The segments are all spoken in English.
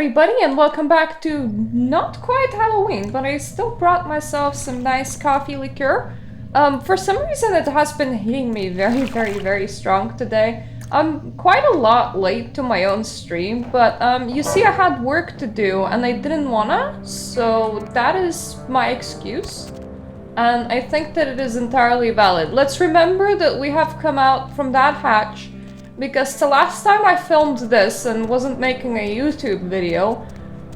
everybody, and welcome back to not quite Halloween, but I still brought myself some nice coffee liqueur. For some reason it has been hitting me very strong today. I'm quite a lot late to my own stream, but you see I had work to do and I didn't wanna, so that is my excuse. And I think that it is entirely valid. Let's remember that we have come out from that hatch because the last time I filmed this and wasn't making a YouTube video,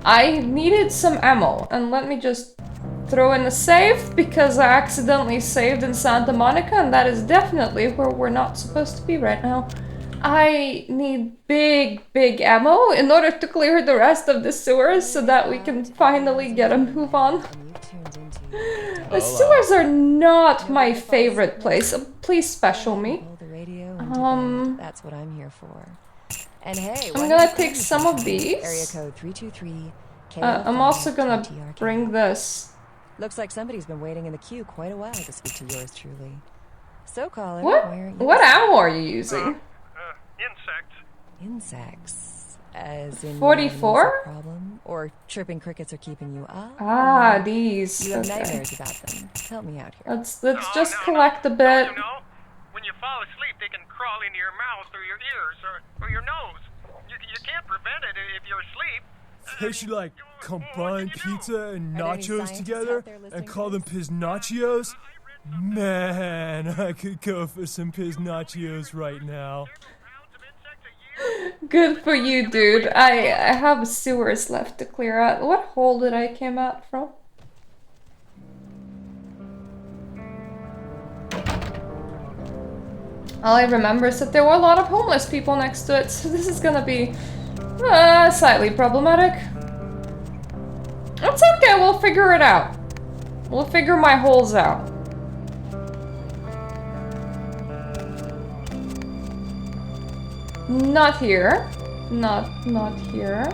I needed some ammo. And let me just throw in a save because I accidentally saved in Santa Monica, and that is definitely where we're not supposed to be right now. I need big ammo in order to clear the rest of the sewers so that we can finally get a move on. The sewers are not my favorite place. Please special me. That's what I'm here for. And hey, I'm gonna take some of these. Area code 323. I'm also gonna bring this. Looks like somebody's been waiting in the queue quite a while to speak to yours truly. So caller, what ammo are you using? Insects. As in 44? Problem? Or chirping crickets are keeping you up? Ah, these. You have nightmares about them. Help me out here. Let's just collect a bit. You know, when you fall asleep, they can crawl into your mouth or your ears or your nose. You can't prevent it if you're asleep. They should like combine pizza and nachos together and call them piznachos. Man, I could go for some piznachos right now. Good for you, dude. I have sewers left to clear out. What hole did I came out from? All I remember is that there were a lot of homeless people next to it, so this is gonna be slightly problematic. It's okay, we'll figure it out. We'll figure my holes out. Not here. Not here.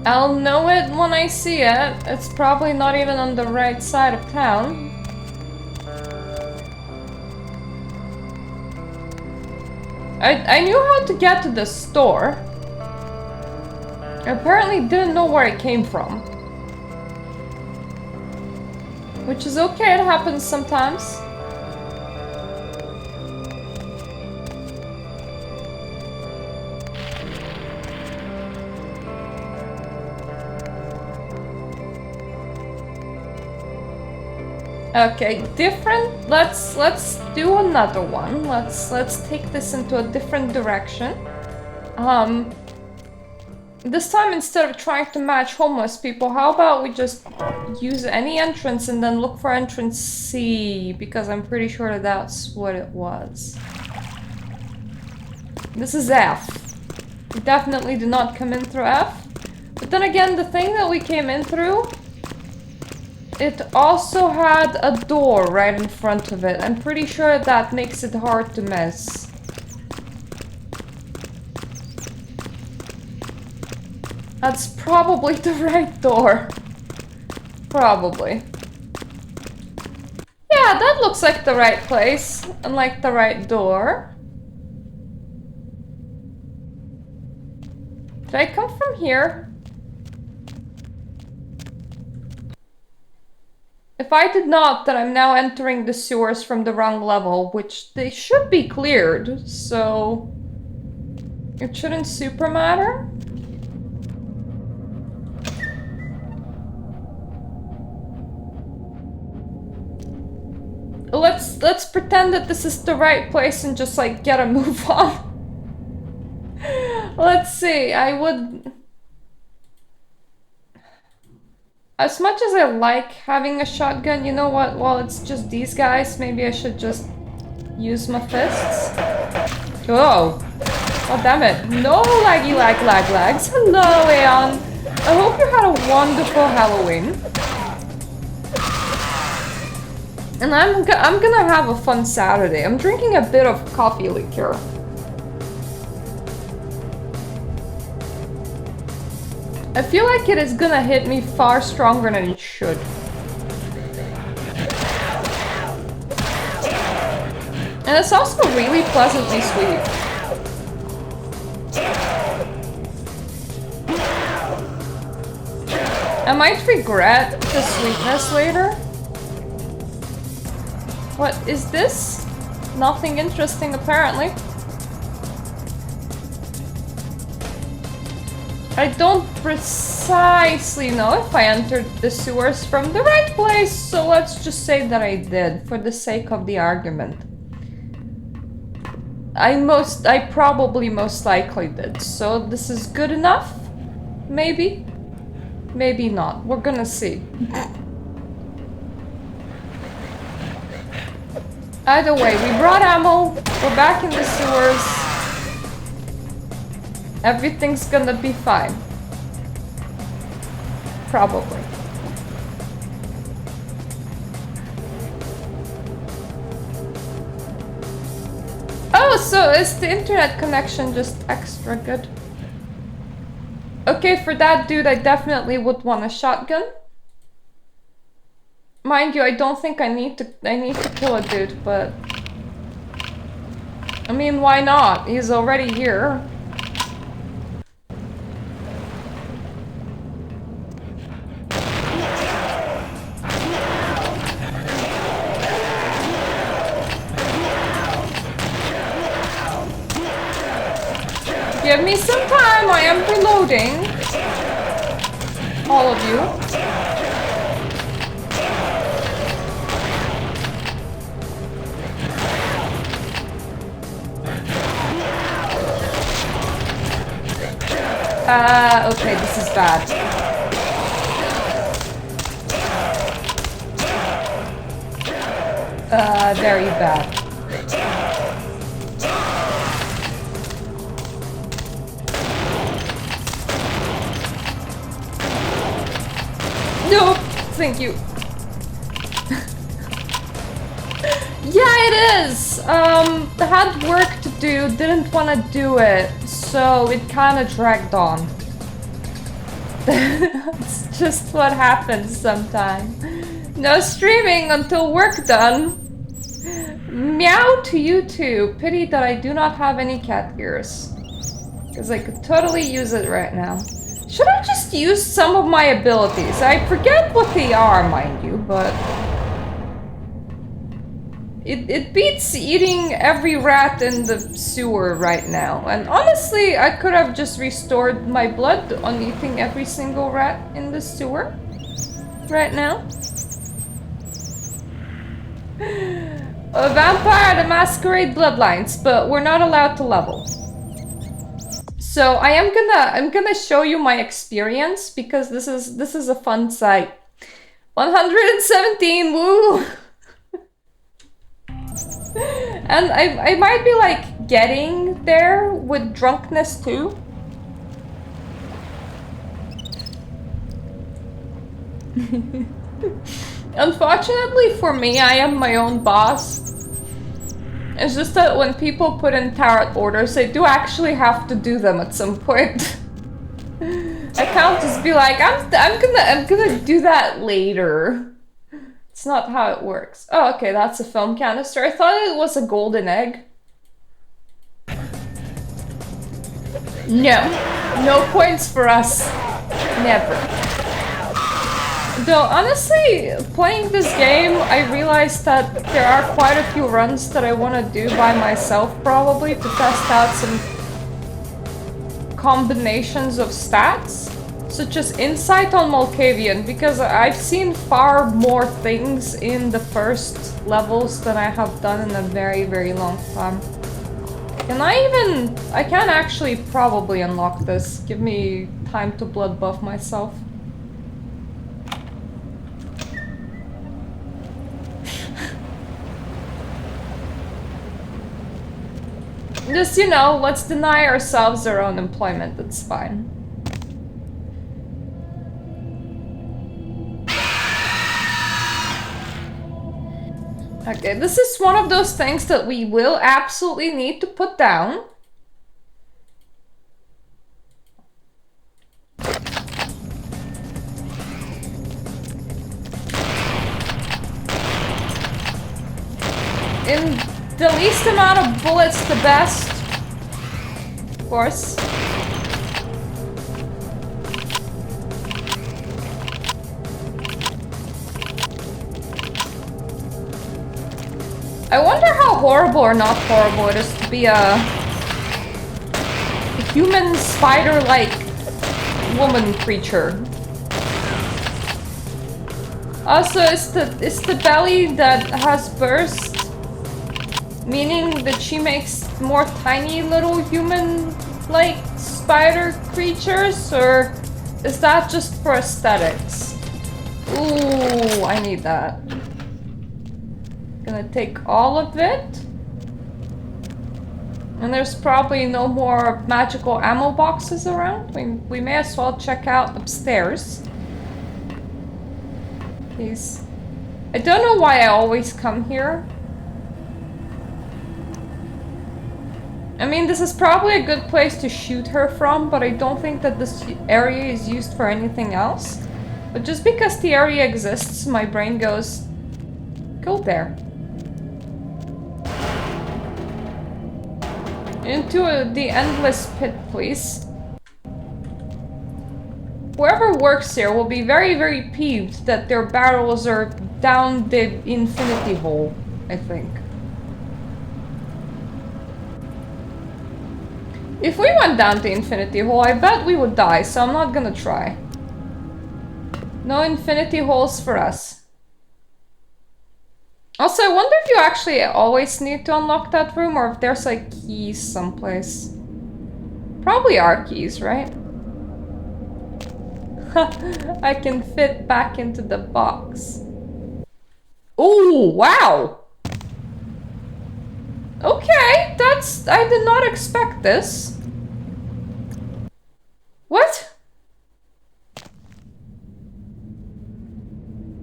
I'll know it when I see it. It's probably not even on the right side of town. I knew how to get to the store. I apparently didn't know where it came from. Which is okay, it happens sometimes. Okay, different. Let's do another one. Let's take this into a different direction. This time instead of trying to match homeless people, how about we just use any entrance and then look for entrance C, because I'm pretty sure that's what it was. This is F. We definitely did not come in through F. But then again, the thing that we came in through, it also had a door right in front of it. I'm pretty sure that makes it hard to miss. That's probably the right door. Probably. Yeah, that looks like the right place and like the right door. Did I come from here? If I did not, then I'm now entering the sewers from the wrong level, which they should be cleared, so it shouldn't super matter. Let's pretend that this is the right place and just like get a move on. Let's see, I would... As much as I like having a shotgun, you know what, while it's just these guys, maybe I should just use my fists. Oh! Oh damn it. No laggy lags. Hello, Aeon! I hope you had a wonderful Halloween. And I'm gonna have a fun Saturday. I'm drinking a bit of coffee liqueur. I feel like it is gonna hit me far stronger than it should. And it's also really pleasantly sweet. I might regret the sweetness later. What is this? Nothing interesting apparently. I don't precisely know if I entered the sewers from the right place, so let's just say that I did, for the sake of the argument. I probably most likely did, so this is good enough? Maybe? Maybe not. We're gonna see. Either way, we brought ammo, we're back in the sewers. Everything's gonna be fine. Probably. Oh, so is the internet connection just extra good? Okay, for that dude, I definitely would want a shotgun. Mind you, I don't think I need to kill a dude, but I mean, why not? He's already here. Give me some time, I am reloading. All of you. Okay, this is bad. Very bad. No, thank you. Yeah, it is. Had work to do, didn't want to do it, so it kind of dragged on. It's just what happens sometimes. No streaming until work done. Meow to you too. Pity that I do not have any cat ears, because I could totally use it right now. Should I just use some of my abilities? I forget what they are, mind you, but it beats eating every rat in the sewer right now. And honestly, I could have just restored my blood on eating every single rat in the sewer right now. A vampire, the Masquerade Bloodlines, but we're not allowed to level. So I'm gonna show you my experience, because this is a fun sight. 117, woo! And I might be like getting there with drunkenness too. Unfortunately for me, I am my own boss. It's just that when people put in tarot orders, I do actually have to do them at some point. I can't just be like, I'm gonna do that later. It's not how it works. Oh, okay, that's a film canister. I thought it was a golden egg. No points for us. Never. Though, honestly, playing this game, I realized that there are quite a few runs that I want to do by myself, probably, to test out some combinations of stats, such as Insight on Malkavian, because I've seen far more things in the first levels than I have done in a very, very long time. I can actually probably unlock this. Give me time to blood buff myself. Just, you know, let's deny ourselves our own employment, it's fine. Okay, this is one of those things that we will absolutely need to put down. In the least amount of bullets, the best. Of course. horrible or not horrible it is to be a human spider-like woman creature. Also, is the belly that has burst meaning that she makes more tiny little human-like spider creatures, or is that just for aesthetics? Ooh, I need that. Gonna take all of it. And there's probably no more magical ammo boxes around. We may as well check out upstairs. Please. I don't know why I always come here. I mean, this is probably a good place to shoot her from, but I don't think that this area is used for anything else. But just because the area exists, my brain goes, go there. Into the endless pit, please. Whoever works here will be very, very peeved that their barrels are down the infinity hole, I think. If we went down the infinity hole, I bet we would die, so I'm not gonna try. No infinity holes for us. Also, I wonder if you actually always need to unlock that room, or if there's like keys someplace. Probably are keys, right? I can fit back into the box. Oh, wow! Okay, that's... I did not expect this. What?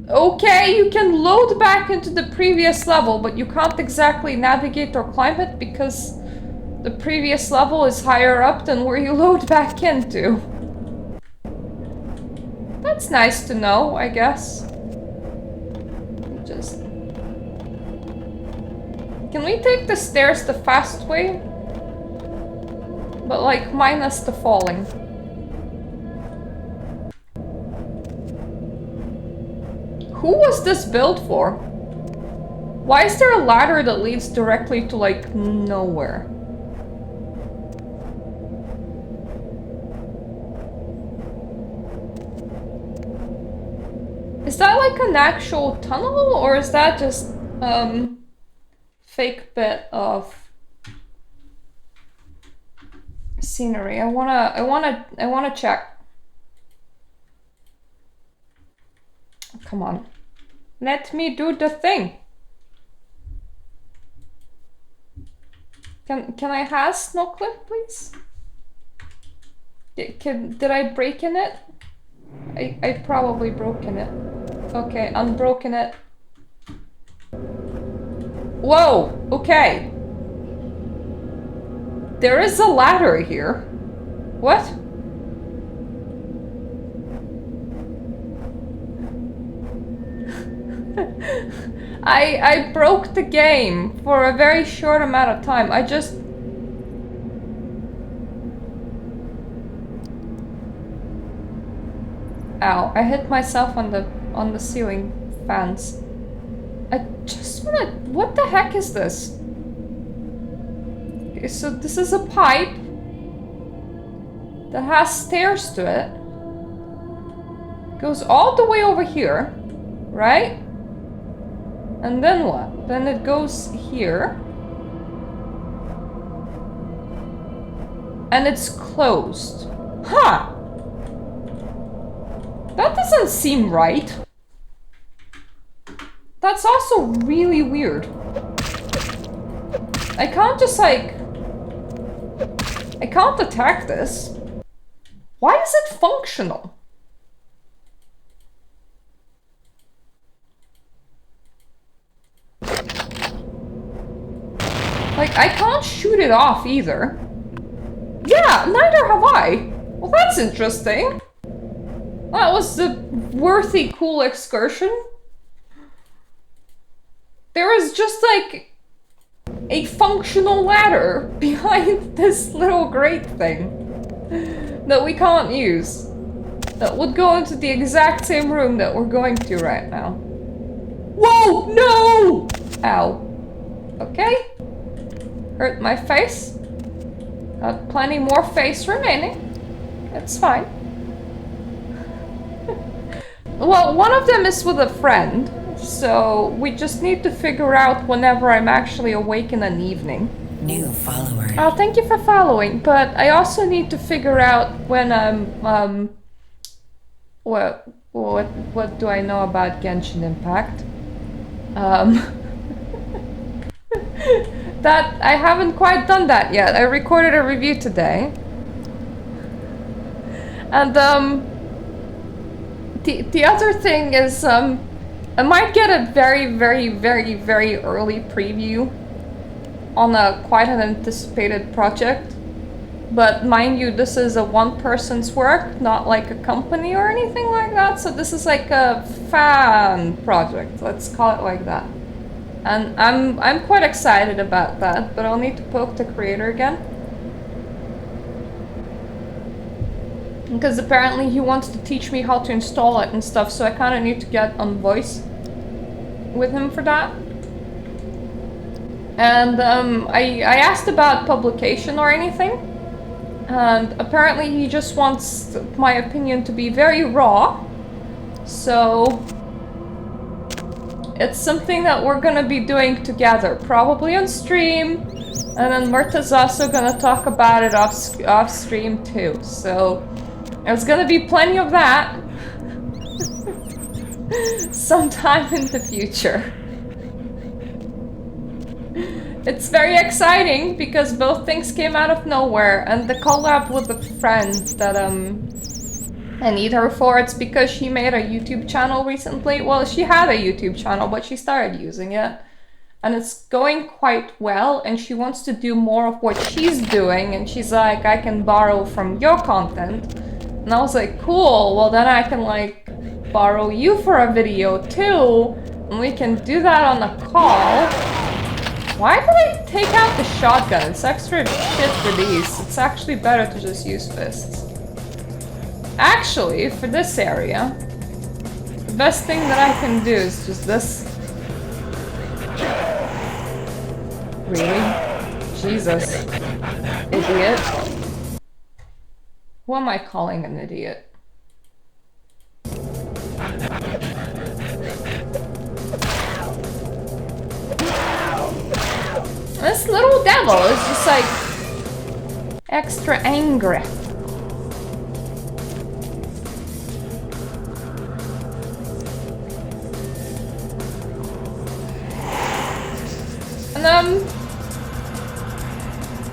Okay, you can load back into the previous level, but you can't exactly navigate or climb it because the previous level is higher up than where you load back into. That's nice to know, I guess. Just... Can we take the stairs the fast way? But like, minus the falling. Who was this built for? Why is there a ladder that leads directly to like, nowhere? Is that like an actual tunnel, or is that just fake bit of scenery? I wanna check. Come on. Let me do the thing. Can I has no clip, please? Did I break in it? I probably broken it. Okay, unbroken it. Whoa, okay. There is a ladder here. What? I broke the game for a very short amount of time. I just... Ow, I hit myself on the ceiling fans. I just wanna... What the heck is this? Okay, so this is a pipe that has stairs to it. Goes all the way over here, right? And then what? Then it goes here. And it's closed. Huh! That doesn't seem right. That's also really weird. I can't just like... I can't attack this. Why is it functional? Like, I can't shoot it off either. Yeah, neither have I. Well, that's interesting. That was a worthy, cool excursion. There is just like a functional ladder behind this little grate thing that we can't use. That would go into the exact same room that we're going to right now. Whoa! No! Ow. Okay. Hurt my face. Got plenty more face remaining. It's fine. Well, one of them is with a friend, so we just need to figure out whenever I'm actually awake in an evening. New follower. Oh, thank you for following, but I also need to figure out when I'm, what do I know about Genshin Impact? That, I haven't quite done that yet. I recorded a review today. And, the other thing is, I might get a very, very, very, very early preview on a quite an anticipated project. But mind you, this is a one person's work, not like a company or anything like that. So this is like a fan project, let's call it like that. And I'm quite excited about that, but I'll need to poke the creator again. Because apparently he wants to teach me how to install it and stuff, so I kind of need to get on voice with him for that. And I asked about publication or anything, and apparently he just wants my opinion to be very raw. So it's something that we're gonna be doing together, probably on stream, and then Mirta's also gonna talk about it off stream too. So there's gonna be plenty of that sometime in the future. It's very exciting because both things came out of nowhere, and the collab with a friend that I need her for, it's because she made a YouTube channel recently. Well, she had a YouTube channel, but she started using it. And it's going quite well, and she wants to do more of what she's doing, and she's like, I can borrow from your content. And I was like, cool, well then I can like borrow you for a video too, and we can do that on a call. Why did I take out the shotgun? It's extra shit for these. It's actually better to just use fists. Actually, for this area, the best thing that I can do is just this. Really? Jesus. Idiot. Who am I calling an idiot? This little devil is just like extra angry. And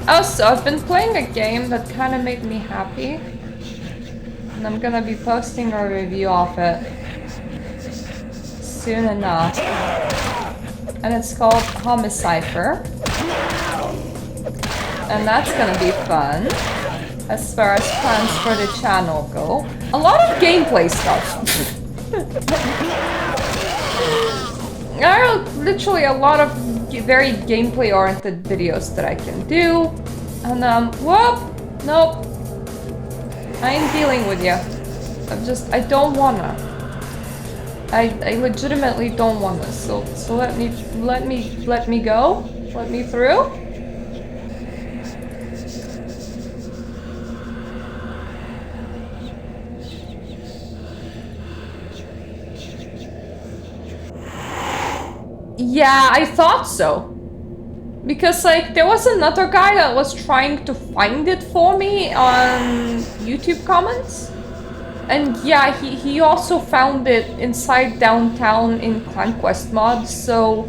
also, I've been playing a game that kind of made me happy, and I'm gonna be posting a review of it soon enough. And it's called Homicipher, and that's gonna be fun as far as plans for the channel go. A lot of gameplay stuff. There are literally a lot of very gameplay oriented videos that I can do. And whoop, nope. I ain't dealing with you. I don't wanna. I legitimately don't wanna. So let me go. Let me through. Yeah, I thought so. Because, like, there was another guy that was trying to find it for me on YouTube comments. And yeah, he also found it inside downtown in Clan Quest mods, so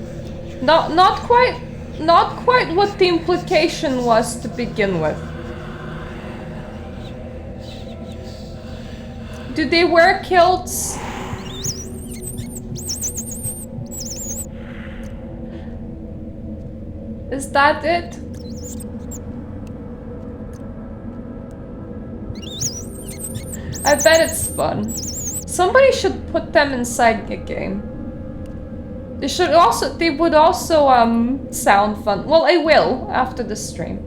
not quite what the implication was to begin with. Do they wear kilts? Is that it? I bet it's fun. Somebody should put them inside the game. They would also sound fun. Well, I will after the stream.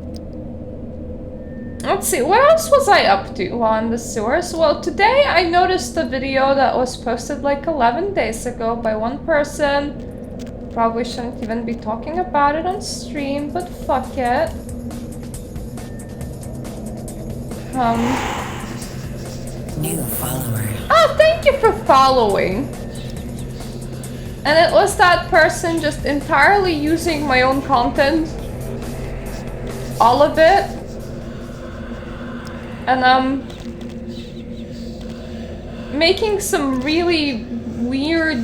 Let's see, what else was I up to while in the sewers? Well, today I noticed a video that was posted like 11 days ago by one person Probably shouldn't even be talking about it on stream, but fuck it. New follower. Oh, thank you for following. And it was that person just entirely using my own content. All of it. And making some really weird,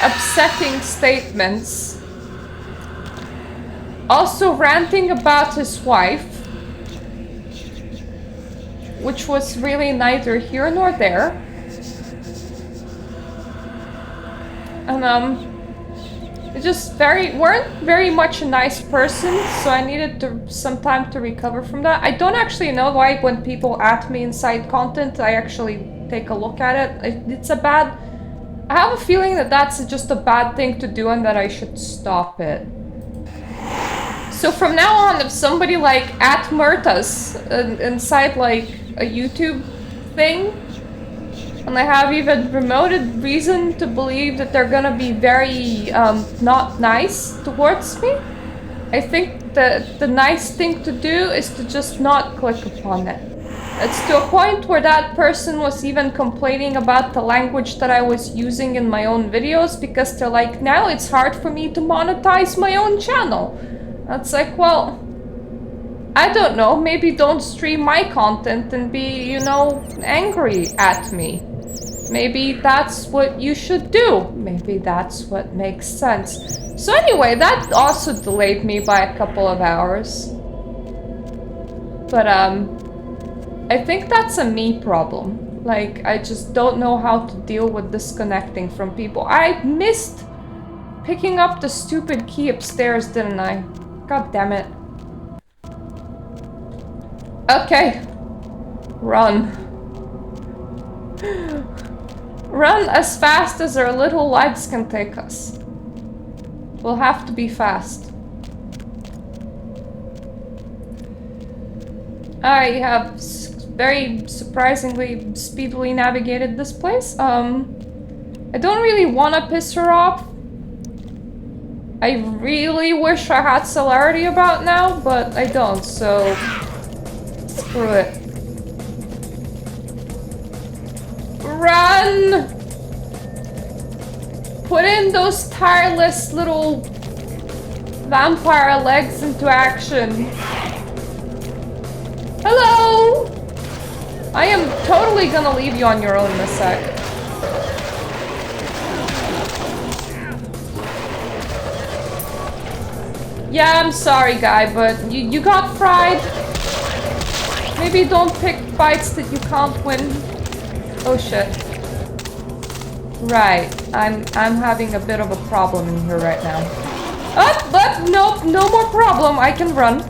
upsetting statements. Also ranting about his wife, which was really neither here nor there. And just weren't very much a nice person, so I needed some time to recover from that. I don't actually know why when people at me inside content, I actually take a look at it. I have a feeling that that's just a bad thing to do and that I should stop it. So from now on, if somebody like at Mirta's inside like a YouTube thing, and I have even remote reason to believe that they're gonna be very not nice towards me, I think that the nice thing to do is to just not click upon it. It's to a point where that person was even complaining about the language that I was using in my own videos because they're like, now it's hard for me to monetize my own channel. That's like, well, I don't know, maybe don't stream my content and be, you know, angry at me. Maybe that's what you should do. Maybe that's what makes sense. So anyway, that also delayed me by a couple of hours. But I think that's a me problem. Like, I just don't know how to deal with disconnecting from people. I missed picking up the stupid key upstairs, didn't I? God damn it. Okay. Run. Run as fast as our little legs can take us. We'll have to be fast. I have very surprisingly speedily navigated this place. I don't really want to piss her off. I really wish I had celerity about now, but I don't, so screw it. Run! Put in those tireless little vampire legs into action. Hello! I am totally gonna leave you on your own in a sec. Yeah, I'm sorry, guy, but you got fried. Maybe don't pick fights that you can't win. Oh shit. Right, I'm having a bit of a problem in here right now. Oh, but nope, no more problem. I can run.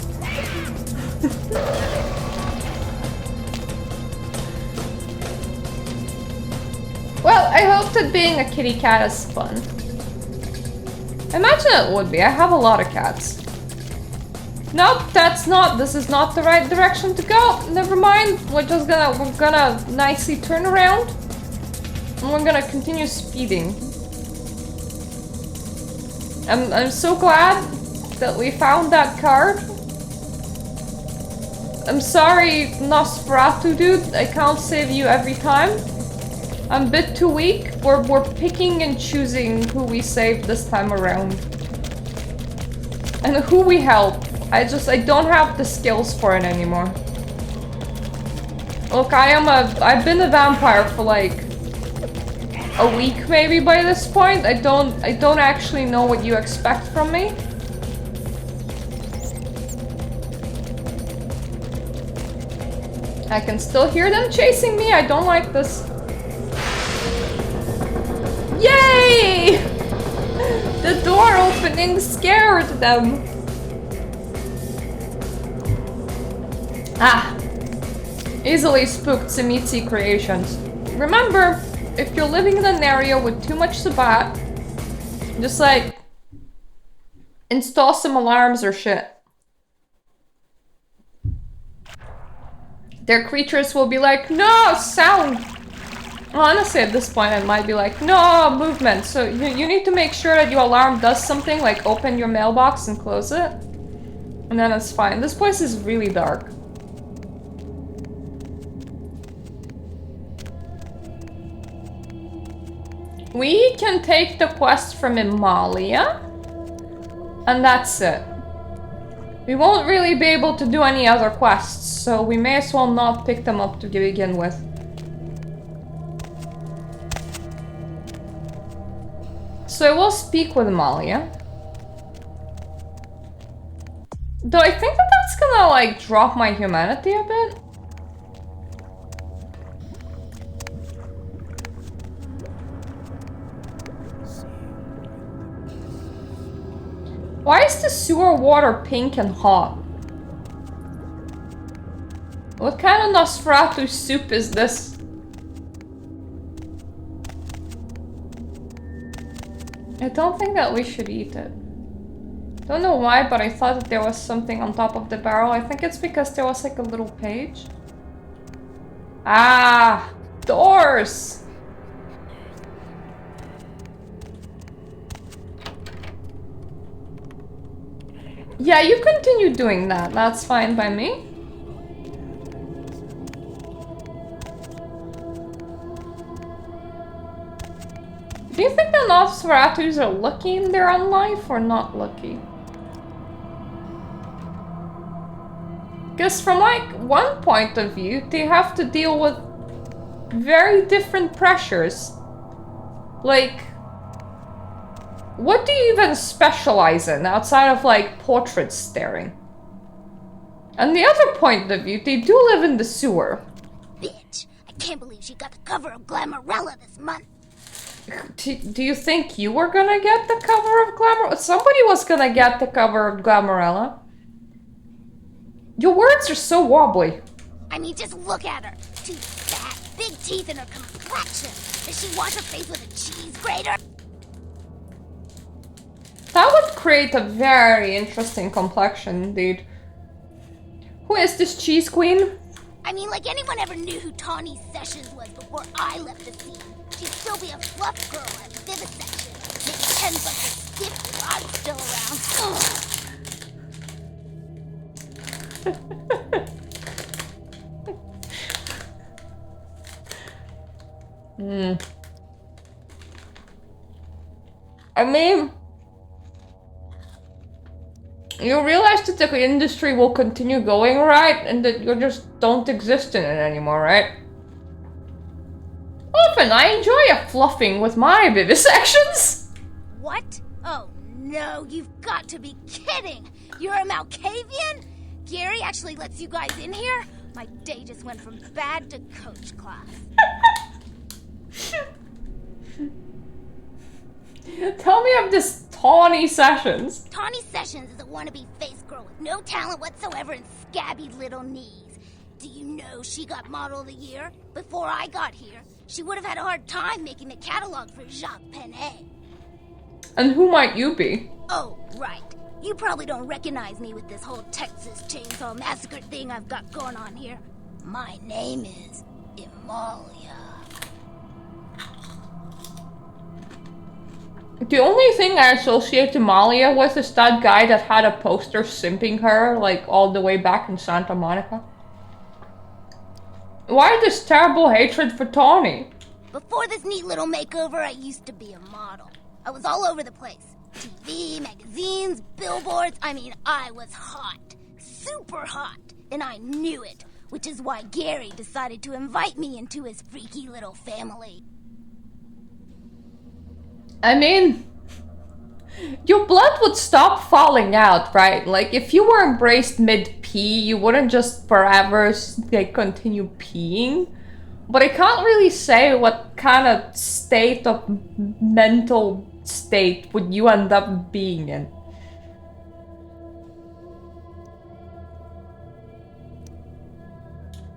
Well, I hope that being a kitty cat is fun. Imagine it would be. I have a lot of cats. Nope, this is not the right direction to go. Never mind. We're gonna nicely turn around. And we're gonna continue speeding. I'm so glad that we found that card. I'm sorry, Nosferatu dude. I can't save you every time. I'm a bit too weak. We're picking and choosing who we save this time around. And who we help. I don't have the skills for it anymore. Look, I've been a vampire for like a week maybe by this point. I don't actually know what you expect from me. I can still hear them chasing me. I don't like this. Yay! The door opening scared them. Ah. Easily spooked Simitsi creations. Remember, if you're living in an area with too much Sabat, just like install some alarms or shit. Their creatures will be like, no, sound! Honestly, at this point, it might be like, no, movement. So you need to make sure that your alarm does something, like open your mailbox and close it. And then it's fine. This place is really dark. We can take the quest from Himalaya. And that's it. We won't really be able to do any other quests, so we may as well not pick them up to begin with. So I will speak with Amalia. Though I think that that's gonna like drop my humanity a bit. Why is the sewer water pink and hot? What kind of Nosferatu soup is this? I don't think that we should eat it. Don't know why, but I thought that there was something on top of the barrel. I think it's because there was like a little page. Ah! Doors! Yeah, you continue doing that. That's fine by me. Do you think the Nosferatus are lucky in their own life or not lucky? Because from like one point of view, they have to deal with very different pressures. Like, what do you even specialize in outside of like portrait staring? And the other point of view, they do live in the sewer. Bitch, I can't believe she got the cover of Glamourella this month. Do you think you were gonna get the cover of Glamour? Somebody was gonna get the cover of Glamourella. Your words are so wobbly. I mean, just look at her. Too fat, big teeth in her complexion. Does she wash her face with a cheese grater? That would create a very interesting complexion indeed. Who is this cheese queen? I mean, like anyone ever knew who Tawny Sessions was before I left the scene. She'd still be a fluff girl at vivisection. Maybe 10 bucks a stiff if I'm still around. I mean, you realize that the industry will continue going, right? And that you just don't exist in it anymore, right? Often I enjoy a fluffing with my vivisections. What? Oh no, you've got to be kidding! You're a Malkavian? Gary actually lets you guys in here? My day just went from bad to coach class. Tell me of this Tawny Sessions. Tawny Sessions is a wannabe face girl with no talent whatsoever and scabby little knees. Do you know she got Model of the Year? Before I got here, she would have had a hard time making the catalog for Jacques Penet. And who might you be? Oh, right. You probably don't recognize me with this whole Texas Chainsaw Massacre thing I've got going on here. My name is Amalia. The only thing I associate Amalia with is that guy that had a poster simping her, like, all the way back in Santa Monica. Why this terrible hatred for Tawny? Before this neat little makeover, I used to be a model. I was all over the place. TV, magazines, billboards. I mean, I was hot. Super hot. And I knew it. Which is why Gary decided to invite me into his freaky little family. I mean, your blood would stop falling out, right? Like, if you were embraced mid-pee, you wouldn't just forever, like, continue peeing. But I can't really say what kind of state of mental state would you end up being in.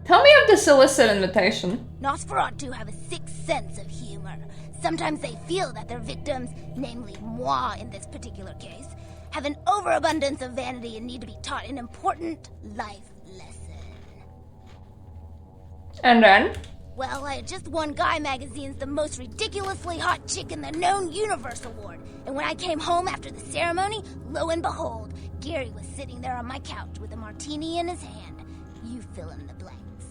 Tell me of this illicit invitation. Nosferatu have a sixth sense of humor. Sometimes they feel that their victims, namely moi in this particular case, have an overabundance of vanity and need to be taught an important life lesson. And then? Well, I had just won Guy Magazine's The Most Ridiculously Hot Chick in the Known Universe Award. And when I came home after the ceremony, lo and behold, Gary was sitting there on my couch with a martini in his hand. You fill in the blanks.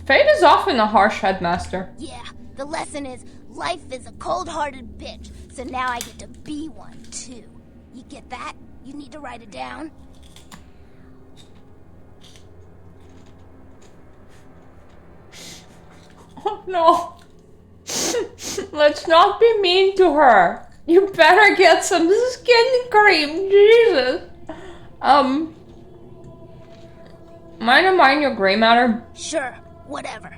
Fate is often a harsh headmaster. Yeah, the lesson is life is a cold-hearted bitch, so now I get to be one, too. You get that? You need to write it down? Oh no. Let's not be mean to her. You better get some skin cream, Jesus. Mine your gray matter? Sure, whatever.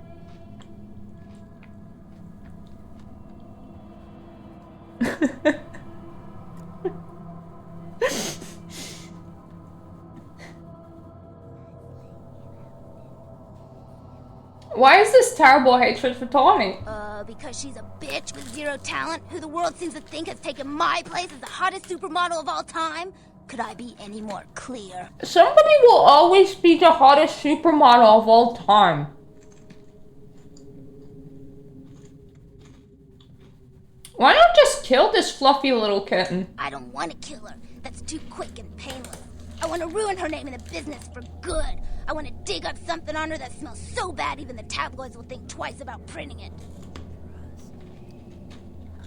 Why is this terrible hatred for Tawny? Because she's a bitch with zero talent who the world seems to think has taken my place as the hottest supermodel of all time? Could I be any more clear? Somebody will always be the hottest supermodel of all time. Why not just kill this fluffy little kitten? I don't want to kill her. That's too quick and painless. I want to ruin her name in the business for good. I want to dig up something on her that smells so bad even the tabloids will think twice about printing it.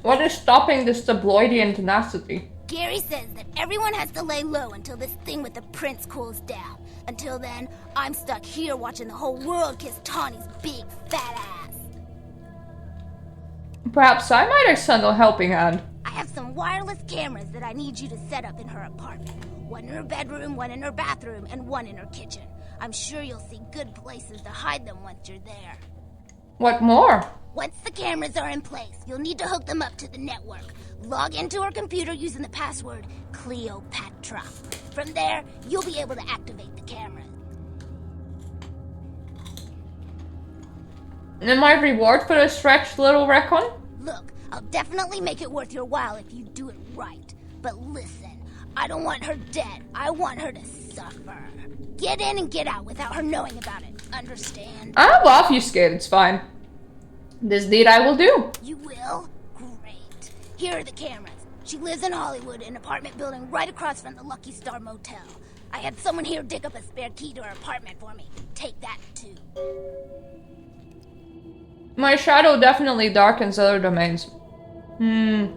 What is stopping this tabloidian tenacity? Gary says that everyone has to lay low until this thing with the prince cools down. Until then, I'm stuck here watching the whole world kiss Tawny's big fat ass. Perhaps I might extend a helping hand. I have some wireless cameras that I need you to set up in her apartment. One in her bedroom, one in her bathroom, and one in her kitchen. I'm sure you'll see good places to hide them once you're there. What more? Once the cameras are in place, you'll need to hook them up to the network. Log into her computer using the password Cleopatra. From there, you'll be able to activate the cameras. And my reward for this stretched little recon? Look, I'll definitely make it worth your while if you do it right. But listen, I don't want her dead. I want her to suffer. Get in and get out without her knowing about it. Understand? I'll obfuscate, it's fine. This deed I will do. You will? Great. Here are the cameras. She lives in Hollywood, an apartment building right across from the Lucky Star Motel. I had someone here dig up a spare key to her apartment for me. Take that, too. My shadow definitely darkens other domains. Nom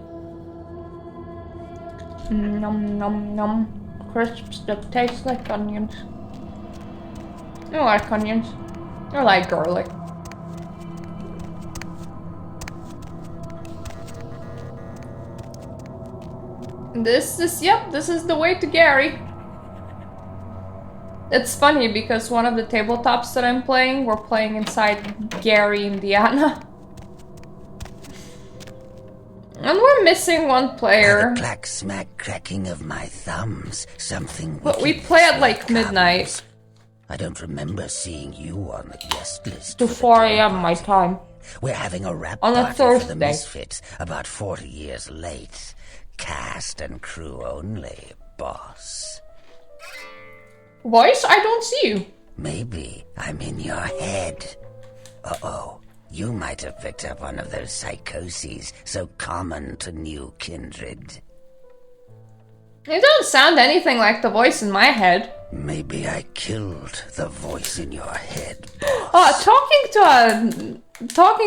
nom nom. Crisps that taste like onions. I like onions. I like garlic. This is the way to Gary. It's funny because one of the tabletops that I'm playing, we're playing inside Gary, Indiana. And we're missing one player. The clack smack cracking of my thumbs. Something. But we play at like midnight. I don't remember seeing you on the guest list. To 4 a.m. my time. We're having a rap on a party for the Thursday. Misfits, about 40 years late. Cast and crew only, boss. Voice, I don't see you. Maybe I'm in your head. Uh-oh. You might have picked up one of those psychoses so common to new kindred. You don't sound anything like the voice in my head. Maybe I killed the voice in your head, Talking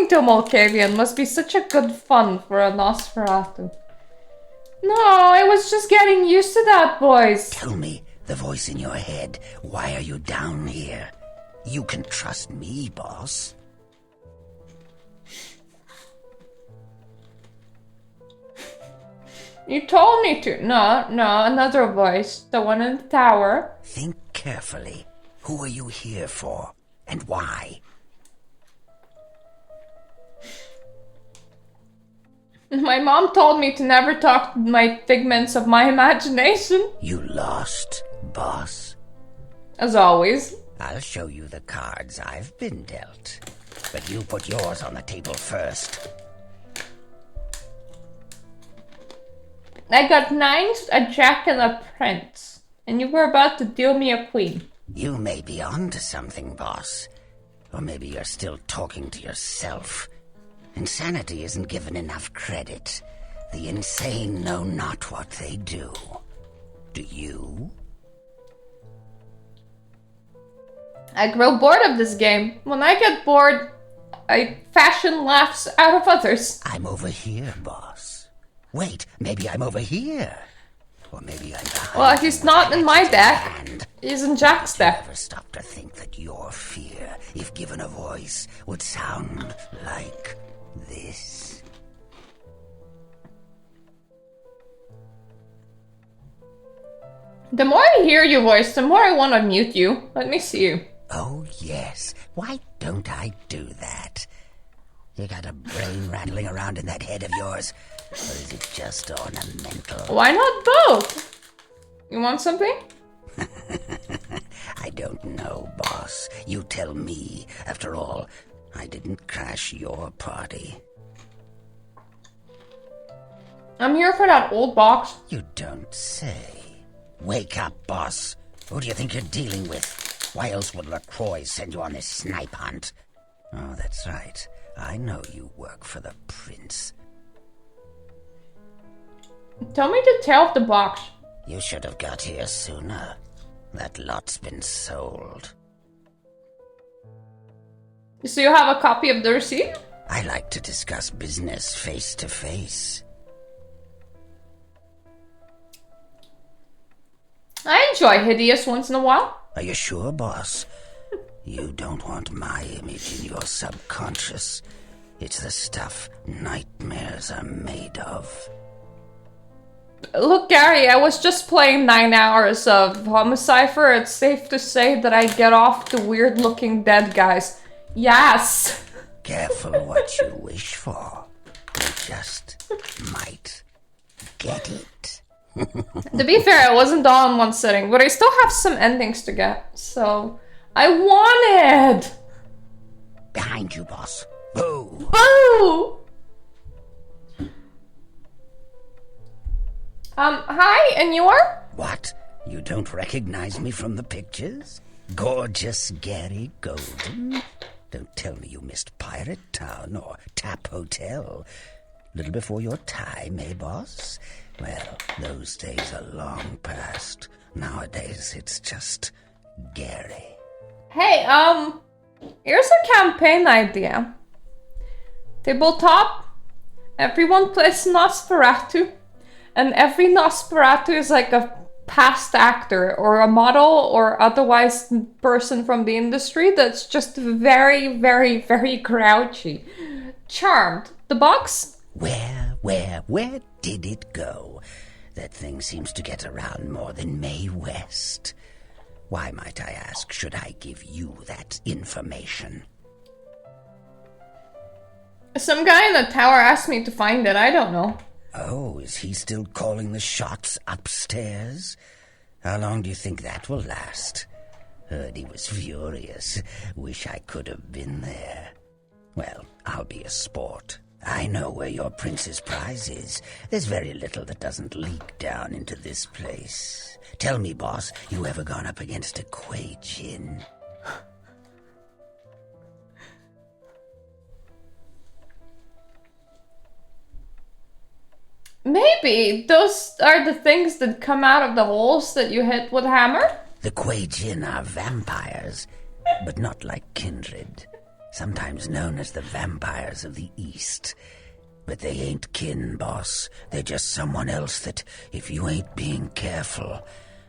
to a Malkavian must be such a good fun for a Nosferatu. No, I was just getting used to that voice. Tell me, the voice in your head, why are you down here? You can trust me, boss. You told me to. No, another voice. The one in the tower. Think carefully. Who are you here for? And why? My mom told me to never talk to my figments of my imagination. You lost, boss? As always. I'll show you the cards I've been dealt. But you put yours on the table first. I got nines, a jack, and a prince. And you were about to deal me a queen. You may be onto something, boss. Or maybe you're still talking to yourself. Insanity isn't given enough credit. The insane know not what they do. Do you? I grow bored of this game. When I get bored, I fashion laughs out of others. I'm over here, boss. Wait, maybe I'm over here. Or maybe I'm behind. Well, he's not in my deck. Hand. He's in Jack's deck. Never stop to think that your fear, if given a voice, would sound like this. The more I hear your voice, the more I want to mute you. Let me see you. Oh, yes. Why don't I do that? You got a brain rattling around in that head of yours? Or is it just ornamental? Why not both? You want something? I don't know, boss. You tell me. After all, I didn't crash your party. I'm here for that old box. You don't say. Wake up, boss. Who do you think you're dealing with? Why else would LaCroix send you on this snipe hunt? Oh, that's right. I know you work for the prince. Tell me the tale of the box. You should have got here sooner. That lot's been sold. So you have a copy of the receipt? I like to discuss business face to face. I enjoy hideous once in a while. Are you sure, boss? You don't want my image in your subconscious. It's the stuff nightmares are made of. Look, Gary, I was just playing 9 hours of Homicipher. It's safe to say that I get off the weird-looking dead guys. Yes! Careful what you wish for. You just might get it. To be fair, I wasn't all in one sitting, but I still have some endings to get, so... I wanted! Behind you, boss. Boo! Boo! Hi, and you are? What? You don't recognize me from the pictures? Gorgeous Gary Golden? Don't tell me you missed Pirate Town or Tap Hotel. Little before your time, eh, boss? Well, those days are long past. Nowadays, it's just Gary. Hey, here's a campaign idea. Tabletop, everyone plays Nosferatu, and every Nosferatu is like a past actor or a model or otherwise person from the industry that's just very, very, very grouchy. Charmed. The box? Where did it go? That thing seems to get around more than Mae West. Why, might I ask, should I give you that information? Some guy in the tower asked me to find it, I don't know. Oh, is he still calling the shots upstairs? How long do you think that will last? Heard he was furious. Wish I could have been there. Well, I'll be a sport. I know where your prince's prize is. There's very little that doesn't leak down into this place. Tell me, boss, you ever gone up against a Kuei Jin? Maybe. Those are the things that come out of the holes that you hit with a hammer? The Kuei Jin are vampires, but not like kindred. Sometimes known as the vampires of the East. But they ain't kin, boss. They're just someone else that, if you ain't being careful,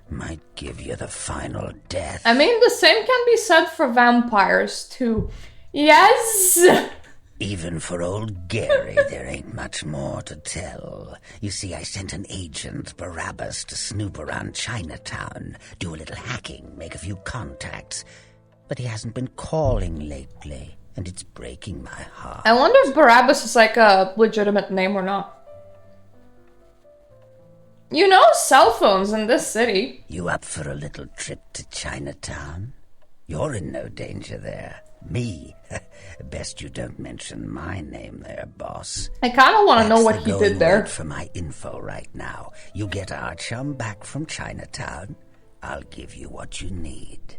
might give you the final death. I mean, the same can be said for vampires, too. Yes! Even for old Gary, there ain't much more to tell. You see, I sent an agent, Barabbas, to snoop around Chinatown, do a little hacking, make a few contacts. But he hasn't been calling lately, and it's breaking my heart. I wonder if Barabbas is like a legitimate name or not. You know cell phones in this city. You up for a little trip to Chinatown? You're in no danger there. Me? Best you don't mention my name there, boss. I kind of want to know what That's he the did going there. rate for my info right now. You get our chum back from Chinatown, I'll give you what you need.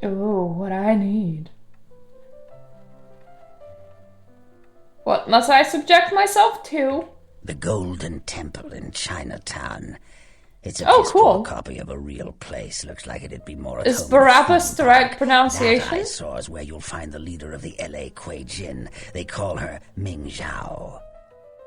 Oh, what I need. What must I subject myself to? The Golden Temple in Chinatown. It's a Oh, cool. copy of a real place. Looks like it'd be more at Is home. Barabbas the right That pronunciation? I saw is where you'll find the leader of the LA Kuei Jin. They call her Ming Zhao.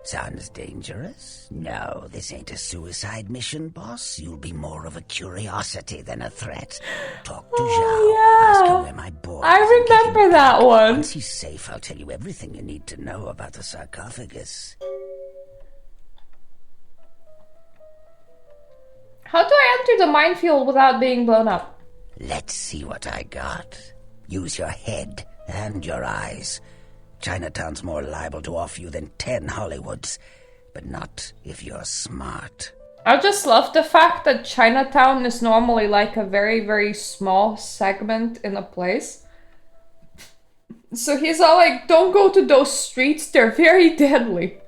Sounds dangerous? No, this ain't a suicide mission, boss. You'll be more of a curiosity than a threat. Talk to Zhao. Ask her where my boy is I and get him remember that one. Once he's safe, I'll tell you everything you need to know about the sarcophagus. How do I enter the minefield without being blown up? Let's see what I got. Use your head and your eyes. Chinatown's more liable to off you than 10 Hollywoods, but not if you're smart. I just love the fact that Chinatown is normally like a very, very small segment in a place. So he's all like, don't go to those streets, they're very deadly.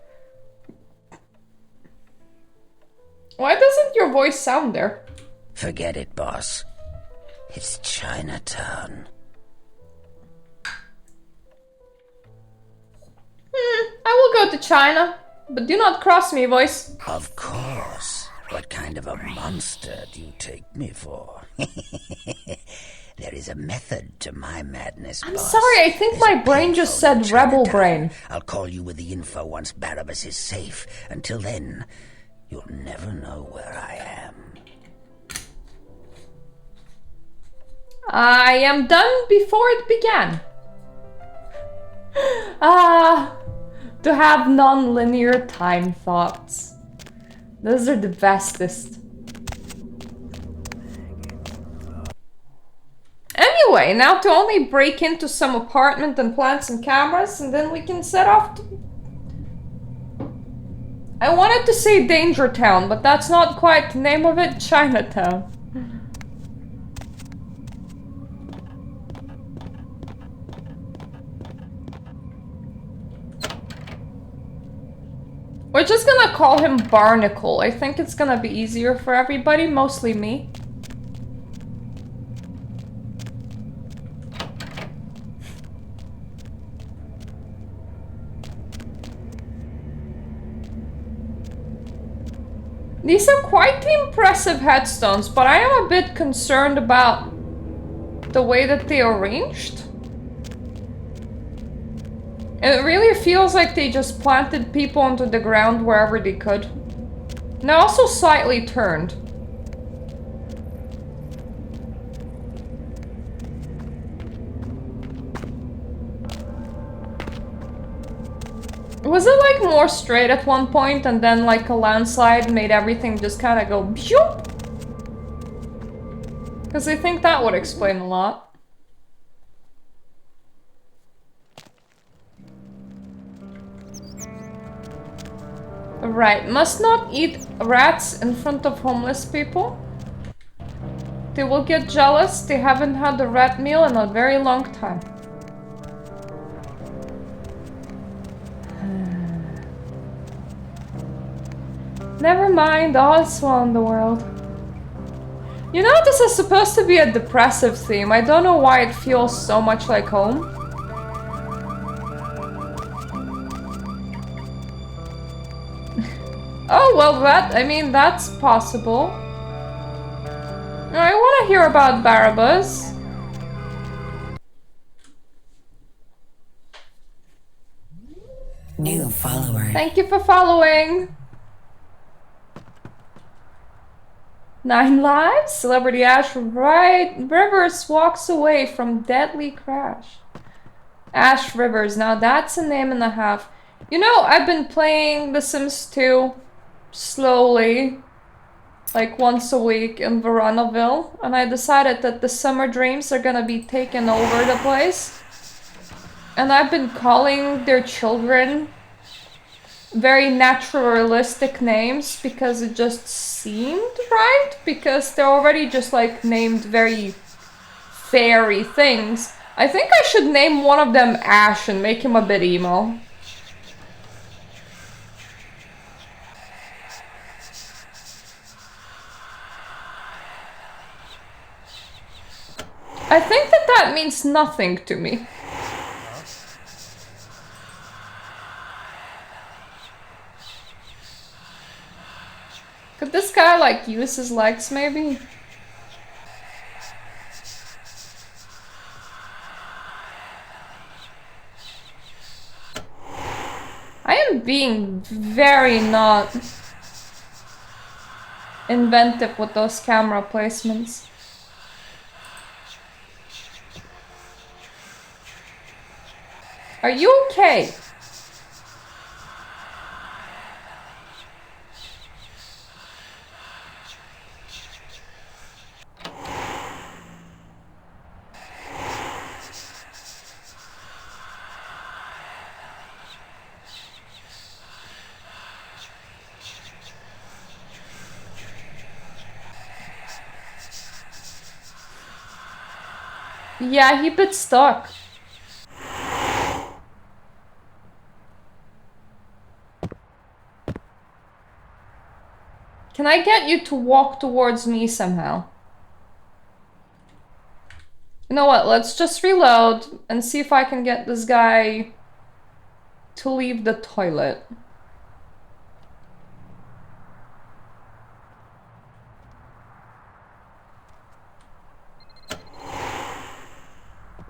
Why doesn't your voice sound there? Forget it, boss. It's Chinatown. I will go to China, but do not cross me, voice. Of course. What kind of a monster do you take me for? There is a method to my madness, I'm boss. sorry, I think my brain just said rebel brain. I'll call you with the info once Barabbas is safe. Until then, you'll never know where I am. I am done before it began. To have non-linear time thoughts. Those are the bestest. Anyway, now to only break into some apartment and plant some cameras, and then we can set off to... I wanted to say Danger Town, but that's not quite the name of it. Chinatown. We're just gonna call him Barnacle. I think it's gonna be easier for everybody, mostly me. These are quite impressive headstones, but I am a bit concerned about the way that they are arranged. It really feels like they just planted people onto the ground wherever they could. And they're also slightly turned. Was it like more straight at one point and then like a landslide made everything just kind of go pshoop? Because I think that would explain a lot. Right, must not eat rats in front of homeless people. They will get jealous. They haven't had a rat meal in a very long time. Never mind, all is well in the world. You know, this is supposed to be a depressive theme. I don't know why it feels so much like home. Oh, well, that's possible. I want to hear about Barabbas. New follower. Thank you for following. 9 lives? Celebrity Ash Rivers walks away from deadly crash. Ash Rivers, now that's a name and a half. You know, I've been playing The Sims 2 slowly, like once a week in Veronaville, and I decided that the summer dreams are gonna be taking over the place. And I've been calling their children very naturalistic names because it just seemed right, because they're already just like named very fairy things. I think I should name one of them Ash and make him a bit emo. I think that that means nothing to me. Could this guy, like, use his legs, maybe? I am being very not inventive with those camera placements. Are you okay? Yeah, he bit stuck. Can I get you to walk towards me somehow? You know what, let's just reload and see if I can get this guy to leave the toilet.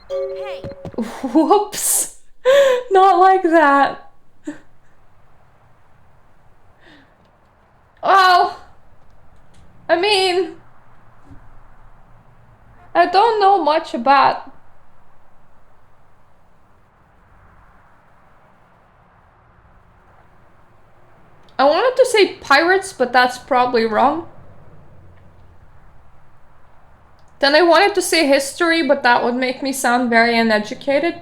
Hey. Whoops! Not like that. Well, I mean, I don't know much about. I wanted to say pirates, but that's probably wrong. Then I wanted to say history, but that would make me sound very uneducated.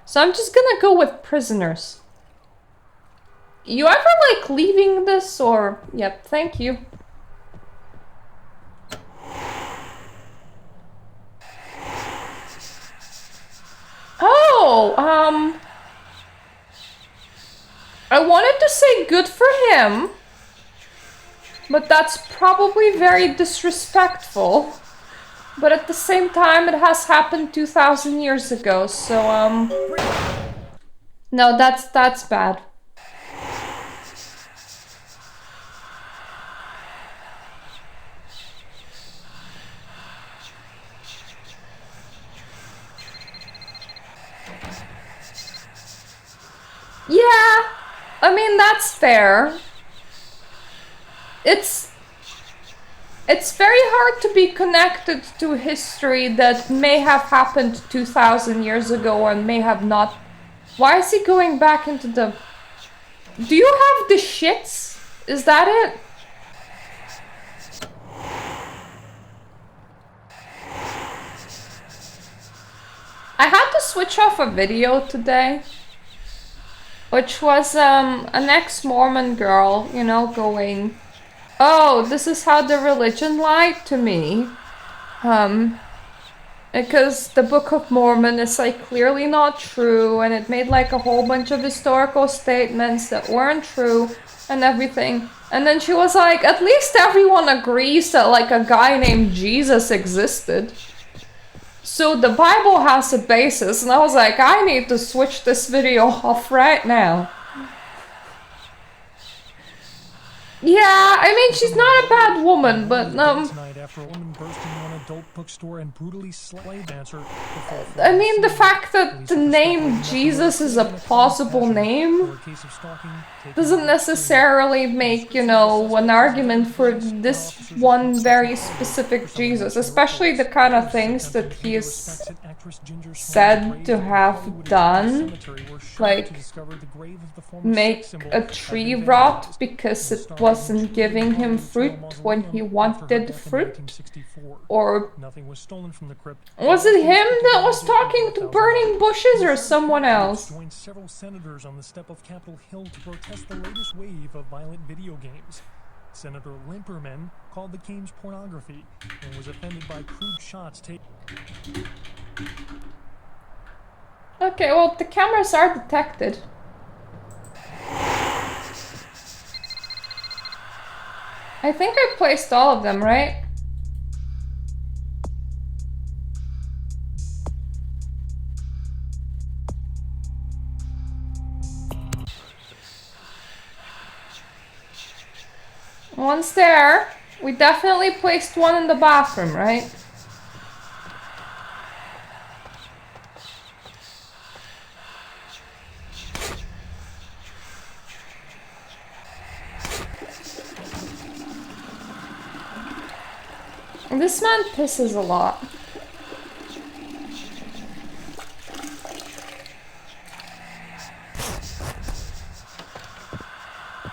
So I'm just gonna go with prisoners. You ever like leaving this or... Yep, thank you. Oh, I wanted to say good for him, but that's probably very disrespectful. But at the same time, it has happened 2,000 years ago, so, no, that's bad. Yeah, I mean, that's fair. It's very hard to be connected to history that may have happened 2,000 years ago and may have not. Why is he going back into the... Do you have the shits? Is that it? I had to switch off a video today, which was an ex-Mormon girl, you know, going, oh, this is how the religion lied to me. Because the Book of Mormon is like clearly not true, and it made like a whole bunch of historical statements that weren't true and everything. And then she was like, at least everyone agrees that like a guy named Jesus existed. So the Bible has a basis, and I was like, I need to switch this video off right now. Yeah, I mean, she's not a bad woman, but I mean, the fact that the name Jesus is a plausible name doesn't necessarily make, you know, an argument for this one very specific Jesus, especially the kind of things that he is said to have done, like make a tree rot because it wasn't giving him fruit when he wanted fruit. Or was it him that was talking to burning bushes or someone else? Joined several senators on the step of Capitol Hill to protest the latest wave of violent video games. Senator Limperman called the games pornography and was offended by crude shots taken. Okay, well, the cameras are detected. I think I placed all of them, right? One's there. We definitely placed one in the bathroom, right? This man pisses a lot.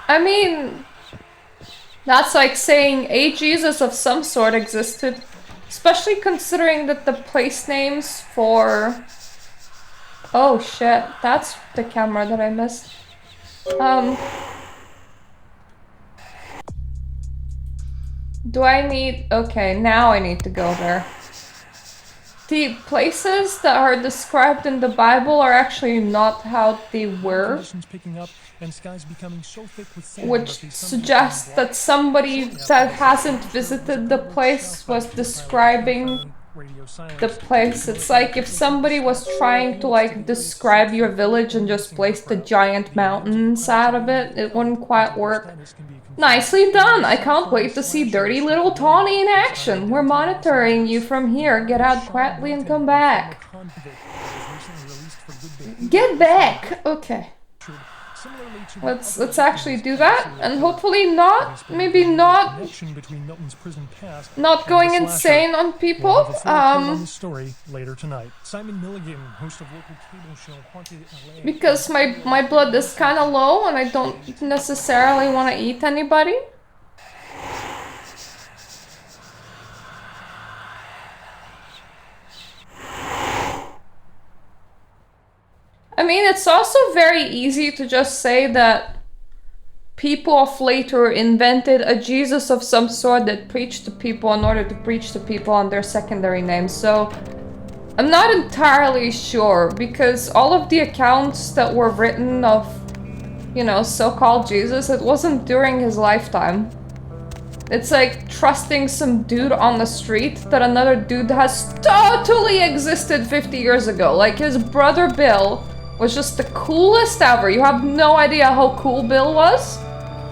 I mean, that's like saying a Jesus of some sort existed, especially considering that the place names for... Oh shit, that's the camera that I missed. Do I need... Okay, now I need to go there. The places that are described in the Bible are actually not how they were, which suggests that somebody that hasn't visited the place was describing the place. It's like if somebody was trying to like describe your village and just placed a giant mountain inside of it, it wouldn't quite work. Nicely done! I can't wait to see dirty little Tawny in action. We're monitoring you from here. Get out quietly and come back. Get back! Okay. Let's actually do that, and hopefully not, maybe not going insane on people. Because my blood is kind of low, and I don't necessarily want to eat anybody. I mean, it's also very easy to just say that people of later invented a Jesus of some sort that preached to people in order to preach to people on their secondary names. So I'm not entirely sure, because all of the accounts that were written of, you know, so-called Jesus, it wasn't during his lifetime. It's like trusting some dude on the street that another dude has totally existed 50 years ago. Like his brother Bill was just the coolest ever. You have no idea how cool Bill was.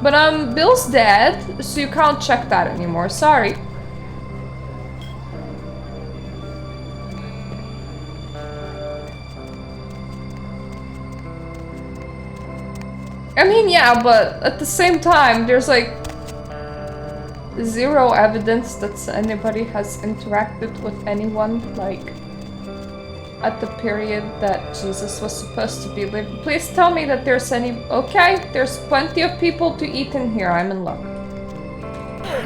But Bill's dead, so you can't check that anymore. Sorry. I mean, yeah, but at the same time, there's like zero evidence that anybody has interacted with anyone, like, at the period that Jesus was supposed to be living. Please tell me that there's any... Okay, there's plenty of people to eat in here. I'm in luck.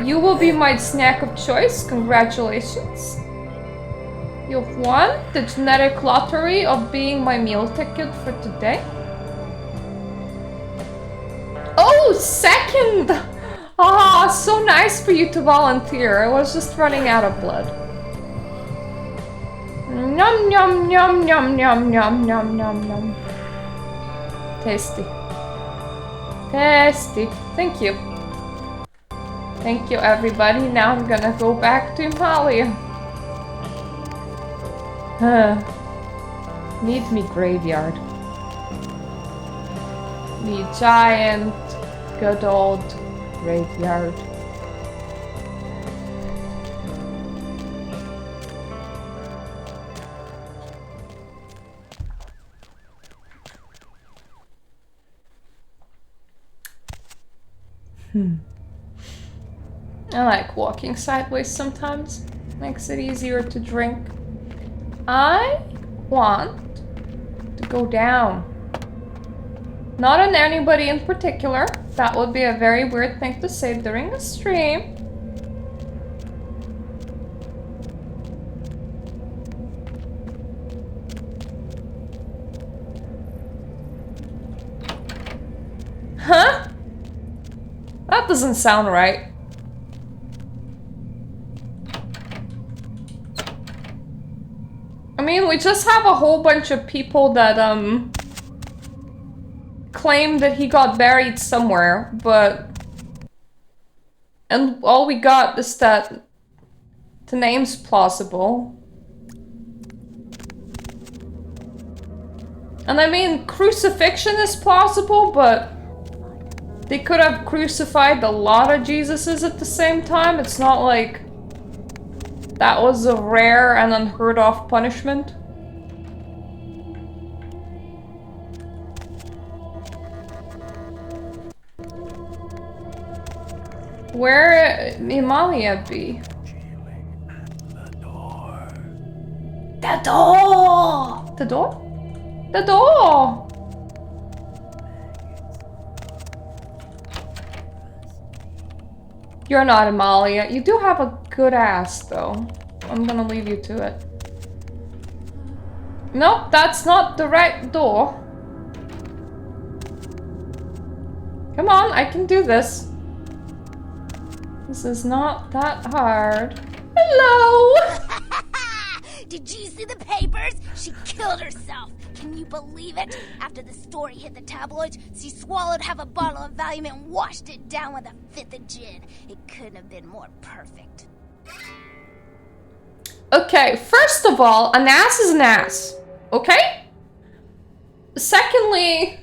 You will be my snack of choice. Congratulations. You've won the genetic lottery of being my meal ticket for today. Oh, second! Ah, so nice for you to volunteer. I was just running out of blood. Yum yum yum yum yum yum yum yum yum. Tasty. Tasty. Thank you. Thank you, everybody. Now I'm gonna go back to Himalaya. Meet me graveyard. The giant, good old graveyard. I like walking sideways sometimes. Makes it easier to drink. I want to go down. Not on anybody in particular. That would be a very weird thing to say during a stream. Huh? That doesn't sound right. I mean, we just have a whole bunch of people that, claim that he got buried somewhere, but... And all we got is that the name's plausible. And I mean, crucifixion is plausible, but... They could have crucified a lot of Jesuses at the same time. It's not like that was a rare and unheard of punishment. Where Emilia be? The door! The door? The door! You're not Amalia. You do have a good ass, though. I'm gonna leave you to it. Nope, that's not the right door. Come on, I can do this. This is not that hard. Hello! Did you see the papers? She killed herself. Can you believe it? After the story hit the tabloids, she swallowed half a bottle of Valium and washed it down with a fifth of gin. It couldn't have been more perfect. Okay, first of all, an ass is an ass. Okay? Secondly,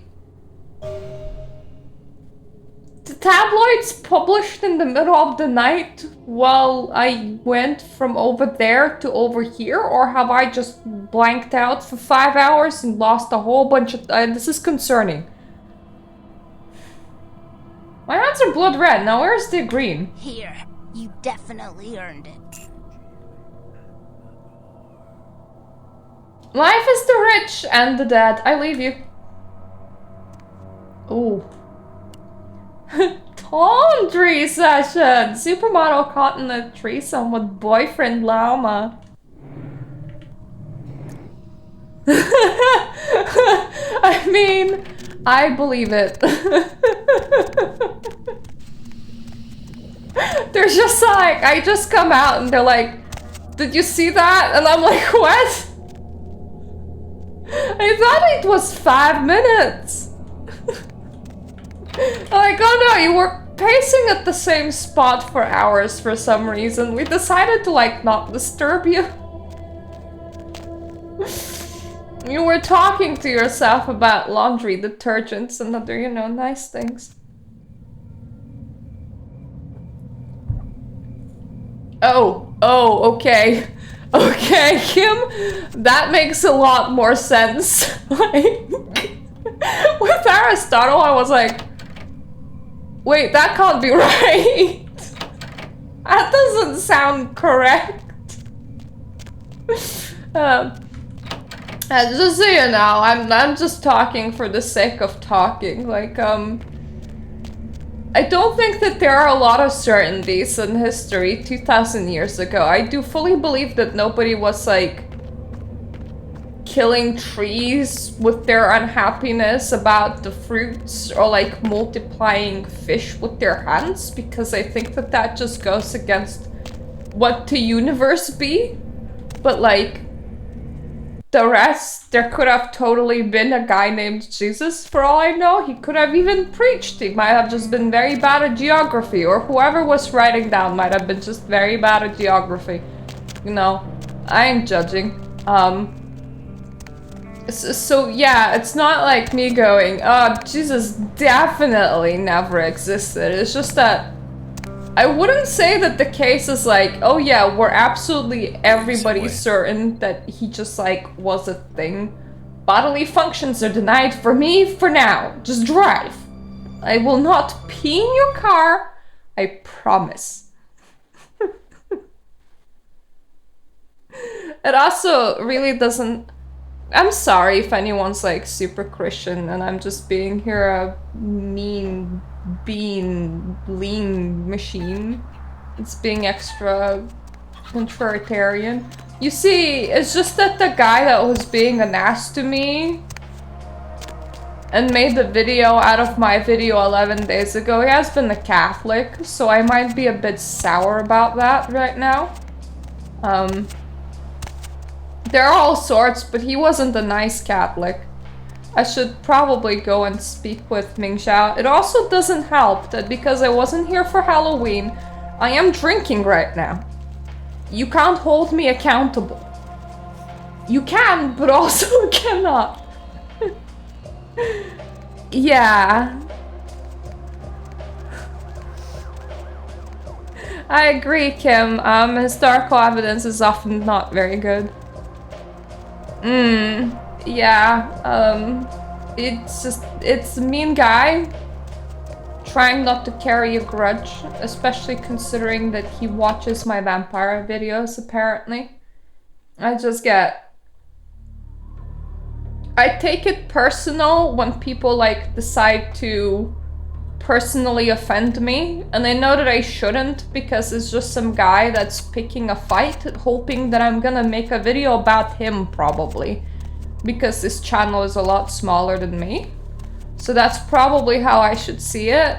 the tabloids published in the middle of the night while I went from over there to over here, or have I just blanked out for 5 hours and lost a whole bunch of... this is concerning. My hands are blood red. Now where's the green? Here, you definitely earned it. Life is the rich and the dead. I leave you. Ooh. Laundry session! Supermodel caught in a threesome with boyfriend llama. I mean, I believe it. They're just like, I just come out and they're like, did you see that? And I'm like, what? I thought it was 5 minutes. Like, oh no, you were pacing at the same spot for hours for some reason. We decided to, like, not disturb you. You were talking to yourself about laundry detergents and other, you know, nice things. Oh, okay. Okay, Kim, that makes a lot more sense. Like, with Aristotle, I was like, wait, that can't be right. That doesn't sound correct. Just so you know, I'm just talking for the sake of talking. Like, I don't think that there are a lot of certainties in history 2,000 years ago. I do fully believe that nobody was, like, killing trees with their unhappiness about the fruits, or like multiplying fish with their hands, because I think that that just goes against what the universe be. But like the rest, there could have totally been a guy named Jesus for all I know. He could have even preached. He might have just been very bad at geography, or whoever was writing down might have been just very bad at geography. You know, I ain't judging. So yeah, it's not like me going, oh, Jesus definitely never existed. It's just that I wouldn't say that the case is like, oh yeah, we're absolutely everybody certain that he just like was a thing. Bodily functions are denied for me for now. Just drive. I will not pee in your car. I promise. It also really doesn't... I'm sorry if anyone's like super Christian and I'm just being here a mean lean machine. It's being extra contrarian. You see, it's just that the guy that was being an ass to me and made the video out of my video 11 days ago, he has been a Catholic, so I might be a bit sour about that right now. There are all sorts, but he wasn't a nice Catholic. I should probably go and speak with Ming Xiao. It also doesn't help that because I wasn't here for Halloween, I am drinking right now. You can't hold me accountable. You can, but also cannot. Yeah. I agree, Kim. Historical evidence is often not very good. Yeah. It's a mean guy trying not to carry a grudge, especially considering that he watches my vampire videos, apparently. I take it personal when people like decide to personally offend me, and I know that I shouldn't because it's just some guy that's picking a fight, hoping that I'm gonna make a video about him probably, because this channel is a lot smaller than me. So that's probably how I should see it,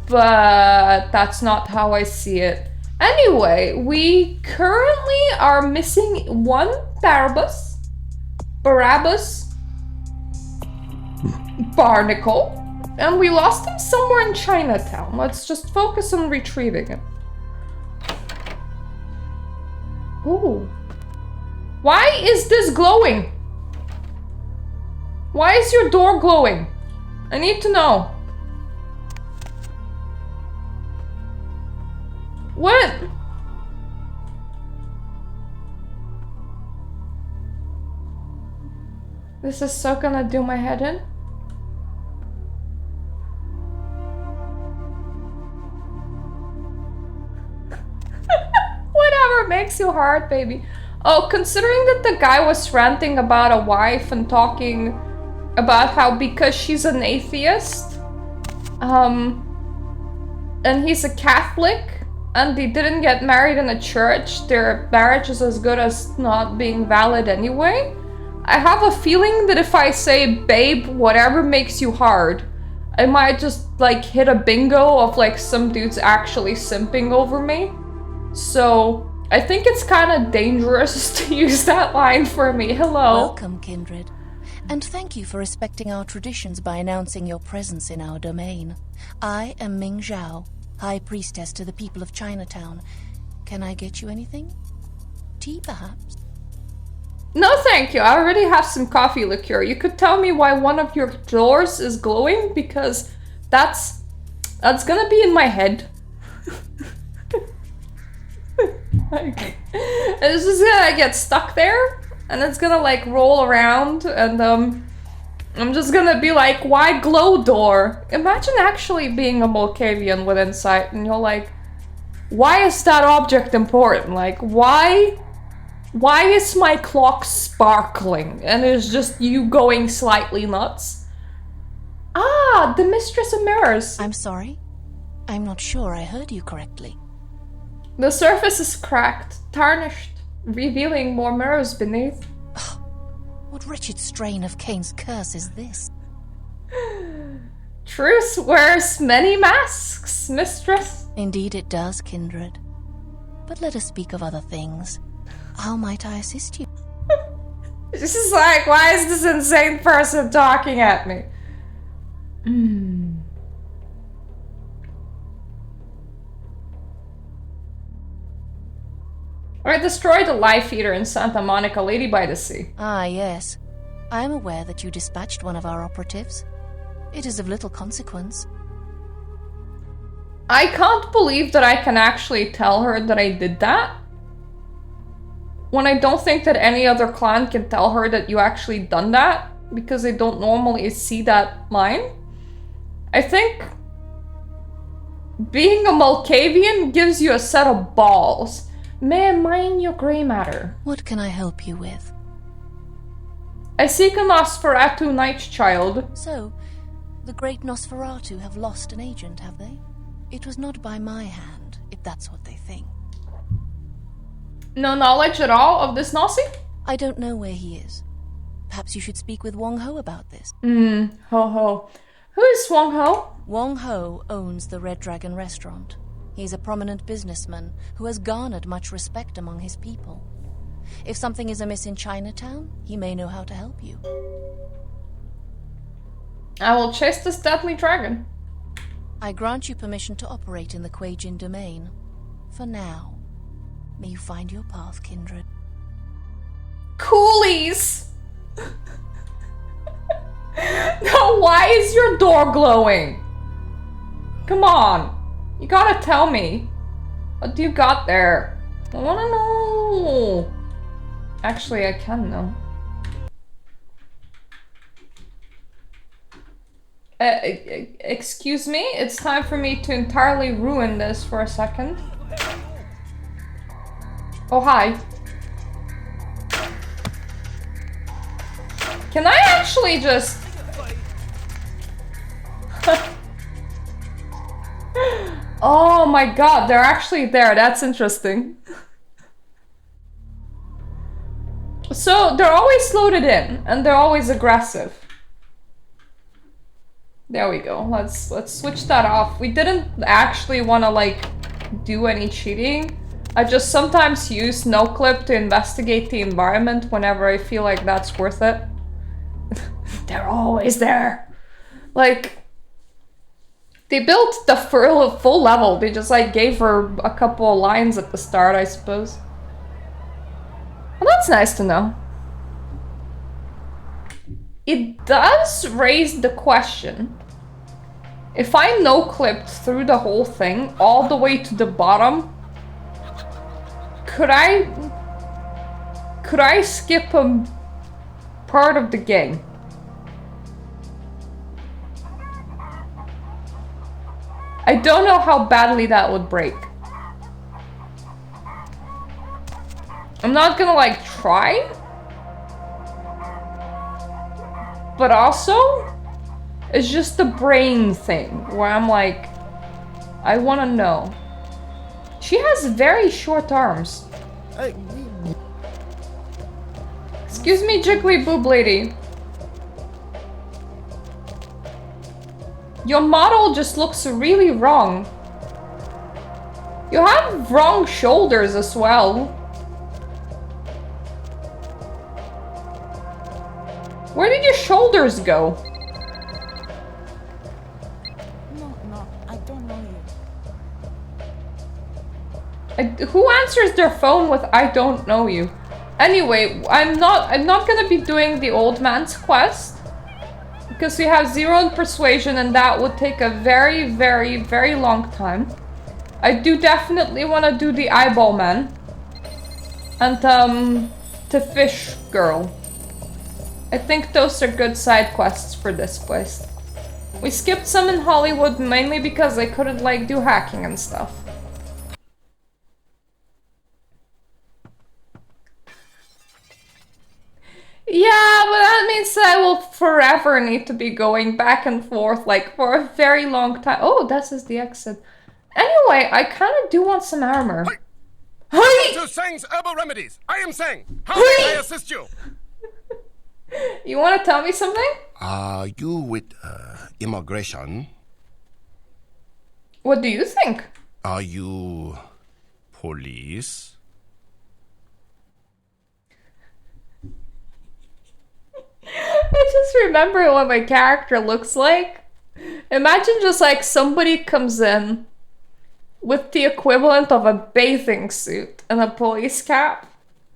but that's not how I see it. Anyway, we currently are missing one Barabbas, Barnacle, and we lost him somewhere in Chinatown. Let's just focus on retrieving him. Ooh. Why is this glowing? Why is your door glowing? I need to know. What? This is so gonna do my head in. Whatever makes you hard, baby. Oh, considering that the guy was ranting about a wife and talking about how because she's an atheist, and he's a Catholic, and they didn't get married in a church, their marriage is as good as not being valid anyway. I have a feeling that if I say, babe, whatever makes you hard, I might just like hit a bingo of like some dudes actually simping over me. So I think it's kind of dangerous to use that line for me. Hello. Welcome, kindred. And thank you for respecting our traditions by announcing your presence in our domain. I am Ming Zhao, High Priestess to the people of Chinatown. Can I get you anything? Tea, perhaps? No, thank you. I already have some coffee liqueur. You could tell me why one of your doors is glowing, because that's gonna be in my head. Like, it's just gonna get stuck there, and it's gonna like roll around, and I'm just gonna be like, why glow door? Imagine actually being a Malkavian with insight, and you're like, why is that object important? Like, why is my clock sparkling? And it's just you going slightly nuts. Ah, the Mistress of Mirrors. I'm sorry? I'm not sure I heard you correctly. The surface is cracked, tarnished, revealing more mirrors beneath. What wretched strain of Cain's curse is this? Truth wears many masks, mistress. Indeed it does, kindred. But let us speak of other things. How might I assist you? This is like, why is this insane person talking at me? I destroyed a life eater in Santa Monica, Lady by the Sea. Ah, yes. I am aware that you dispatched one of our operatives. It is of little consequence. I can't believe that I can actually tell her that I did that, when I don't think that any other clan can tell her that you actually done that, because they don't normally see that line. I think being a Malkavian gives you a set of balls. May I mine your grey matter? What can I help you with? I seek a Nosferatu night child. So, the great Nosferatu have lost an agent, have they? It was not by my hand, if that's what they think. No knowledge at all of this Nossi? I don't know where he is. Perhaps you should speak with Wong Ho about this. Ho ho. Who is Wong Ho? Wong Ho owns the Red Dragon restaurant. He's a prominent businessman who has garnered much respect among his people. If something is amiss in Chinatown, he may know how to help you. I will chase this deadly dragon. I grant you permission to operate in the Kuei-Jin domain. For now. May you find your path, kindred. Coolies! No, why is your door glowing? Come on. You gotta tell me. What do you got there? I wanna know. Actually, I can know. Excuse me? It's time for me to entirely ruin this for a second. Oh, hi. Can I actually just... Oh my god, they're actually there. That's interesting. So, they're always loaded in, and they're always aggressive. There we go. Let's switch that off. We didn't actually want to, like, do any cheating. I just sometimes use NoClip to investigate the environment whenever I feel like that's worth it. They're always there. Like, they built the full level. They just, like, gave her a couple of lines at the start, I suppose. Well, that's nice to know. It does raise the question. If I no-clipped through the whole thing, all the way to the bottom, could I skip a part of the game? I don't know how badly that would break. I'm not gonna, like, try. But also, it's just the brain thing where I'm like, I want to know. She has very short arms. Excuse me, jiggly boob lady. Your model just looks really wrong. You have wrong shoulders as well. Where did your shoulders go? No, I don't know you. Who answers their phone with "I don't know you"? Anyway, I'm not gonna be doing the old man's quest because we have 0 in persuasion, and that would take a very, very, very long time. I do definitely want to do the eyeball man and the fish girl. I think those are good side quests for this place. We skipped some in Hollywood mainly because I couldn't, like, do hacking and stuff. Yeah, but that means I will forever need to be going back and forth, like, for a very long time. Oh, this is the exit. Anyway, I kind of do want some armor. Welcome to Sang's Herbal Remedies. I am Sang. How may I assist you? You want to tell me something? Are you with immigration? What do you think? Are you police? I just remember what my character looks like. Imagine just like somebody comes in with the equivalent of a bathing suit and a police cap.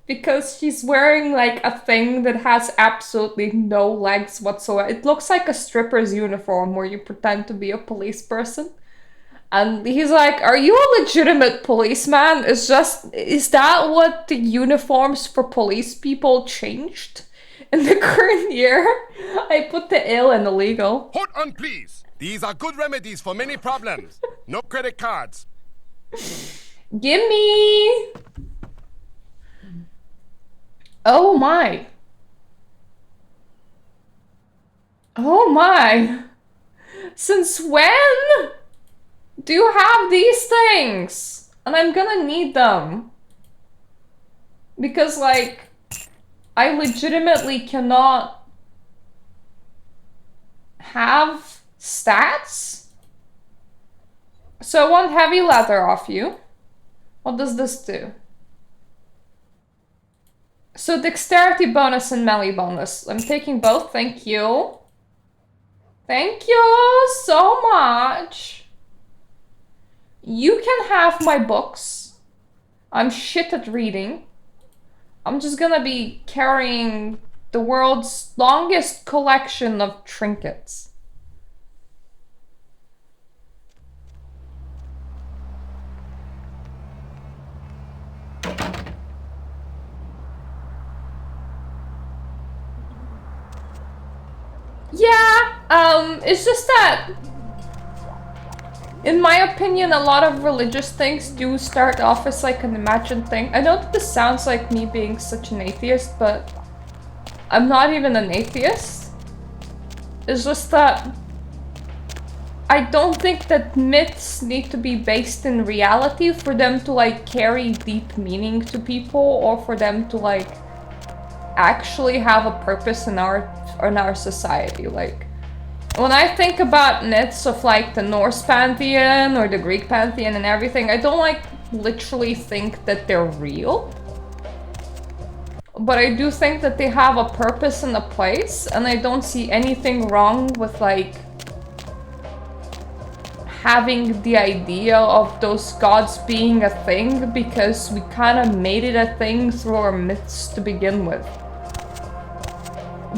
Because she's wearing, like, a thing that has absolutely no legs whatsoever. It looks like a stripper's uniform where you pretend to be a police person. And he's like, are you a legitimate policeman? Is that what the uniforms for police people changed in the current year? I put the ill and illegal. Hold on, please. These are good remedies for many problems. No credit cards. Gimme! Oh my. Oh my. Since when do you have these things? And I'm gonna need them. Because, like, I legitimately cannot have stats. So I want heavy leather off you. What does this do? So dexterity bonus and melee bonus. I'm taking both, thank you. Thank you so much. You can have my books. I'm shit at reading. I'm just gonna be carrying the world's longest collection of trinkets. Yeah, it's just that, in my opinion, a lot of religious things do start off as like an imagined thing. I know that this sounds like me being such an atheist, but I'm not even an atheist. It's just that I don't think that myths need to be based in reality for them to like carry deep meaning to people, or for them to like actually have a purpose in our society. Like, when I think about myths of like the Norse pantheon or the Greek pantheon and everything, I don't like literally think that they're real. But I do think that they have a purpose and a place, and I don't see anything wrong with like having the idea of those gods being a thing, because we kind of made it a thing through our myths to begin with.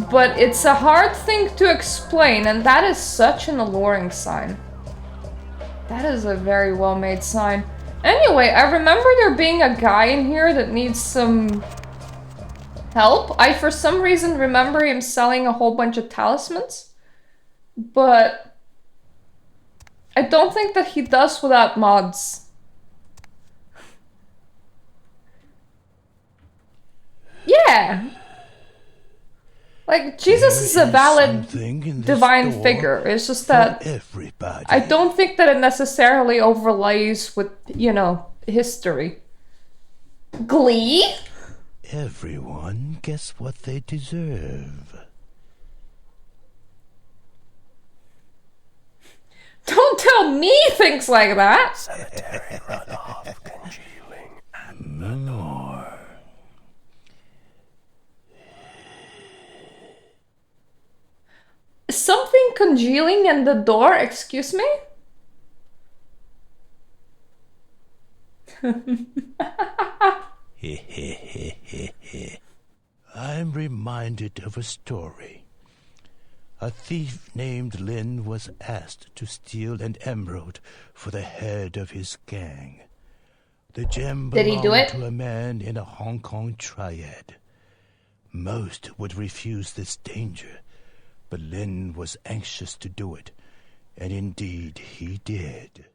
But it's a hard thing to explain, and that is such an alluring sign. That is a very well-made sign. Anyway, I remember there being a guy in here that needs some help. I, for some reason, remember him selling a whole bunch of talismans. But I don't think that he does without mods. Yeah. Like, Jesus is a valid divine figure. It's just that I don't think that it necessarily overlays with, you know, history. Glee? Everyone gets what they deserve. Don't tell me things like that! Cemetery runoff, congealing, and the door. Something congealing and the door, excuse me? I'm reminded of a story. A thief named Lin was asked to steal an emerald for the head of his gang. The gem belonged to a man in a Hong Kong triad. Most would refuse this danger, but Lin was anxious to do it, and indeed he did.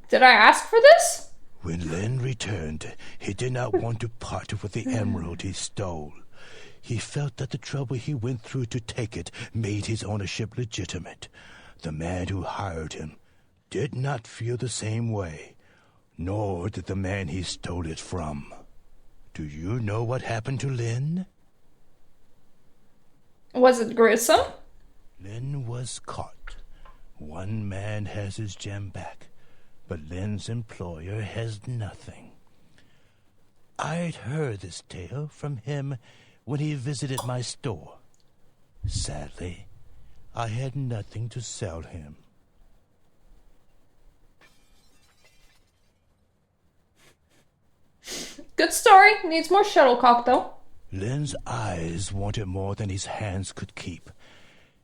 Did I ask for this? When Lin returned, he did not want to part with the emerald he stole. He felt that the trouble he went through to take it made his ownership legitimate. The man who hired him did not feel the same way, nor did the man he stole it from. Do you know what happened to Lin? Was it gruesome? Lin was caught. One man has his gem back, but Lin's employer has nothing. I'd heard this tale from him when he visited my store. Sadly, I had nothing to sell him. Good story. Needs more shuttlecock, though. Lin's eyes wanted more than his hands could keep.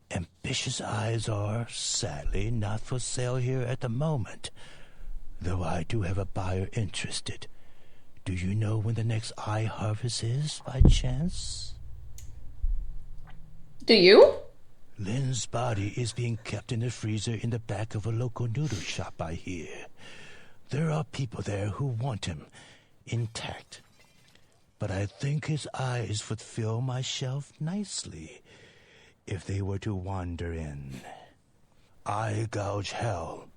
Ambitious eyes are, sadly, not for sale here at the moment, though I do have a buyer interested. Do you know when the next eye harvest is, by chance? Do you? Lin's body is being kept in the freezer in the back of a local noodle shop, I hear. There are people there who want him intact, but I think his eyes would fill my shelf nicely if they were to wander in. Eye gouge hell,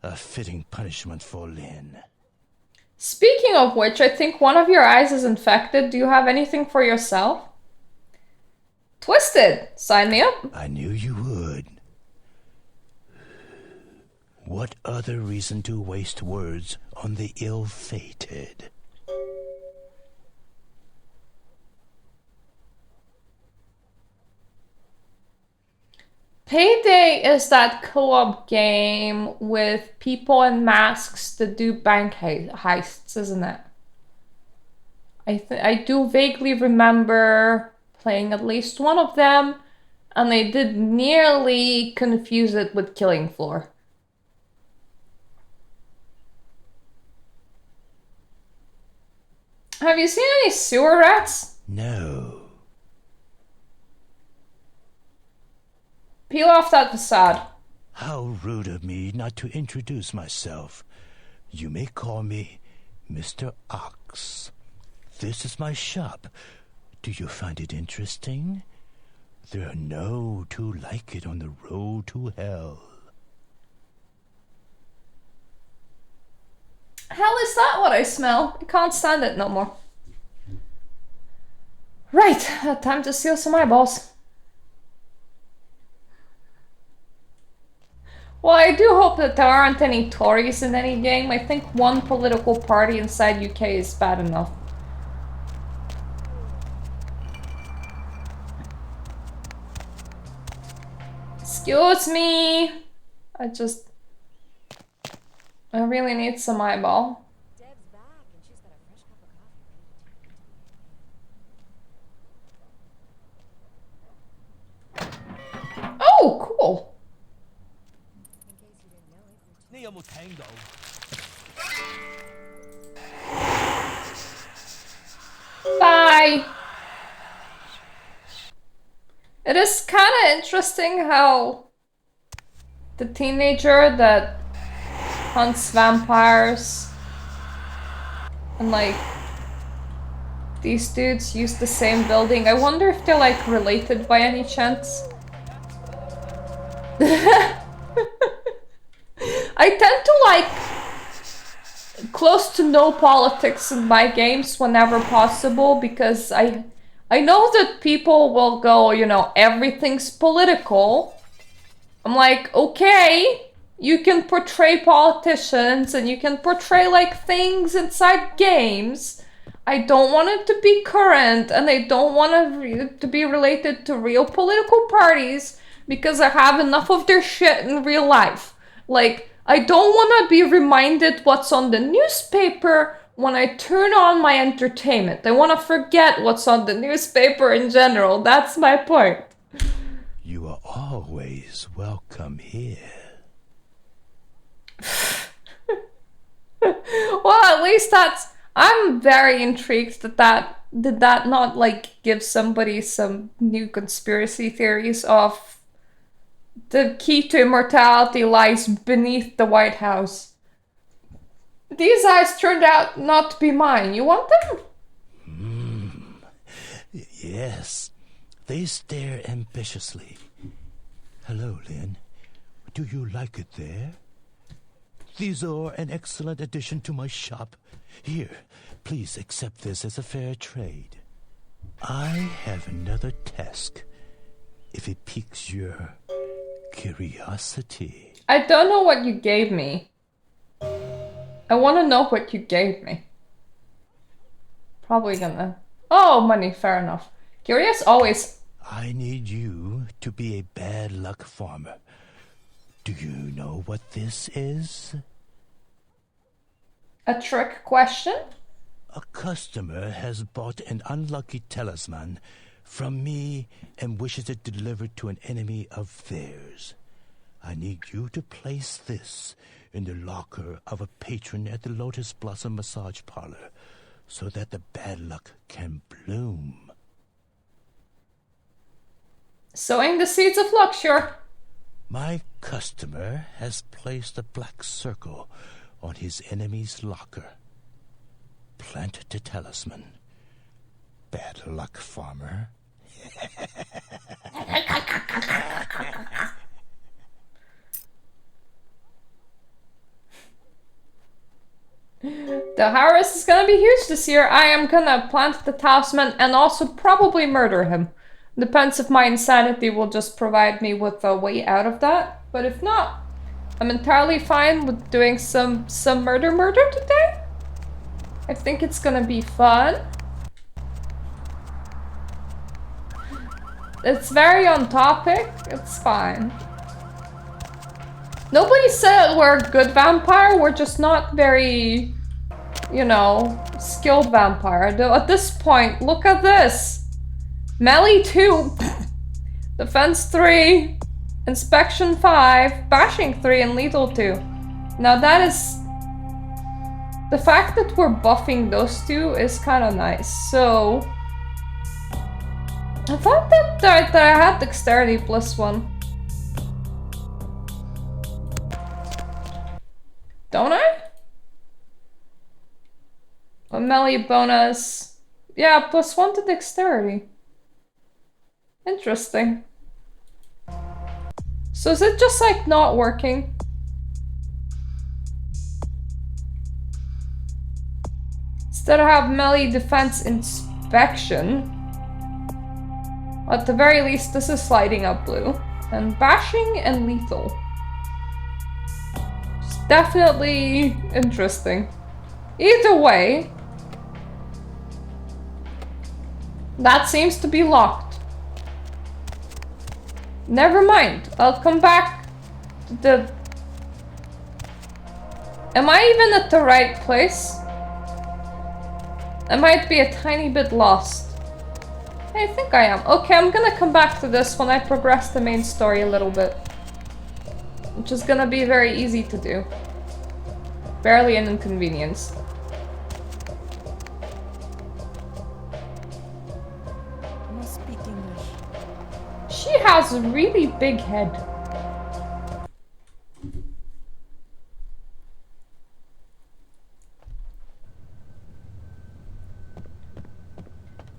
a fitting punishment for Lin. Speaking of which, I think one of your eyes is infected. Do you have anything for yourself? Twisted! Sign me up. I knew you would. What other reason to waste words on the ill-fated? Payday is that co-op game with people in masks that do bank heists, isn't it? I do vaguely remember playing at least one of them, and I did nearly confuse it with Killing Floor. Have you seen any sewer rats? No. Peel off that facade. How rude of me not to introduce myself. You may call me Mr. Ox. This is my shop. Do you find it interesting? There are no two like it on the road to hell. Hell is that what I smell? I can't stand it no more. Right, time to steal some eyeballs. Well, I do hope that there aren't any Tories in any game. I think one political party inside UK is bad enough. Excuse me. I really need some eyeball. Oh, cool. Bye. It is kind of interesting how the teenager that hunts vampires and like these dudes use the same building. I wonder if they're like related by any chance. I tend to like close to no politics in my games whenever possible, because I know that people will go, you know, everything's political. I'm like, okay, you can portray politicians and you can portray like things inside games. I don't want it to be current, and I don't want it to be related to real political parties, because I have enough of their shit in real life. Like, I don't want to be reminded what's on the newspaper when I turn on my entertainment. I want to forget what's on the newspaper in general. That's my point. You are always welcome here. Well, at least that's... I'm very intrigued that did that not like give somebody some new conspiracy theories of the key to immortality lies beneath the White House. These eyes turned out not to be mine. You want them? Yes. They stare ambitiously. Hello, Lynn. Do you like it there? These are an excellent addition to my shop. Here, please accept this as a fair trade. I have another task, if it piques your curiosity. I don't know what you gave me. I want to know what you gave me. Probably gonna... Oh, money, fair enough. Curious always. I need you to be a bad luck farmer. Do you know what this is? A trick question? A customer has bought an unlucky talisman from me and wishes it delivered to an enemy of theirs. I need you to place this in the locker of a patron at the Lotus Blossom Massage Parlor so that the bad luck can bloom. Sowing the seeds of luck, sure. My customer has placed a black circle on his enemy's locker. Plant the talisman. Bad luck, farmer. The harvest is gonna be huge this year. I am gonna plant the talisman and also probably murder him. Depends if my insanity will just provide me with a way out of that. But if not, I'm entirely fine with doing some murder today. I think it's gonna be fun. It's very on topic. It's fine. Nobody said we're a good vampire. We're just not very, you know, skilled vampire. Though at this point, look at this. Melee 2, Defense 3, Inspection 5, Bashing 3, and Lethal 2. Now that is... The fact that we're buffing those two is kind of nice. So... I thought that I had Dexterity +1. Don't I? A melee bonus. Yeah, +1 to dexterity. Interesting. So is it just like not working? Instead I have melee defense inspection. At the very least this is sliding up blue. And bashing and lethal. It's definitely interesting. Either way, that seems to be locked. Never mind, I'll come back to the... Am I even at the right place? I might be a tiny bit lost. I think I am. Okay, I'm gonna come back to this when I progress the main story a little bit. Which is gonna be very easy to do. Barely an inconvenience. She has a really big head.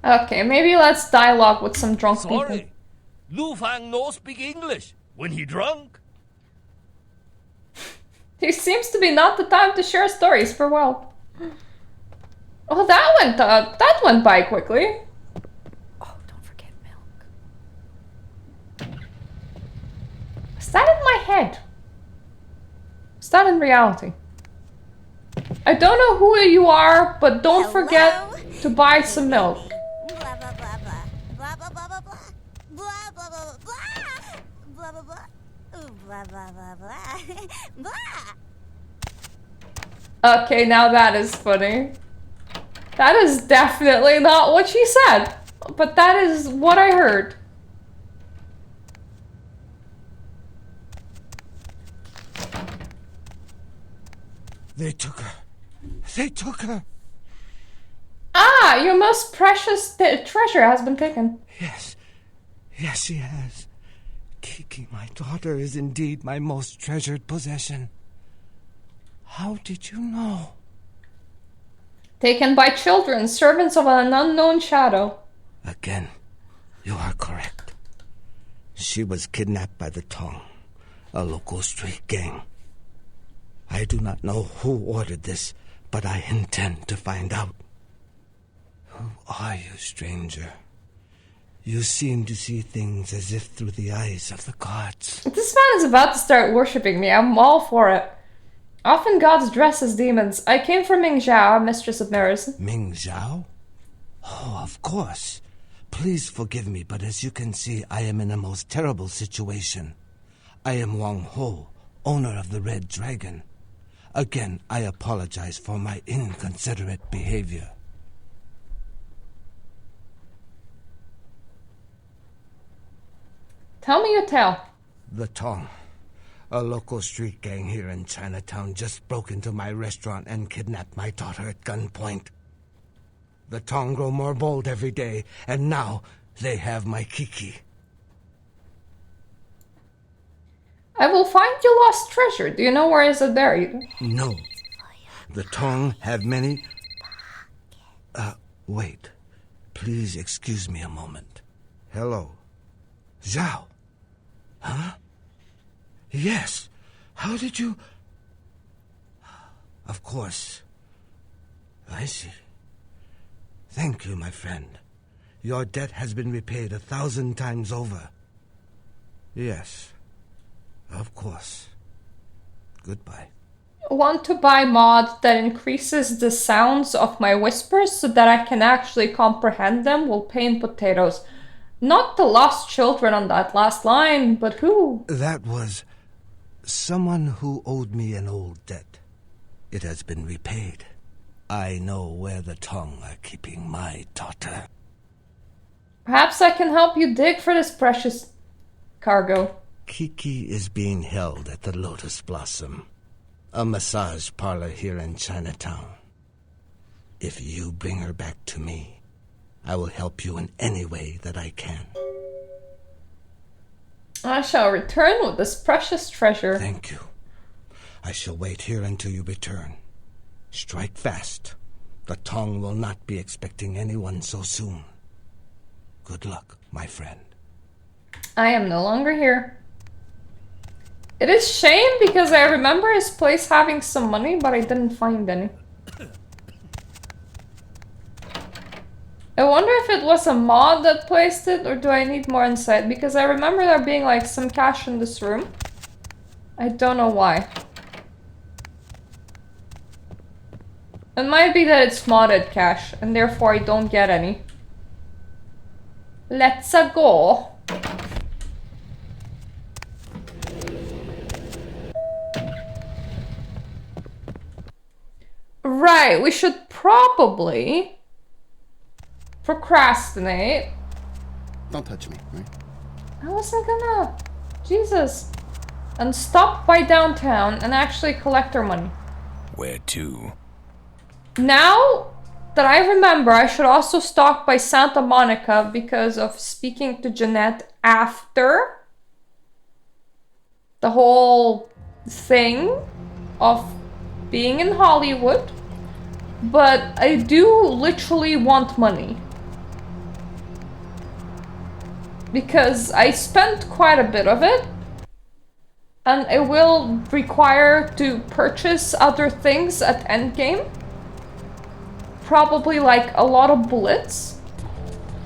Okay, maybe let's dialogue with some drunk people. Sorry, Lu Fang no speak English when he drunk. He seems to be not the time to share stories for well. Oh, that went by quickly. Is that in my head? Is that in reality? I don't know who you are, but don't forget to buy some milk. Blah blah blah blah blah blah blah blah blah blah blah blah blah blah blah blah blah blah blah blah. Okay, now that is funny. That is definitely not what she said, but that is what I heard. They took her. They took her. Ah, your most precious treasure has been taken. Yes. Yes, she has. Kiki, my daughter, is indeed my most treasured possession. How did you know? Taken by children, servants of an unknown shadow. Again, you are correct. She was kidnapped by the Tong, a local street gang. I do not know who ordered this, but I intend to find out. Who are you, stranger? You seem to see things as if through the eyes of the gods. This man is about to start worshipping me. I'm all for it. Often gods dress as demons. I came from Ming Zhao, mistress of mirrors. Ming Zhao? Oh, of course. Please forgive me, but as you can see, I am in a most terrible situation. I am Wang Ho, owner of the Red Dragon. Again, I apologize for my inconsiderate behavior. Tell me your tale. The Tong, a local street gang here in Chinatown, just broke into my restaurant and kidnapped my daughter at gunpoint. The Tong grow more bold every day, and now they have my Kiki. I will find your lost treasure. Do you know where is it buried? No. The Tong have many... wait. Please excuse me a moment. Hello. Zhao. Huh? Yes. How did you... Of course. I see. Thank you, my friend. Your debt has been repaid 1,000 times over. Yes. Of course. Goodbye. Want to buy mod that increases the sounds of my whispers so that I can actually comprehend them while paying potatoes. Not the lost children on that last line, but who? That was someone who owed me an old debt. It has been repaid. I know where the Tong are keeping my daughter. Perhaps I can help you dig for this precious cargo. Kiki is being held at the Lotus Blossom, a massage parlor here in Chinatown. If you bring her back to me, I will help you in any way that I can. I shall return with this precious treasure. Thank you. I shall wait here until you return. Strike fast. The Tong will not be expecting anyone so soon. Good luck, my friend. I am no longer here. It is shame because I remember his place having some money, but I didn't find any. I wonder if it was a mod that placed it, or do I need more insight? Because I remember there being like some cash in this room. I don't know why. It might be that it's modded cash, and therefore I don't get any. Let's go. Right, we should probably procrastinate. Don't touch me, right? I wasn't gonna. Jesus. And stop by downtown and actually collect our money. Where to? Now that I remember, I should also stop by Santa Monica because of speaking to Jeanette after the whole thing of being in Hollywood. But I do literally want money. Because I spent quite a bit of it. And it will require to purchase other things at endgame. Probably like a lot of bullets.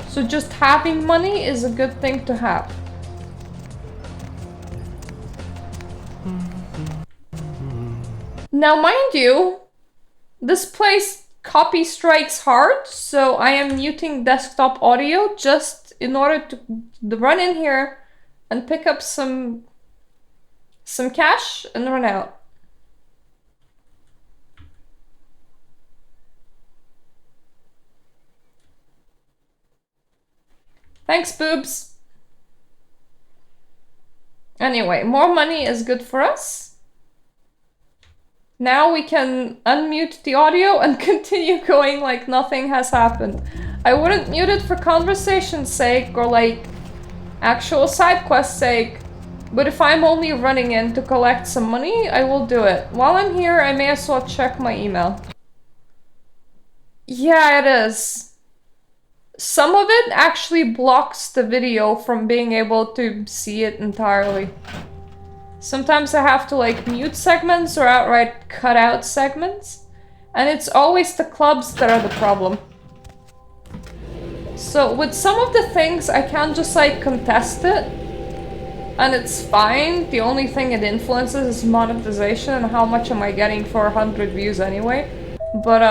So just having money is a good thing to have. Now mind you, this place copy strikes hard, so I am muting desktop audio just in order to run in here and pick up some cash and run out. Thanks, boobs. Anyway, more money is good for us. Now we can unmute the audio and continue going like nothing has happened. I wouldn't mute it for conversation's sake or like actual side quest sake, but if I'm only running in to collect some money, I will do it. While I'm here, I may as well check my email. Yeah, it is. Some of it actually blocks the video from being able to see it entirely. Sometimes I have to like mute segments or outright cut out segments. And it's always the clubs that are the problem. So with some of the things I can just like contest it. And it's fine. The only thing it influences is monetization and how much am I getting for 100 views anyway. But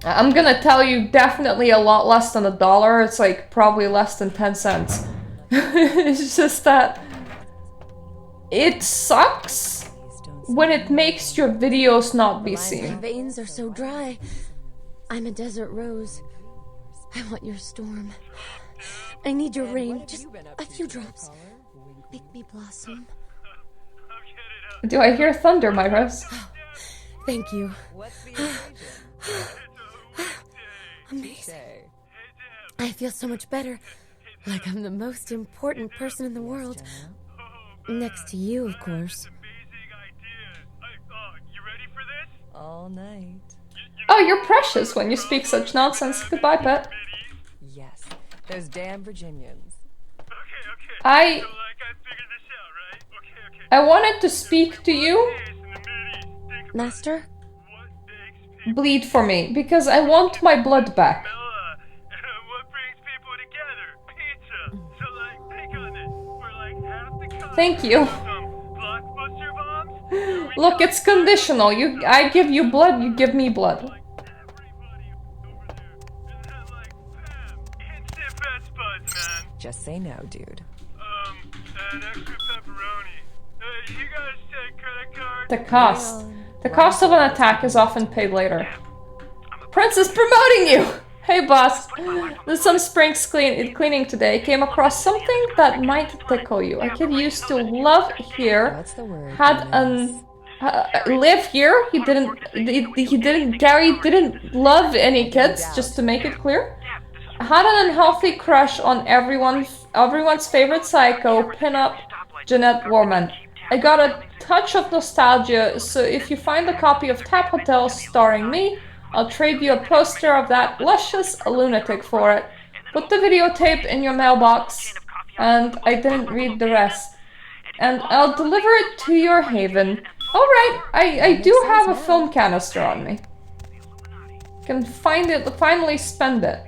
I'm gonna tell you definitely a lot less than $1. It's like probably less than 10 cents. It's just that it sucks when it makes your videos not be seen. My veins are so dry. I'm a desert rose. I want your storm. I need your rain. Just a few drops. Make me blossom. Do I hear thunder, my rose? Thank you. Amazing. I feel so much better. Like I'm the most important person in the world. Next to you, of course. All night. Oh, you're precious when you speak such nonsense. Goodbye, pet. Yes, those damn Virginians. I wanted to speak to you. Master? Bleed for me, because I want my blood back. Thank you. Look, it's conditional. I give you blood, you give me blood. Just say no, dude. An extra pepperoni. You guys take credit cards? The cost. The cost of an attack is often paid later. Prince is promoting you! Hey boss, there's some spring cleaning today. Came across something that might tickle you. A kid used to live here, live here. Gary didn't love any kids, just to make it clear. Had an unhealthy crush on everyone's favorite psycho, pin-up Jeanette Warman. I got a touch of nostalgia, so if you find a copy of Tap Hotel starring me, I'll trade you a poster of that luscious lunatic for it. Put the videotape in your mailbox, and I didn't read the rest. And I'll deliver it to your haven. Alright, I do have a film canister on me. Can finally spend it.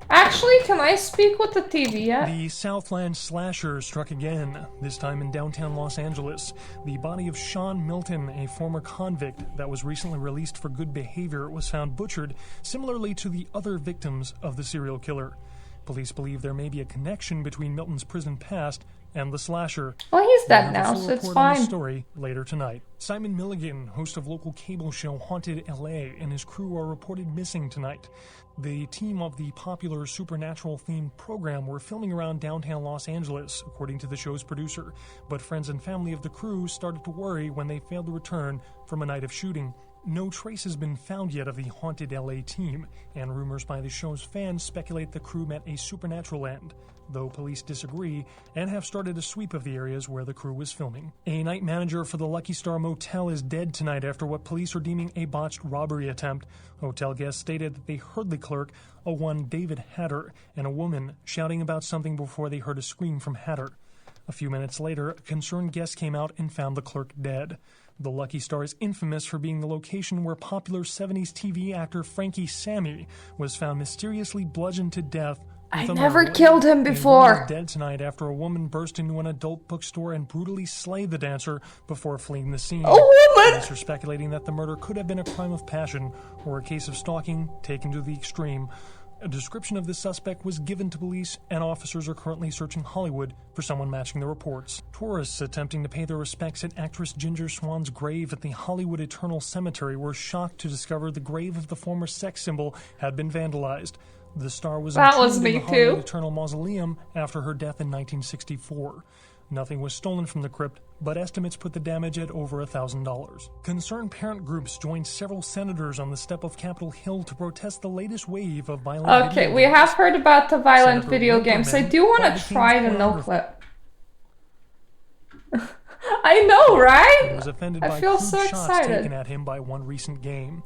Actually, can I speak with the TV yet? The Southland slasher struck again, this time in downtown Los Angeles. The body of Sean Milton, a former convict that was recently released for good behavior, was found butchered, similarly to the other victims of the serial killer. Police believe there may be a connection between Milton's prison past and the slasher. Well, he's dead now, so it's fine. Story later tonight. Simon Milligan, host of local cable show Haunted LA, and his crew are reported missing tonight. The team of the popular supernatural-themed program were filming around downtown Los Angeles, according to the show's producer. But friends and family of the crew started to worry when they failed to return from a night of shooting. No trace has been found yet of the Haunted LA team, and rumors by the show's fans speculate the crew met a supernatural end, though police disagree and have started a sweep of the areas where the crew was filming. A night manager for the Lucky Star Motel is dead tonight after what police are deeming a botched robbery attempt. Hotel guests stated that they heard the clerk, a one David Hatter, and a woman shouting about something before they heard a scream from Hatter. A few minutes later, a concerned guest came out and found the clerk dead. The Lucky Star is infamous for being the location where popular 70s TV actor Frankie Sammy was found mysteriously bludgeoned to death. I never killed him before. He was dead tonight after a woman burst into an adult bookstore and brutally slayed the dancer before fleeing the scene. A woman! Police are speculating that the murder could have been a crime of passion or a case of stalking taken to the extreme. A description of the suspect was given to police, and officers are currently searching Hollywood for someone matching the reports. Tourists attempting to pay their respects at actress Ginger Swan's grave at the Hollywood Eternal Cemetery were shocked to discover the grave of the former sex symbol had been vandalized. The star was entombed in the Hollywood Eternal Mausoleum after her death in 1964. Nothing was stolen from the crypt, but estimates put the damage at over $1,000. Concerned parent groups joined several senators on the step of Capitol Hill to protest the latest wave of violent Okay, we have heard about the violent video games. I do want to try the no clip. I know, right? Was offended I by feel crude so shots excited. taken at him by one recent game.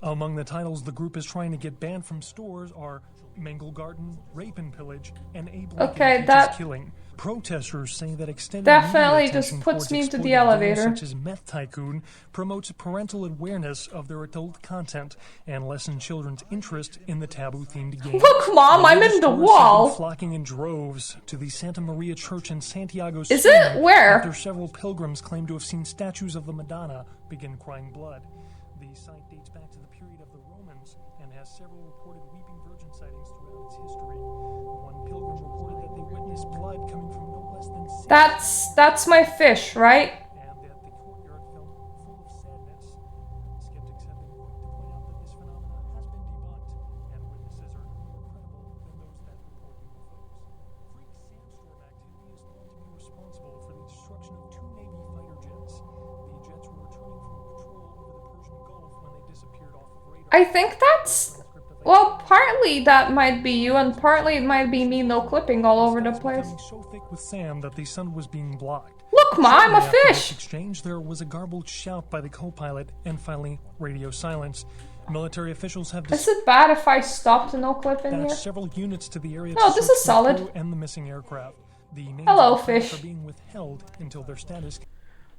Among the titles the group is trying to get banned from stores are Mangle Garden, Rape and Pillage, and Abe Lincoln Teaches Killing. Protesters say that extended definitely media just attention puts towards me into the exploited elevator. genres such as Meth Tycoon promotes parental awareness of their adult content and lessens children's interest in the taboo-themed game. Look, Mom, I'm in the wall. Flocking in droves to the Santa Maria Church in Santiago. Is Spain it? Where? After several pilgrims claim to have seen statues of the Madonna begin crying blood. The site dates back to the period of the Romans and has several reported weeping virgin sightings throughout its history. One pilgrim reported that they witnessed blood coming from no less than 6 That's my fish, right? and that the courtyard felt full of sadness. Skeptics have been quick to point out that this phenomenon has been debunked, and witnesses are more credible than those that report UFOs. Freak sandstorm activity is thought to be responsible for the destruction of 2 Navy fighter jets. The jets were returning from a patrol over the Persian Gulf when they disappeared off of radar. I think that's... Well, partly that might be you, and partly it might be me no clipping all over the place. So thick with sand that the sun was being blocked. Look, Ma, I'm a Shortly after fish! this exchange, there was a garbled shout by the co-pilot, and finally, radio silence. Military officials have Is it bad if I stop the no clip in here? dispatched several units to the area No, to this search is for solid. the crew and the missing aircraft. The names Hello, of the pilots fish. are being withheld until their status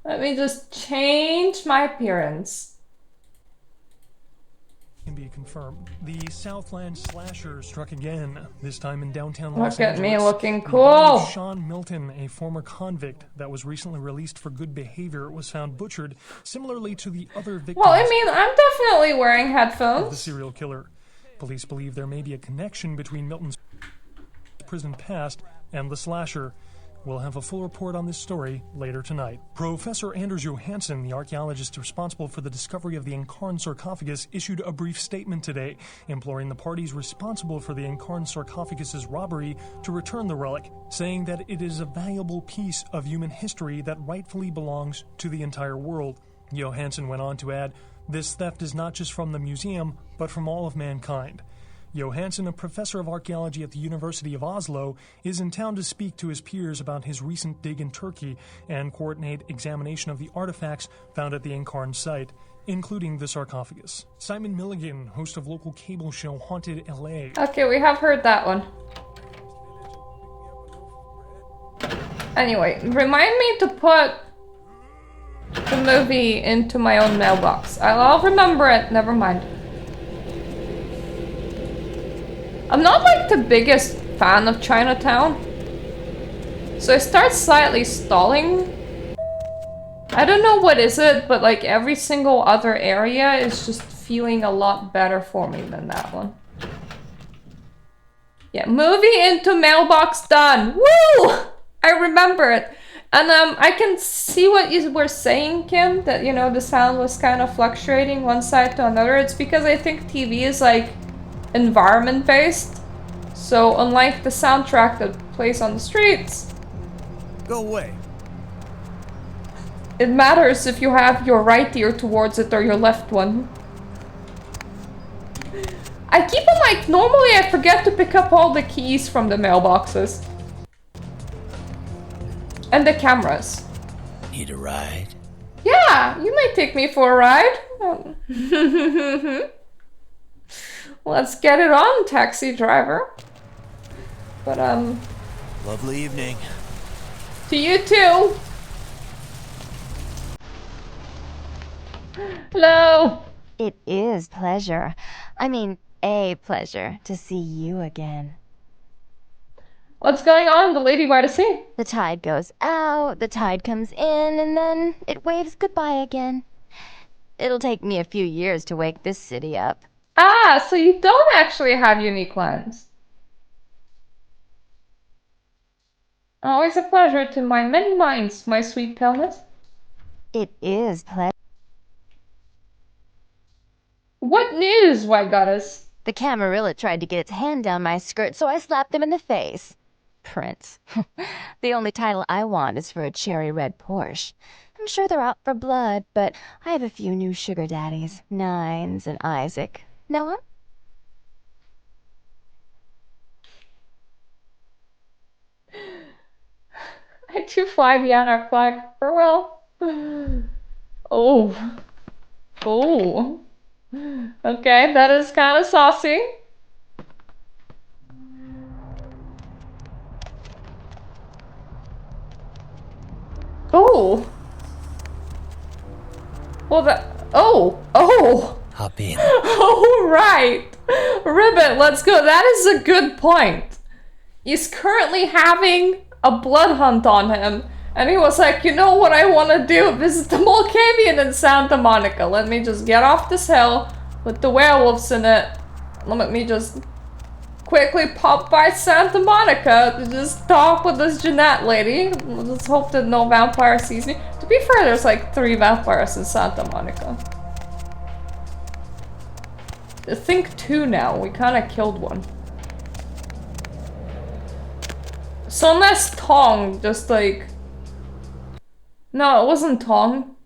Let me just change my appearance. can be confirmed. The Southland slasher struck again, this time in downtown Look Los at Angeles. me looking The cool. body of Sean Milton, a former convict that was recently released for good behavior, was found butchered, similarly to the other victims. Well, I mean, I'm definitely wearing of the headphones. serial killer. Police believe there may be a connection between Milton's prison past and the slasher. We'll have a full report on this story later tonight. Professor Anders Johansson, the archaeologist responsible for the discovery of the Encarn sarcophagus, issued a brief statement today, imploring the parties responsible for the Encarn sarcophagus's robbery to return the relic, saying that it is a valuable piece of human history that rightfully belongs to the entire world. Johansson went on to add, "This theft is not just from the museum, but from all of mankind." Johansson, a professor of archaeology at the University of Oslo, is in town to speak to his peers about his recent dig in Turkey and coordinate examination of the artifacts found at the Incarn site, including the sarcophagus. Simon Milligan, host of local cable show Haunted LA. Okay, we have heard that one. Anyway, remind me to put the movie into my own mailbox. I'll remember it, never mind. I'm not like the biggest fan of Chinatown, so I start slightly stalling. I don't know what is it, but like every single other area is just feeling a lot better for me than that one. Yeah, movie into mailbox done. Woo! I remember it. And I can see what you were saying, Kim, that, you know, the sound was kind of fluctuating one side to another. It's because I think TV is like environment based. So unlike the soundtrack that plays on the streets, go away. It matters if you have your right ear towards it or your left one. I keep it like, normally I forget to pick up all the keys from the mailboxes. And the cameras. Need a ride? Yeah, you might take me for a ride. Let's get it on, taxi driver. But lovely evening. To you too. Hello. It is pleasure. I mean, a pleasure to see you again. What's going on, the lady by the sea? The tide goes out, the tide comes in, and then it waves goodbye again. It'll take me a few years to wake this city up. Ah, so you don't actually have unique lens. Always a pleasure to my many minds, my sweet paleness. It is pleasure. What news, white goddess? The Camarilla tried to get its hand down my skirt, so I slapped him in the face. Prince. The only title I want is for a cherry red Porsche. I'm sure they're out for blood, but I have a few new sugar daddies. Nines and Isaac. Know him? I do fly the anarch flag. Farewell. Oh. Oh. Okay, that is kind of saucy. Oh. Well, oh. Hop in. Oh, right. Ribbit, let's go. That is a good point. He's currently having a blood hunt on him. And he was like, you know what I want to do? Visit the Malkavian in Santa Monica. Let me just get off this hill with the werewolves in it. Let me just quickly pop by Santa Monica to just talk with this Jeanette lady. Let's hope that no vampire sees me. To be fair, there's like 3 vampires in Santa Monica. I think 2 now. We kind of killed one. So unless Tong just like... No, it wasn't Tong.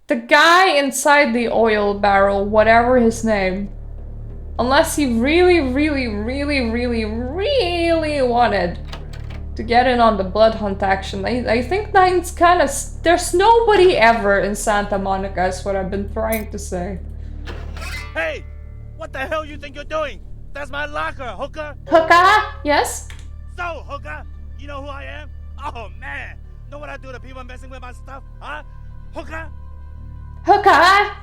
The guy inside the oil barrel, whatever his name. Unless he really wanted to get in on the blood hunt action. I think Nine's kind of... There's nobody ever in Santa Monica, is what I've been trying to say. Hey! What the hell you think you're doing? That's my locker, hooker! Hooker? Yes? So, hooker, you know who I am? Oh, man! Know what I do to people messing with my stuff, huh? Hooker? Hooker?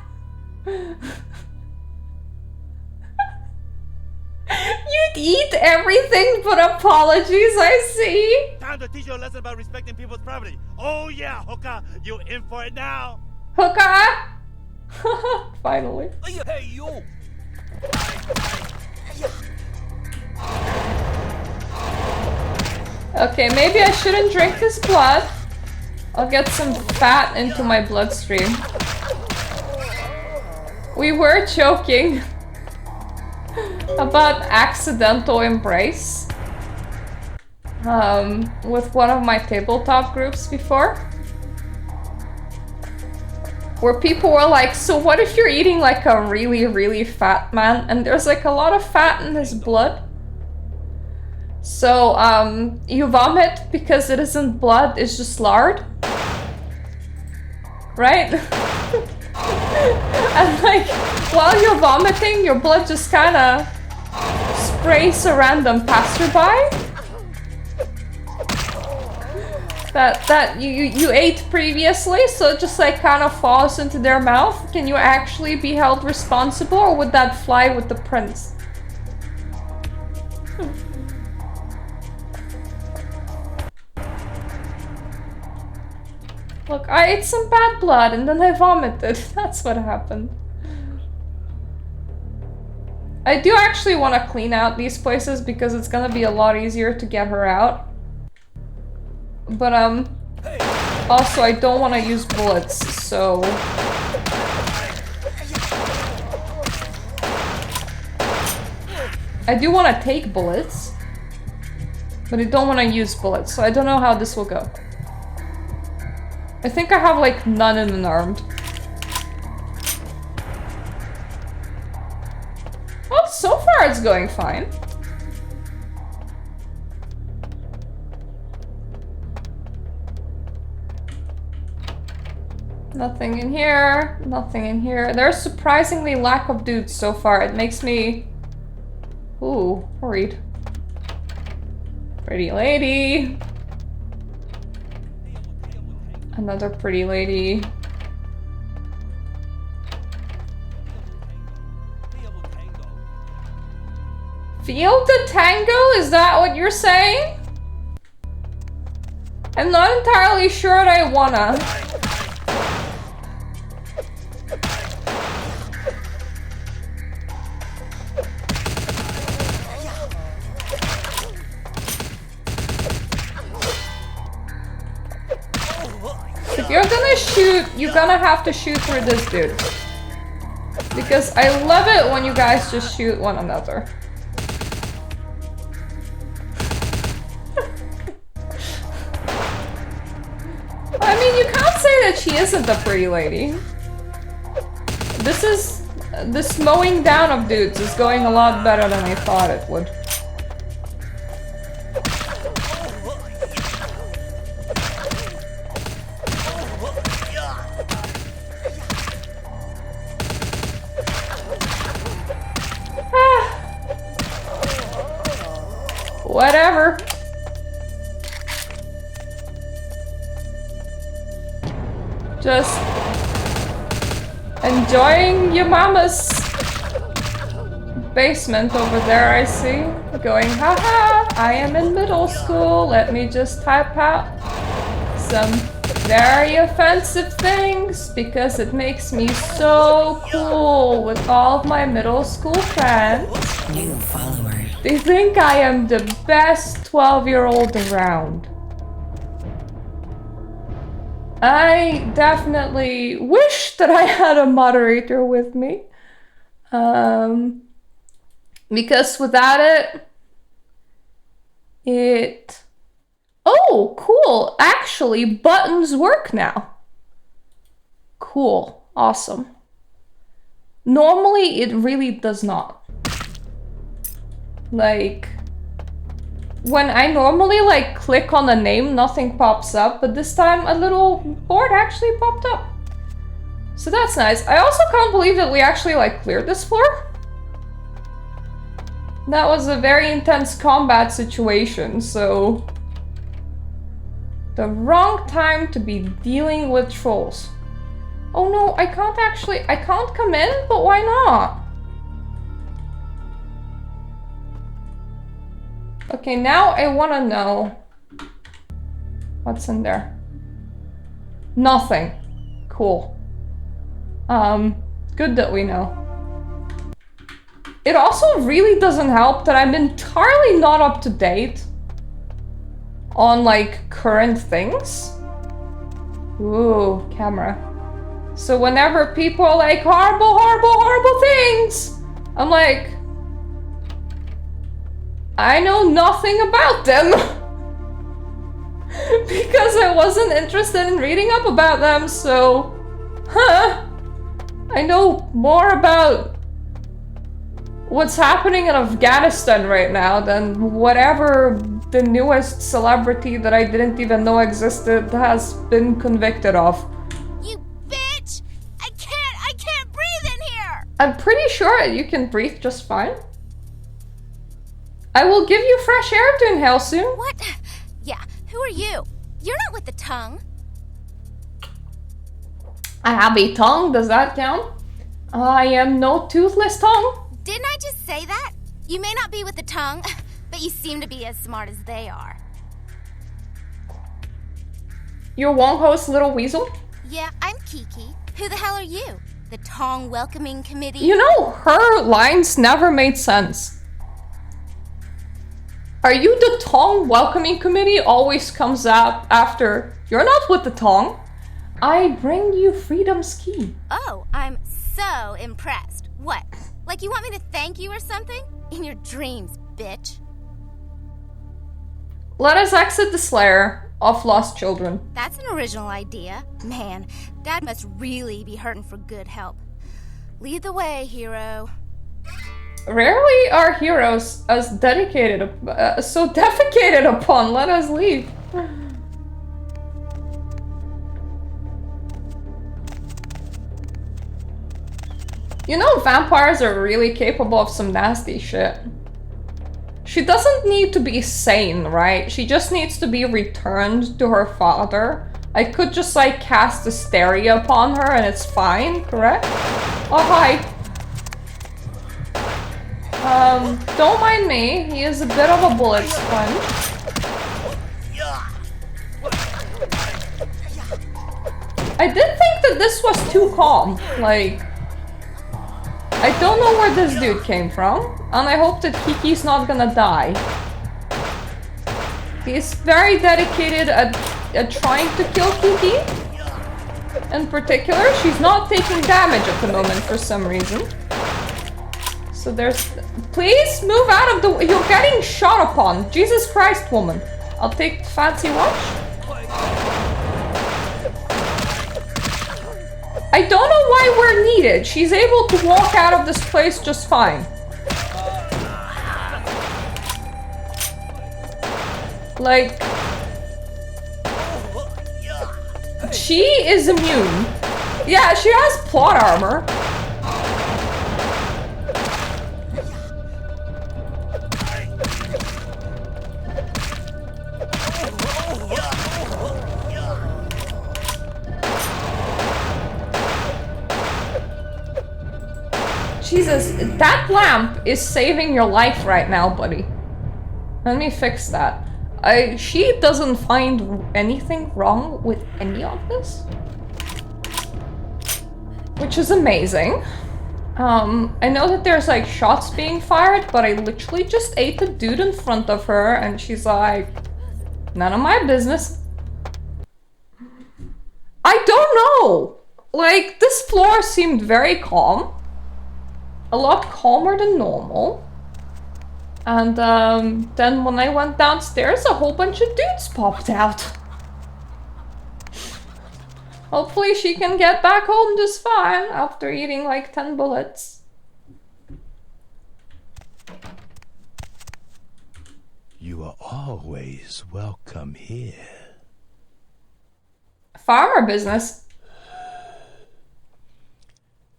You'd eat everything but apologies, I see. Time to teach you a lesson about respecting people's property. Oh yeah, hooker, you in for it now. Hooker? Finally. Hey, you! Okay, maybe I shouldn't drink this blood. I'll get some fat into my bloodstream. We were joking about accidental embrace with one of my tabletop groups before. where people were like, so what if you're eating like a really, really fat man and there's like a lot of fat in his blood? So, you vomit because it isn't blood, it's just lard. Right? And like, while you're vomiting, your blood just kinda sprays a random passerby that you ate previously, so it just like kind of falls into their mouth. Can you actually be held responsible, or would that fly with the prince? Look, I ate some bad blood and then I vomited. That's what happened. I do actually want to clean out these places because it's gonna be a lot easier to get her out. But also I don't want to use bullets, so I do want to take bullets, but I don't want to use bullets, so I don't know how this will go. I think I have like none in unarmed. Well, so far it's going fine. Nothing in here, nothing in here. There's surprisingly lack of dudes so far. It makes me... ooh, worried. Pretty lady. Another pretty lady. Feel the tango? Is that what you're saying? I'm not entirely sure that I wanna. If you're gonna shoot, you're gonna have to shoot through this dude. Because I love it when you guys just shoot one another. I mean, you can't say that she isn't a pretty lady. This mowing down of dudes is going a lot better than I thought it would. Whatever. Just enjoying your mama's basement over there, I see. Going, haha, I am in middle school. Let me just type out some very offensive things because it makes me so cool with all of my middle school friends. New follower. They think I am the best 12-year-old around. I definitely wish that I had a moderator with me. Because without it... Oh, cool. Actually, buttons work now. Cool. Awesome. Normally, it really does not. Like, when I normally like click on a name, nothing pops up, but this time a little board actually popped up. So that's nice. I also can't believe that we actually like cleared this floor. That was a very intense combat situation, so the wrong time to be dealing with trolls. Oh no, I can't come in, but why not? Okay, now I want to know what's in there. Nothing. Cool. Good that we know. It also really doesn't help that I'm entirely not up to date on like current things. Ooh, camera. So whenever people are like horrible, horrible, horrible things, I'm like, I know nothing about them because I wasn't interested in reading up about them, so, huh? I know more about what's happening in Afghanistan right now than whatever the newest celebrity that I didn't even know existed has been convicted of. You bitch! I can't breathe in here! I'm pretty sure you can breathe just fine. I will give you fresh air to inhale soon. What? Yeah, who are you? You're not with the tongue. I have a tongue, does that count? I am no toothless tongue. Didn't I just say that? You may not be with the tongue, but you seem to be as smart as they are. You're Wong-Ho's little weasel? Yeah, I'm Kiki. Who the hell are you? The Tong Welcoming Committee? You know, her lines never made sense. Are you the Tong Welcoming Committee? Always comes out after. You're not with the Tong. I bring you freedom's key. Oh, I'm so impressed. What? Like you want me to thank you or something? In your dreams, bitch. Let us exit the Slayer of Lost Children. That's an original idea. Man, Dad must really be hurting for good help. Lead the way, hero. Rarely are heroes as dedicated, so defecated upon. Let us leave. You know, vampires are really capable of some nasty shit. She doesn't need to be sane, right? She just needs to be returned to her father. I could just like cast hysteria upon her and it's fine, correct? Oh, hi. Don't mind me. He is a bit of a bullet sponge. I did think that this was too calm. Like, I don't know where this dude came from, and I hope that Kiki's not gonna die. He's very dedicated at trying to kill Kiki. In particular, she's not taking damage at the moment for some reason. So there's... Please move out of the... You're getting shot upon. Jesus Christ, woman. I'll take fancy watch. I don't know why we're needed. She's able to walk out of this place just fine. Like... She is immune. Yeah, she has plot armor. Jesus, that lamp is saving your life right now, buddy. Let me fix that. She doesn't find anything wrong with any of this. Which is amazing. I know that there's like shots being fired, but I literally just ate the dude in front of her and she's like, none of my business. I don't know. Like, this floor seemed very calm. A lot calmer than normal. And then when I went downstairs, a whole bunch of dudes popped out. Hopefully she can get back home just fine after eating like 10 bullets. You are always welcome here. Farmer business.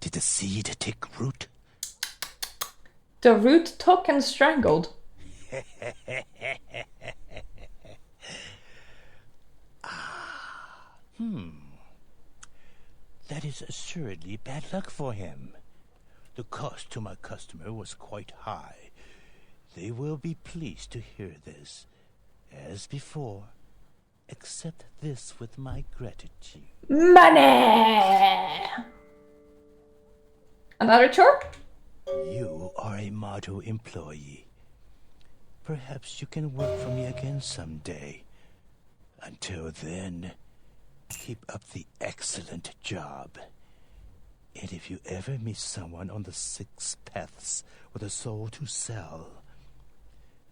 Did the seed take root? The root took and strangled. That is assuredly bad luck for him. The cost to my customer was quite high. They will be pleased to hear this. As before, accept this with my gratitude. Money! Another chore? You are a model employee. Perhaps you can work for me again someday. Until then, keep up the excellent job. And if you ever meet someone on the 6 paths with a soul to sell,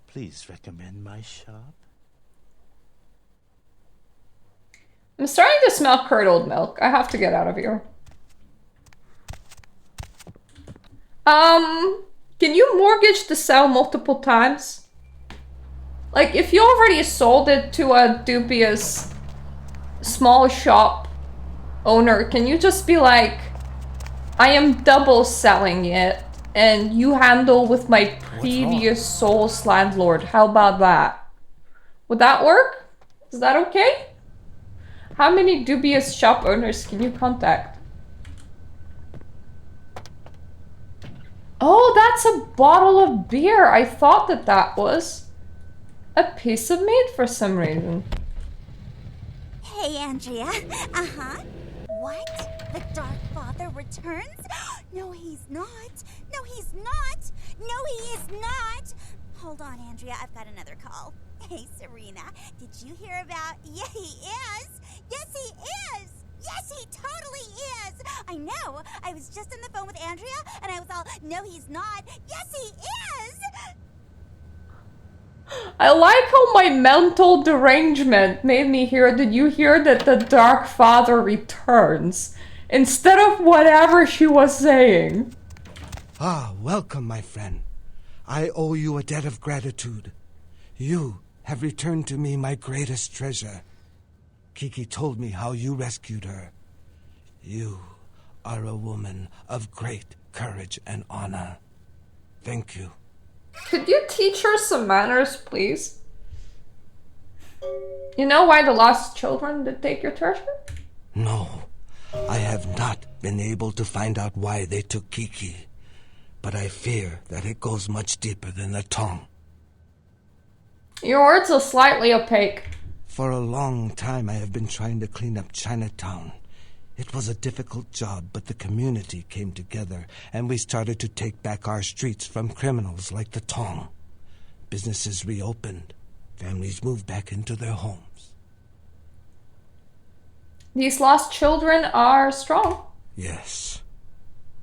please recommend my shop. I'm starting to smell curdled milk. I have to get out of here. Can you mortgage the cell multiple times? Like, if you already sold it to a dubious small shop owner, can you just be like, I am double selling it, and you handle with my previous soul's landlord. How about that? Would that work? Is that okay? How many dubious shop owners can you contact? Oh, that's a bottle of beer. I thought that that was a piece of meat for some reason. Hey, Andrea. Uh-huh. What? The Dark Father returns? No, he's not. No, he's not. No, he is not. Hold on, Andrea. I've got another call. Hey, Serena. Did you hear about... Yeah, he is. Yes, he is. Yes, he totally is. I know. I was just on the phone with Andrea, and I was all, no, he's not. Yes, he is. I like how my mental derangement made me hear, did you hear that the Dark Father returns? Instead of whatever she was saying. Ah, welcome, my friend. I owe you a debt of gratitude. You have returned to me my greatest treasure. Kiki told me how you rescued her. You are a woman of great courage and honor. Thank you. Could you teach her some manners, please? You know why the lost children did take your treasure? No, I have not been able to find out why they took Kiki, but I fear that it goes much deeper than the tongue. Your words are slightly opaque. For a long time, I have been trying to clean up Chinatown. It was a difficult job, but the community came together, and we started to take back our streets from criminals like the Tong. Businesses reopened. Families moved back into their homes. These lost children are strong. Yes.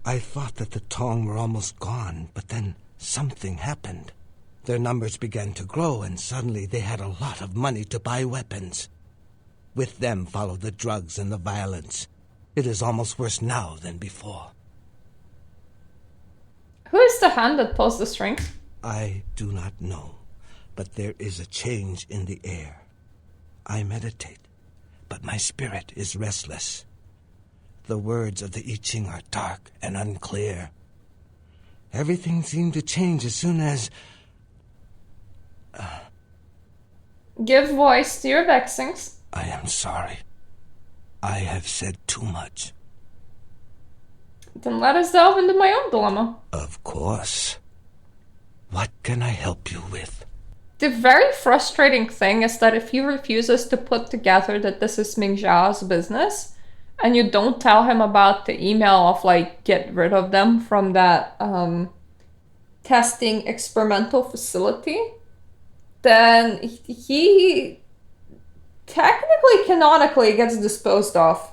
I thought that the Tong were almost gone, but then something happened. Their numbers began to grow, and suddenly they had a lot of money to buy weapons. With them followed the drugs and the violence. It is almost worse now than before. Who is the hand that pulls the strings? I do not know, but there is a change in the air. I meditate, but my spirit is restless. The words of the I Ching are dark and unclear. Everything seemed to change as soon as... Give voice to your vexings. I am sorry. I have said too much. Then let us delve into my own dilemma. Of course. What can I help you with? The very frustrating thing is that if he refuses to put together that this is Ming Zhao's business, and you don't tell him about the email of, like, get rid of them from that testing experimental facility, then he technically, canonically gets disposed of.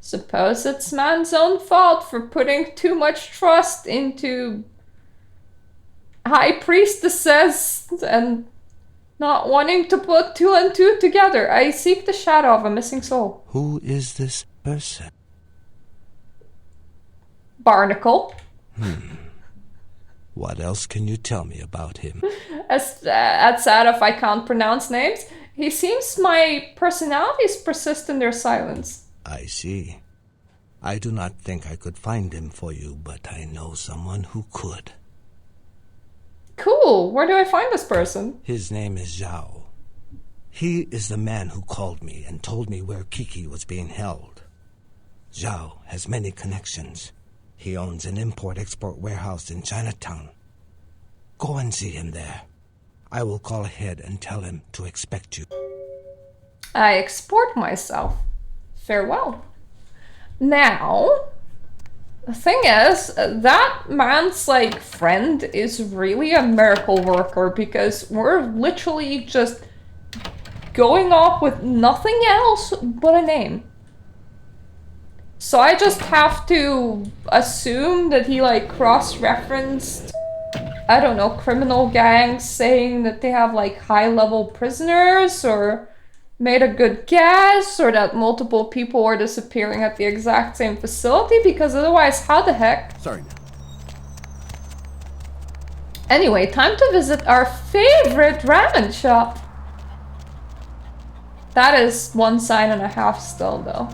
Suppose it's man's own fault for putting too much trust into high priestesses and not wanting to put two and two together. I seek the shadow of a missing soul. Who is this person? Barnacle. What else can you tell me about him? As sad if I can't pronounce names, he seems my personalities persist in their silence. I see. I do not think I could find him for you, but I know someone who could. Cool. Where do I find this person? His name is Zhao. He is the man who called me and told me where Kiki was being held. Zhao has many connections. He owns an import-export warehouse in Chinatown. Go and see him there. I will call ahead and tell him to expect you. I export myself. Farewell. Now, the thing is, that man's, like, friend is really a miracle worker because we're literally just going off with nothing else but a name. So I just have to assume that he, like, cross-referenced, I don't know, criminal gangs saying that they have, like, high-level prisoners, or made a good guess, or that multiple people are disappearing at the exact same facility, because otherwise, how the heck? Sorry. Anyway, time to visit our favorite ramen shop. That is 1.5 signs still, though.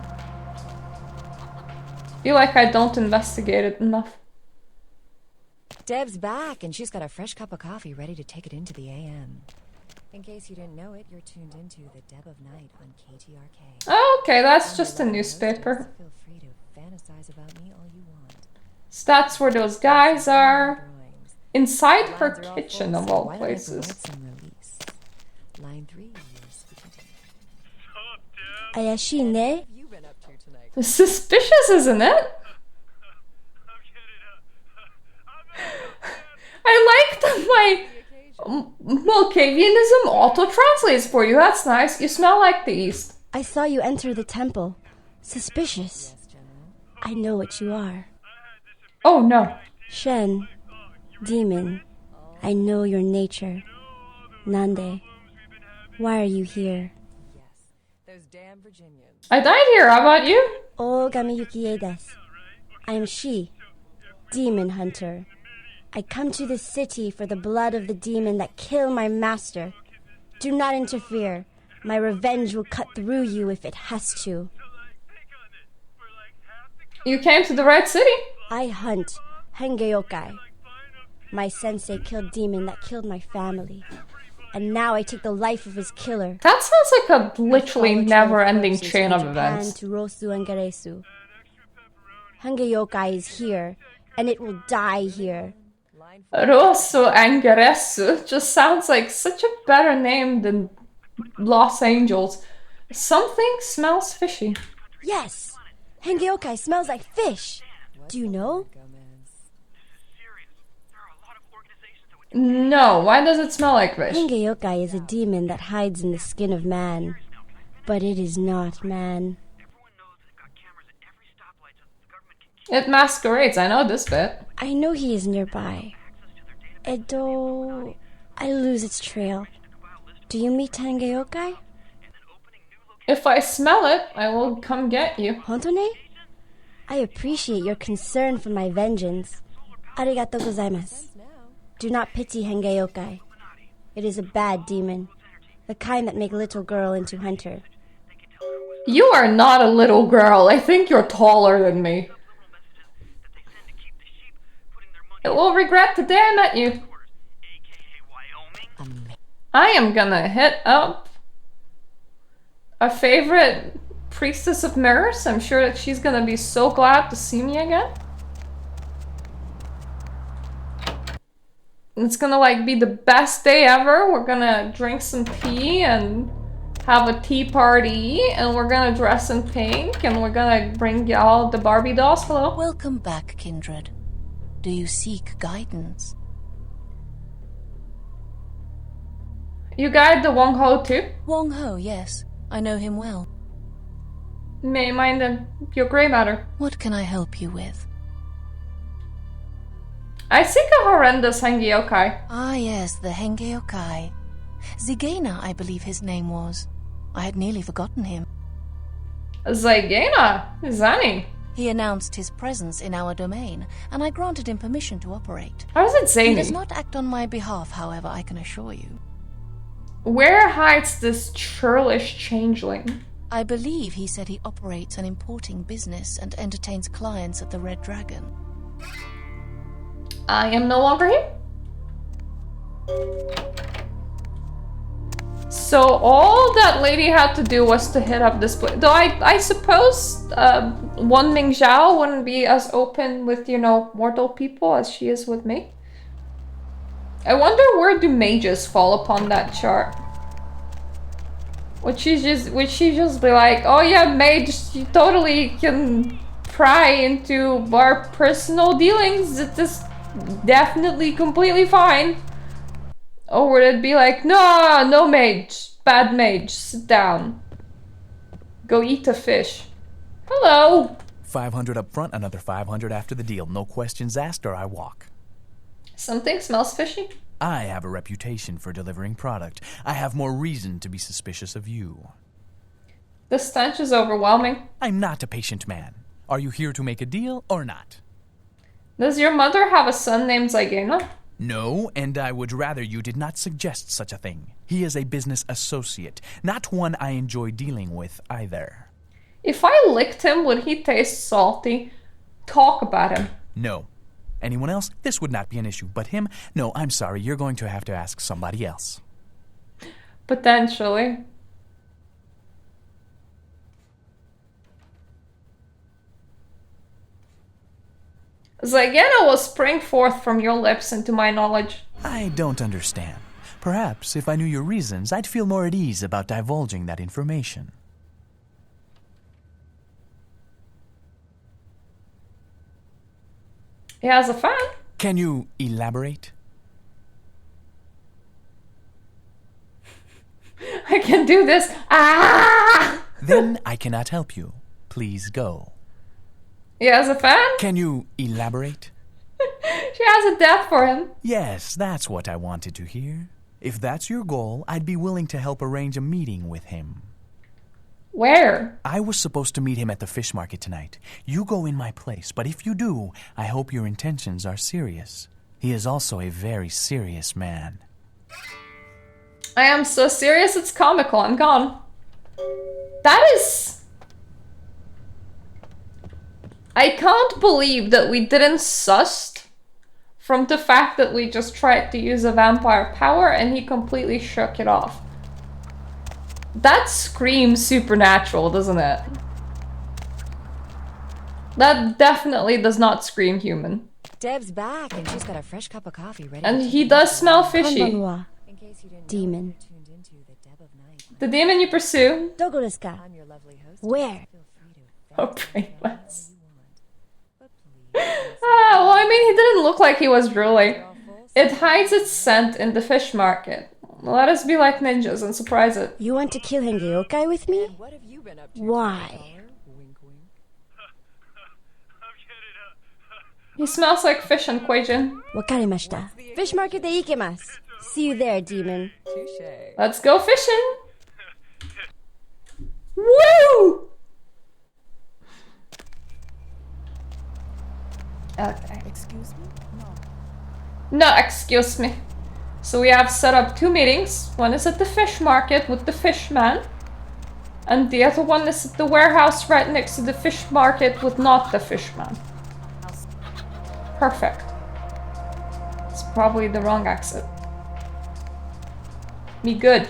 Feel like I don't investigate it enough. Deb's back, and she's got a fresh cup of coffee ready to take it into the AM. In case you didn't know it, you're tuned into the Deb of Night on KTRK. Oh, okay, that's just a newspaper. Feel free to fantasize about me all you want. So that's where those guys are. Inside her kitchen, of all places. Line 3. Ayashine? Suspicious, isn't it? I like that my Malkavianism auto-translates for you. That's nice. You smell like the East. I saw you enter the temple. Suspicious. I know what you are. Oh, no. Shen. Demon. I know your nature. Nande. Why are you here? Those damn Virginians. I died here. How about you? Oh, Gamiyuki desu. I am she. Demon hunter. I come to this city for the blood of the demon that killed my master. Do not interfere. My revenge will cut through you if it has to. You came to the right city. I hunt Hengeyokai. My sensei killed demon that killed my family. And now I take the life of his killer. That sounds like a literally never-ending chain of events. To Rosu and Geresu. Hengeyokai is here, and it will die here. Rosso Angeresu just sounds like such a better name than Los Angeles. Something smells fishy. Yes! Hengeyokai smells like fish. Do you know? No, why does it smell like fish? Hengeyokai is a demon that hides in the skin of man. But it is not man. It masquerades, I know this bit. I know he is nearby. Edo... I lose its trail. Do you meet Hengeyokai? If I smell it, I will come get you. Hontone? I appreciate your concern for my vengeance. Arigatou gozaimasu. Do not pity Hengeyokai. It is a bad demon. The kind that make little girl into hunter. You are not a little girl. I think you're taller than me. I will regret the day I met you. I am gonna hit up a favorite priestess of mirrors. I'm sure that she's gonna be so glad to see me again. It's gonna like be the best day ever. We're gonna drink some tea and have a tea party, and we're gonna dress in pink, and we're gonna bring y'all the Barbie dolls. Hello. Welcome back, kindred. Do you seek guidance? You guide the Wong Ho too? Wong Ho, yes. I know him well. May mind your grey matter. What can I help you with? I seek a horrendous Hengeyokai. Ah, yes, the Hengeyokai. Zigena, I believe his name was. I had nearly forgotten him. Zigena? Zani? He announced his presence in our domain, and I granted him permission to operate. How is it zany? He does not act on my behalf, however, I can assure you. Where hides this churlish changeling? I believe he said he operates an importing business and entertains clients at the Red Dragon. I am no longer here. So all that lady had to do was to hit up this place. Though I suppose one Ming Zhao wouldn't be as open with, you know, mortal people as she is with me. I wonder where do mages fall upon that chart? Would she just be like, oh yeah, mage, you totally can pry into our personal dealings. It is definitely completely fine. Or would it be like, no mage, bad mage, sit down. Go eat a fish. Hello. 500 up front, another 500 after the deal. No questions asked or I walk. Something smells fishy. I have a reputation for delivering product. I have more reason to be suspicious of you. The stench is overwhelming. I'm not a patient man. Are you here to make a deal or not? Does your mother have a son named Zygena? No, and I would rather you did not suggest such a thing. He is a business associate, not one I enjoy dealing with either. If I licked him, would he taste salty? Talk about him. No. Anyone else? This would not be an issue, but him? No, I'm sorry, you're going to have to ask somebody else. Potentially. Zygena will spring forth from your lips into my knowledge. I don't understand. Perhaps if I knew your reasons, I'd feel more at ease about divulging that information. He has a fan. Can you elaborate? I can do this. Ah! Then I cannot help you. Please go. He has a fan? Can you elaborate? She has a death for him. Yes, that's what I wanted to hear. If that's your goal, I'd be willing to help arrange a meeting with him. Where? I was supposed to meet him at the fish market tonight. You go in my place, but if you do, I hope your intentions are serious. He is also a very serious man. I am so serious it's comical. I'm gone. That is... I can't believe that we didn't sussed from the fact that we just tried to use a vampire power and he completely shook it off. That screams supernatural, doesn't it? That definitely does not scream human. Deb's back and she's got a fresh cup of coffee ready. And he does smell fishy. Demon. The demon you pursue. Where? Oh, brainless. Well, I mean, he didn't look like he was drooling. It hides its scent in the fish market. Let us be like ninjas and surprise it. You want to kill Hengeyokai with me? Why? He smells like fish and Quajin. Wakarimashita. Fish market de ikemasu. See you there, demon. Let's go fishing. Woo! Okay. Excuse me? No, excuse me. So we have set up 2 meetings. One is at the fish market with the fish man. And the other one is at the warehouse right next to the fish market with not the fish man. Perfect. It's probably the wrong exit. Me good.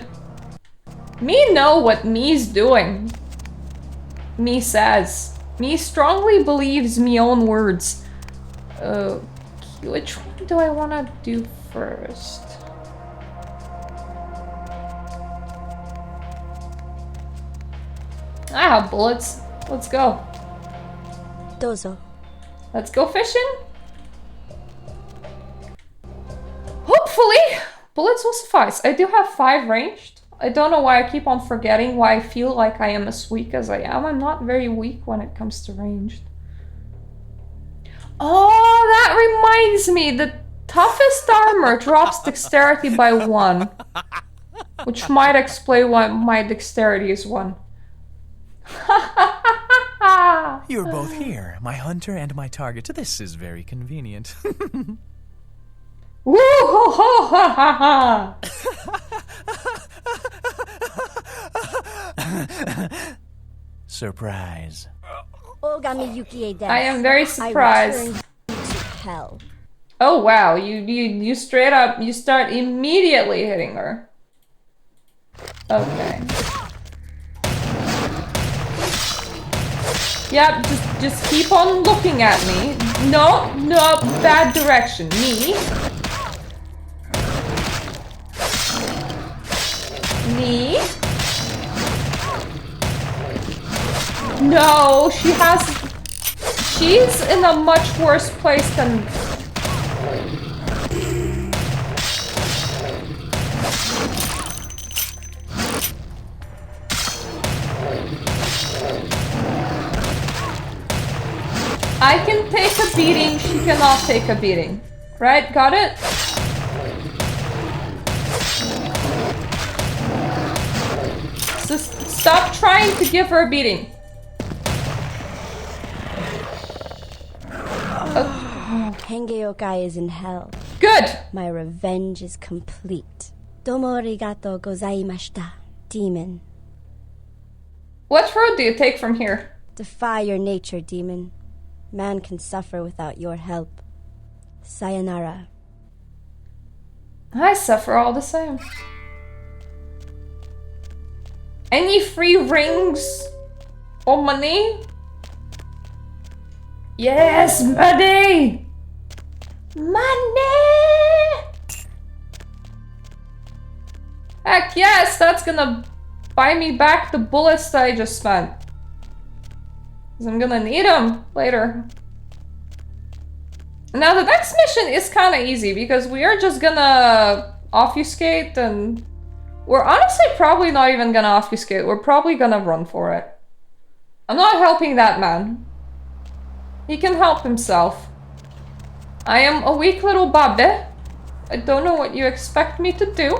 Me know what me's doing. Me says. Me strongly believes me own words. Which one do I want to do first? I have bullets. Let's go. Dozo. Let's go fishing. Hopefully, bullets will suffice. I do have 5 ranged. I don't know why I keep on forgetting why I feel like I am as weak as I am. I'm not very weak when it comes to ranged. Oh, that reminds me. The toughest armor drops dexterity by 1. Which might explain why my dexterity is 1. You're both here, my hunter and my target. This is very convenient. Woo ho ho ha ha ha! Surprise. I am very surprised. Hell. Oh wow, you straight up, you start immediately hitting her. Okay. Yep, just keep on looking at me. No, bad direction. Me. Me. No, she's in a much worse place than... I can take a beating, she cannot take a beating. Right, got it? Stop trying to give her a beating. Hengeyokai is in hell. Good! My revenge is complete. Domo arigato gozaimashita, demon. What road do you take from here? Defy your nature, demon. Man can suffer without your help. Sayonara. I suffer all the same. Any free rings or money? Yes, money! Money! Heck yes, that's gonna buy me back the bullets that I just spent. 'Cause I'm gonna need them later. Now the next mission is kind of easy because we are just gonna obfuscate, and we're honestly probably not even gonna obfuscate. We're probably gonna run for it. I'm not helping that man. He can help himself. I am a weak little babe. I don't know what you expect me to do.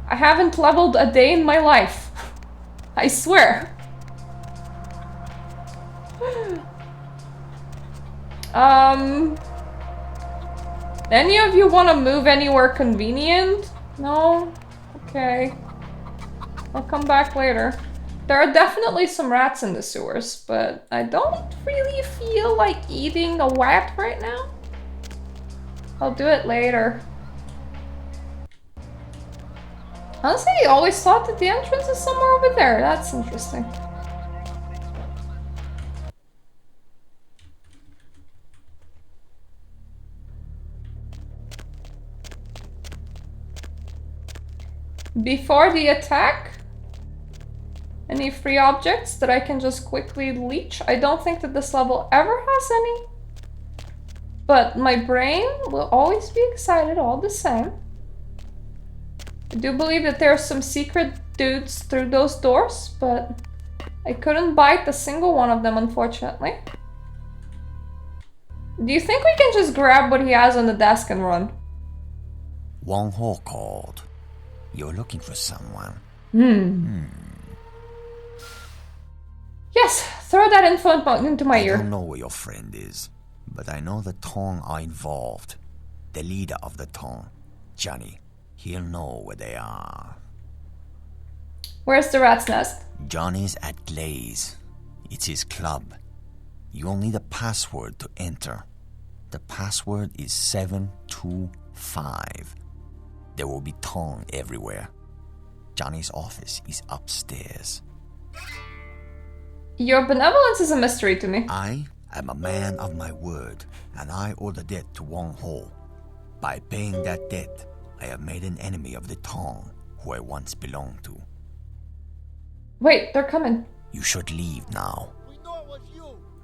I haven't leveled a day in my life. I swear. Any of you want to move anywhere convenient? No? Okay. I'll come back later. There are definitely some rats in the sewers, but I don't really feel like eating a rat right now. I'll do it later. Honestly, I always thought that the entrance is somewhere over there. That's interesting. Before the attack, any free objects that I can just quickly leech? I don't think that this level ever has any. But my brain will always be excited all the same. I do believe that there are some secret dudes through those doors, but I couldn't bite a single one of them, unfortunately. Do you think we can just grab what he has on the desk and run? Wong Ho called. You're looking for someone. Yes, throw that info into my ear. I don't know where your friend is, but I know the Tong are involved. The leader of the Tong, Johnny, he'll know where they are. Where's the rat's nest? Johnny's at Glaze. It's his club. You'll need a password to enter. The password is 725. There will be Tong everywhere. Johnny's office is upstairs. Your benevolence is a mystery to me. I am a man of my word, and I owe the debt to Wong Ho. By paying that debt, I have made an enemy of the Tong, who I once belonged to. Wait, they're coming. You should leave now.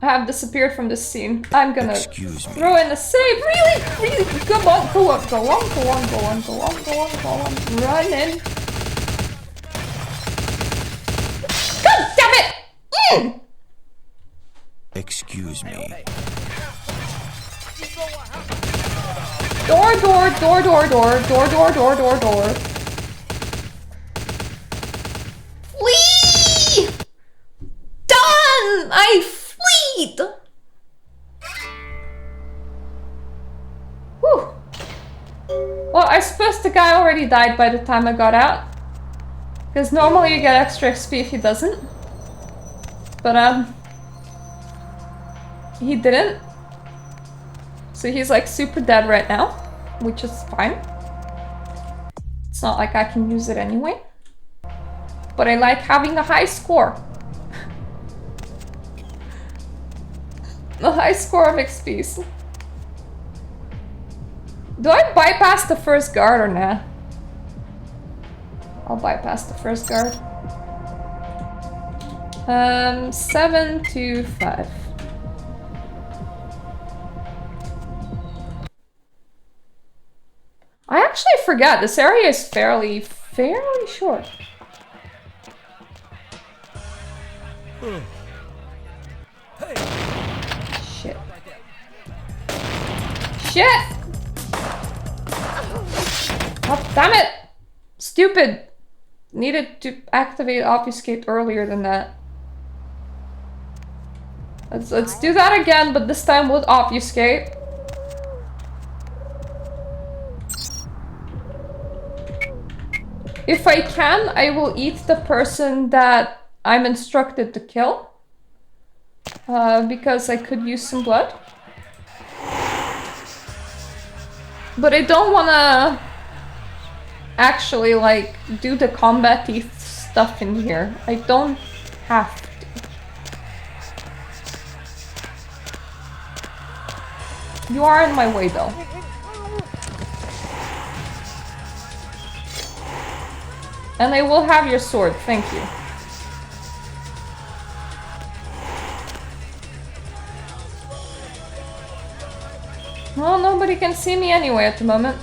I have disappeared from this scene. I'm gonna Excuse me. throw in a save. Really? Really? Come on, go on, go on, go on, go on, go on, go on, go on. Run in. God damn it! Excuse me. Door, door, door, door, door, door, door, door, door, door. Flee! Done! I fleed! Whew. Well, I suppose the guy already died by the time I got out. Because normally you get extra XP if he doesn't. But, he didn't. So he's like super dead right now, which is fine. It's not like I can use it anyway. But I like having a high score. A high score of XPs. Do I bypass the first guard or nah? I'll bypass the first guard. 725. I actually forget, this area is fairly short. Shit. Shit! God damn it! Stupid needed to activate obfuscate earlier than that. Let's do that again, but this time with obfuscate. If I can, I will eat the person that I'm instructed to kill. Because I could use some blood. But I don't wanna actually, like, do the combat-y stuff in here. I don't have to. You are in my way, though. And I will have your sword, thank you. Well, nobody can see me anyway at the moment.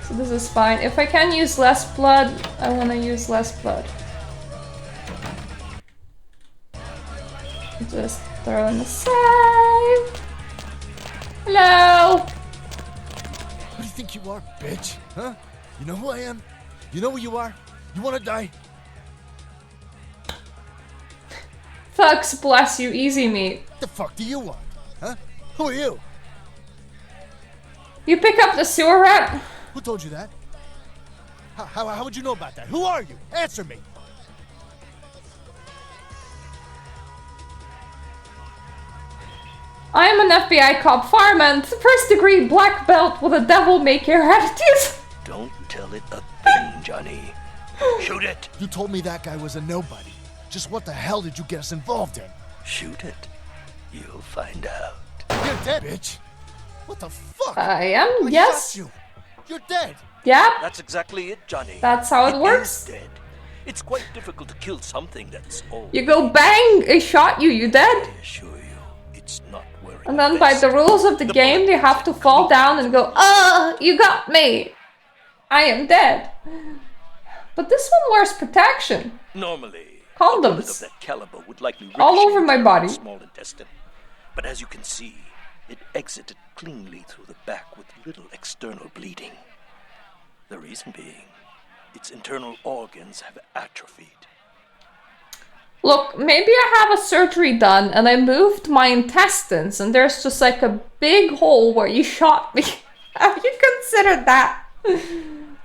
So this is fine. If I can use less blood, I want to use less blood. Just throw in the save. Hello! What do you think you are, bitch? Huh? You know who I am? You know who you are? You wanna die? Thugs, bless you, easy meat. What the fuck do you want? Huh? Who are you? You pick up the sewer rat? Who told you that? How would you know about that? Who are you? Answer me! I am an FBI cop fireman, first degree black belt with a devil may care attitude. Don't tell it a thing, Johnny. Shoot it! You told me that guy was a nobody. Just what the hell did you get us involved in? Shoot it. You'll find out. You're dead, bitch! What the fuck? I am, yes. Shot you. You're dead! Yeah. That's exactly it, Johnny. That's how it works. Is dead. It's quite difficult to kill something that's old. You go bang, I shot you, you dead. I assure you, it's not wearing And then by the rules of the game, they have to fall down and go, you got me. I am dead. But this one wears protection. Normally, condoms. A bullet of that caliber would likely all over my body. Small intestine. But as you can see, it exited cleanly through the back with little external bleeding. The reason being, its internal organs have atrophied. Look, maybe I have a surgery done and I moved my intestines and there's just like a big hole where you shot me. Have you considered that?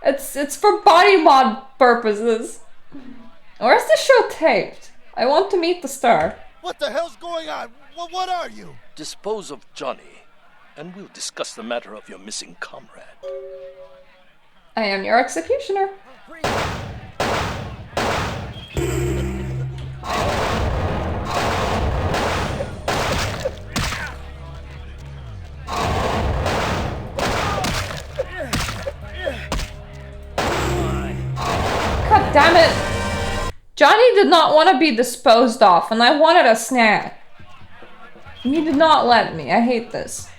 It's for body mod purposes. Where's the show taped? I want to meet the star. What the hell's going on? What are you? Dispose of Johnny, and we'll discuss the matter of your missing comrade. I am your executioner. God damn it! Johnny did not want to be disposed of, and I wanted a snack. He did not let me. I hate this.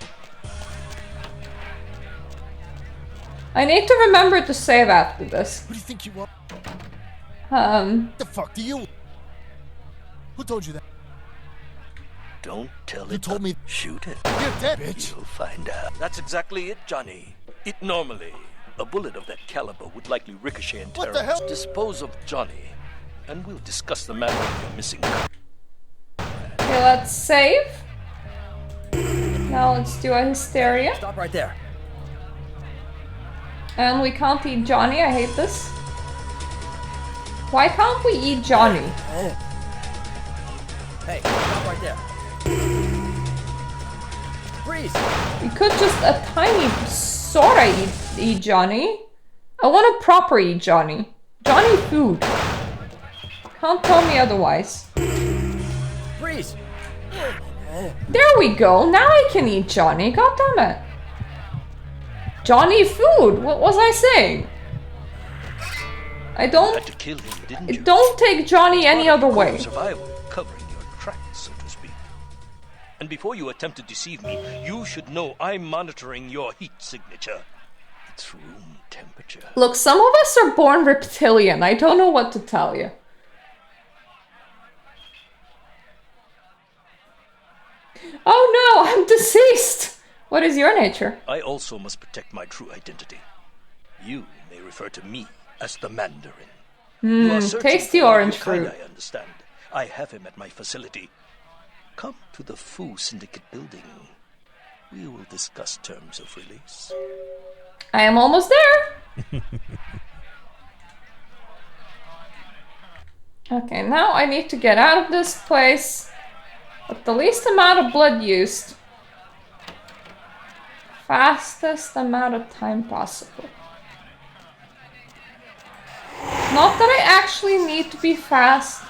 I need to remember to save after this. What do you think you are? What the fuck do you? Who told you that? Don't tell it. You told me. Shoot it. You're dead, bitch. You'll find out. That's exactly it, Johnny. It normally, a bullet of that caliber would likely ricochet and tear. What the hell? Dispose of Johnny, and we'll discuss the matter of your missing. Okay, let's save. Now let's do a hysteria. Stop right there. And we can't eat Johnny. I hate this. Why can't we eat Johnny? Hey, stop right there. Freeze! We could just a tiny sorta eat Johnny. I want to proper eat Johnny. Johnny food. Can't tell me otherwise. Freeze! There we go. Now I can eat Johnny. God damn it. Johnny food. What was I saying? I don't take Johnny any other way. Survival, covering your tracks, so to speak. And before you attempt to deceive me, you should know I'm monitoring your heat signature. It's room temperature. Look, some of us are born reptilian. I don't know what to tell you. Oh no, I'm deceased. What is your nature? I also must protect my true identity. You may refer to me as the Mandarin. You are searching Tasty for one of orange your kind, fruit. I understand. I have him at my facility. Come to the Fu Syndicate building. We will discuss terms of release. I am almost there. Okay, now I need to get out of this place with the least amount of blood used. Fastest amount of time possible. Not that I actually need to be fast.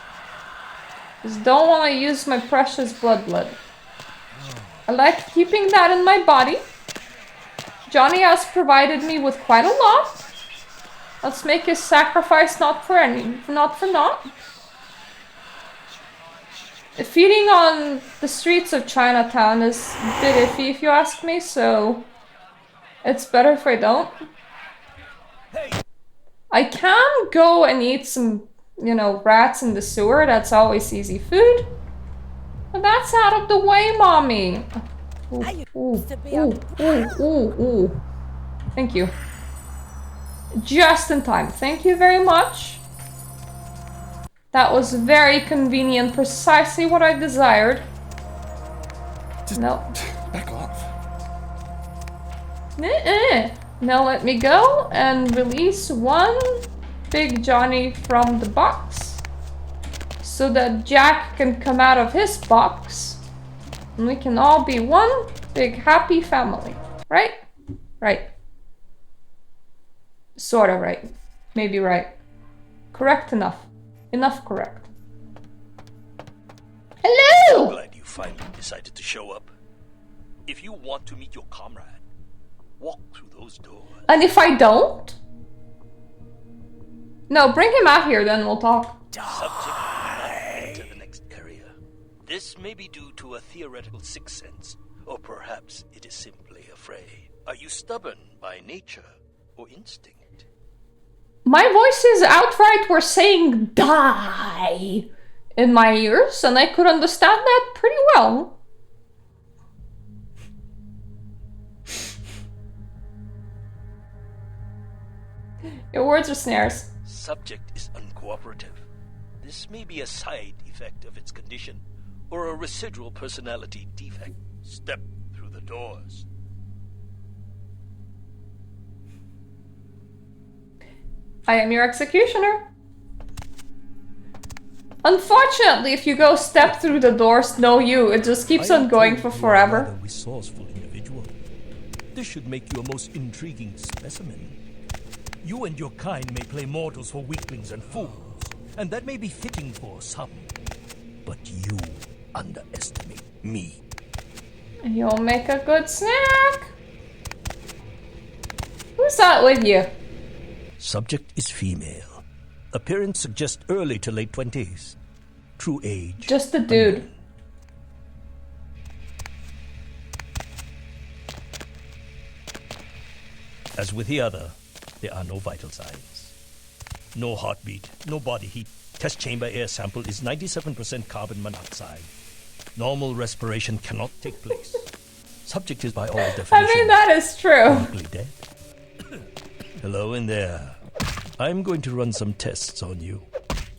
Just don't want to use my precious blood. I like keeping that in my body. Johnny has provided me with quite a lot. Let's make his sacrifice not for naught. Feeding on the streets of Chinatown is a bit iffy if you ask me, so it's better if I don't. I can go and eat some, you know, rats in the sewer. That's always easy food. But that's out of the way, mommy. Ooh. Thank you. Just in time. Thank you very much. That was very convenient. Precisely what I desired. No. Back off. Now let me go and release one Big Johnny from the box. So that Jack can come out of his box. And we can all be one big happy family. Right? Right. Sorta right. Maybe right. Correct enough. Enough correct. Hello! I'm glad you finally decided to show up. If you want to meet your comrade, walk through those doors. And if I don't? No, bring him out here, then we'll talk. Subject will not enter the next area. This may be due to a theoretical sixth sense, or perhaps it is simply afraid. Are you stubborn by nature or instinct? My voices outright were saying die in my ears, and I could understand that pretty well. Your words are snares. Subject is uncooperative. This may be a side effect of its condition, or a residual personality defect. Step through the doors. I am your executioner. Unfortunately, if you go step through the doors, no you, it just keeps on going for forever. You are a rather resourceful individual. This should make you a most intriguing specimen. You and your kind may play mortals for weaklings and fools, and that may be fitting for some. But you underestimate me. You'll make a good snack. Who's that with you? Subject is female. Appearance suggests early to late 20s. True age. Just a dude. As with the other, there are no vital signs. No heartbeat, no body heat. Test chamber air sample is 97% carbon monoxide. Normal respiration cannot take place. Subject is by all definitions. I mean, that is true. Clinically dead. Hello in there. I'm going to run some tests on you.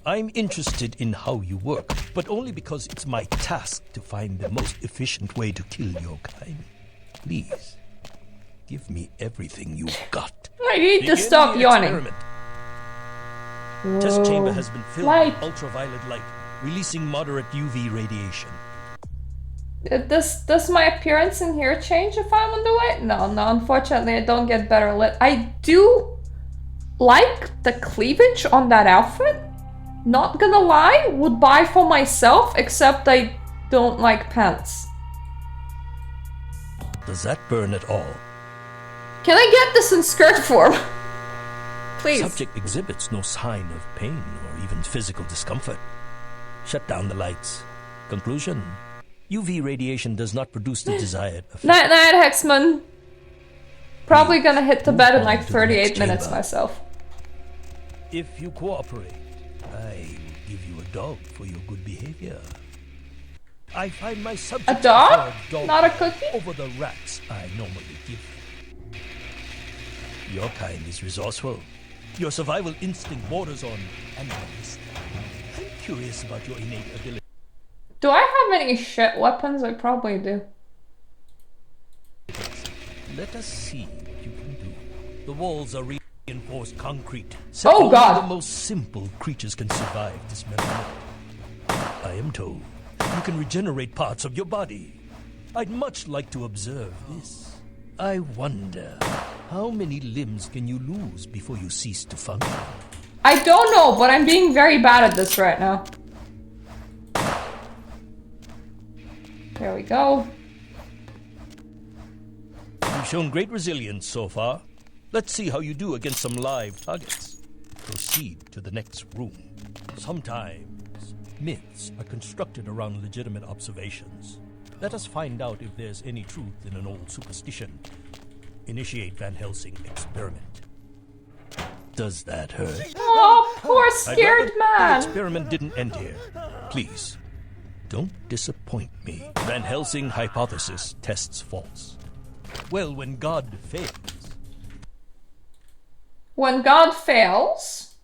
I'm interested in how you work, but only because it's my task to find the most efficient way to kill your kind. Please, give me everything you've got. I need to stop yawning. Test chamber has been filled with ultraviolet light, releasing moderate UV radiation. Does my appearance in here change if I'm on the way? No, unfortunately I don't get better lit. I do like the cleavage on that outfit. Not gonna lie, would buy for myself, except I don't like pants. Does that burn at all? Can I get this in skirt form? Please. Subject exhibits no sign of pain or even physical discomfort. Shut down the lights. Conclusion: UV radiation does not produce the desired effect. Night night, Hexman. Probably gonna hit the bed in like 38 minutes myself. If you cooperate, I will give you a dog for your good behavior. I find my subject a dog? Not a cookie? Over the rats I normally give them. Your kind is resourceful. Your survival instinct borders on animalistic. I'm curious about your innate ability. Do I have any shit weapons? I probably do. Let us see what you can do. The walls are reinforced concrete. Oh, only God. The most simple creatures can survive dismemberment. I am told you can regenerate parts of your body. I'd much like to observe this. I wonder, how many limbs can you lose before you cease to function? I don't know, but I'm being very bad at this right now. There we go. You've shown great resilience so far. Let's see how you do against some live targets. Proceed to the next room. Sometimes myths are constructed around legitimate observations. Let us find out if there's any truth in an old superstition. Initiate Van Helsing experiment. Does that hurt? Oh, poor scared The man. experiment didn't end here. Please, don't disappoint me. Van Helsing hypothesis tests false. Well, when God fails. When God fails,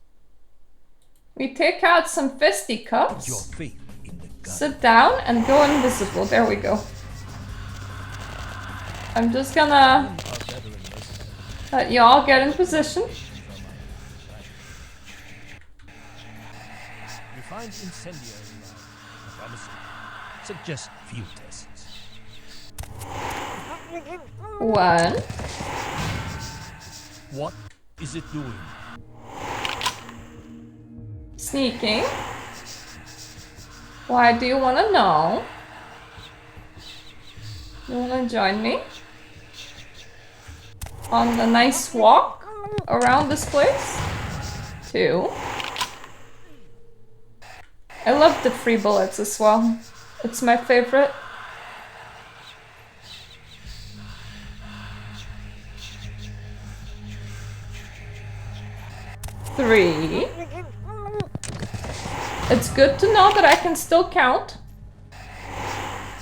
we take out some Your fisticuffs, faith in the God. sit down, and go invisible. There we go. I'm just gonna let you all get in position. Refined incendiary promising. Suggest few tests. 1. What is it doing? Sneaking. Why do you want to know? You want to join me on the nice walk around this place? 2. I love the free bullets as well. It's my favorite. 3. It's good to know that I can still count.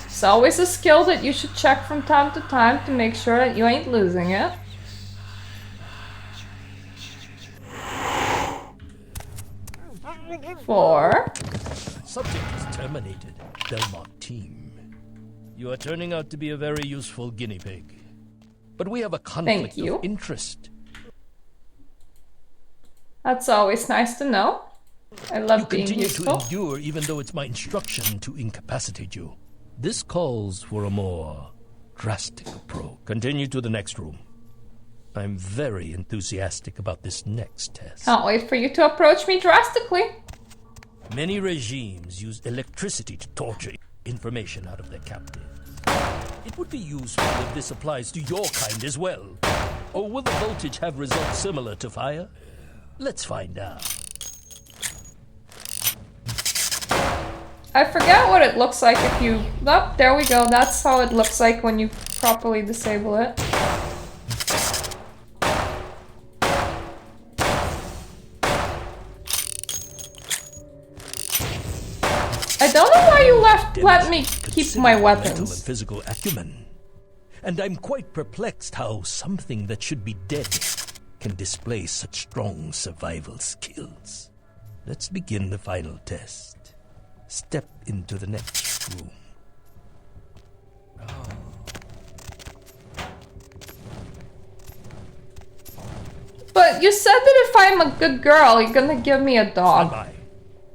It's always a skill that you should check from time to time to make sure that you ain't losing it. 4. Subject is terminated. Belmont team. You are turning out to be a very useful guinea pig. But we have a conflict of interest. That's always nice to know. I love being Continue useful. to endure even though it's my instruction to incapacitate you. This calls for a more drastic approach. Continue to the next room. I'm very enthusiastic about this next test. Can't wait for you to approach me drastically. Many regimes use electricity to torture information out of their captives. It would be useful if this applies to your kind as well. Or will the voltage have results similar to fire? Let's find out. I forget what it looks like if you... Oh, there we go. That's how it looks like when you properly disable it. I don't know why you let me keep my Mental and weapons. physical acumen. And I'm quite perplexed how something that should be dead can display such strong survival skills. Let's begin the final test. Step into the next room. But you said that if I'm a good girl, you're gonna give me a dog. Stand by.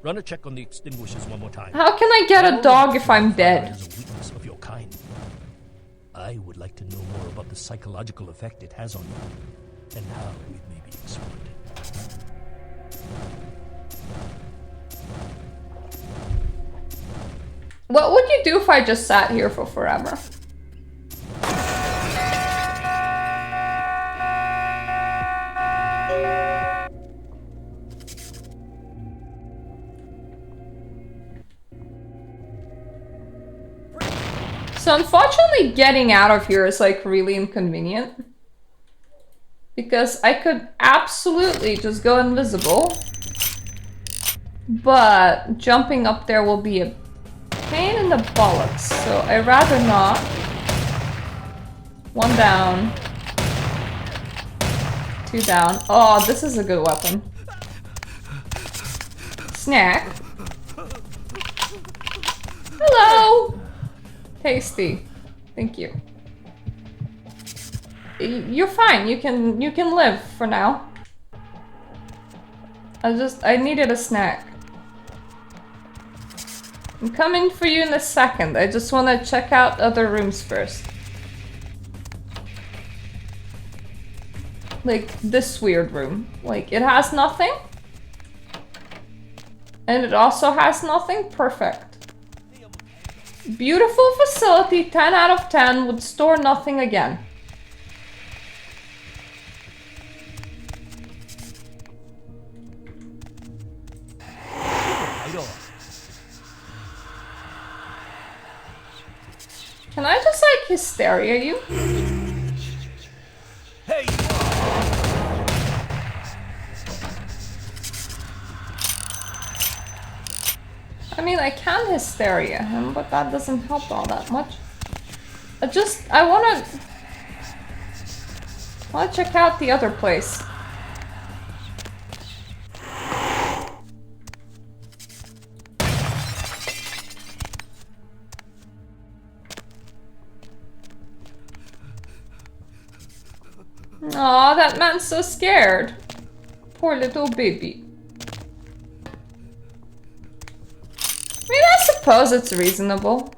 Run a check on the extinguishers one more time. How can I get a dog if I'm dead? Is a weakness of your kind. I would like to know more about the psychological effect it has on you, and how it may be exploited. What would you do if I just sat here for forever? So unfortunately getting out of here is like really inconvenient. Because I could absolutely just go invisible. But jumping up there will be a pain in the bollocks, so I'd rather not. 1 down. 2 down. Oh, this is a good weapon. Snack. Hello! Tasty. Thank you. You're fine. You can live for now. I needed a snack. I'm coming for you in a second. I just want to check out other rooms first. Like this weird room. Like it has nothing. And it also has nothing. Perfect. Beautiful facility. 10 out of 10. Would store nothing again. Can I just like hysteria you? Hey! I mean, I can hysteria him, but that doesn't help all that much. I wanna check out the other place. Aw, that man's so scared. Poor little baby. I mean, I suppose it's reasonable.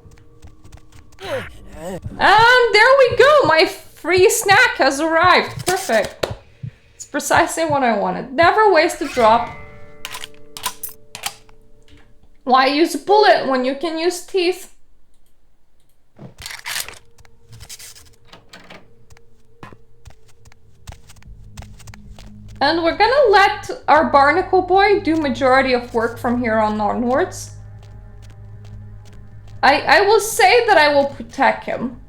And there we go! My free snack has arrived. Perfect. It's precisely what I wanted. Never waste a drop. Why use a bullet when you can use teeth? And we're gonna let our barnacle boy do majority of work from here on onwards. I will say that I will protect him.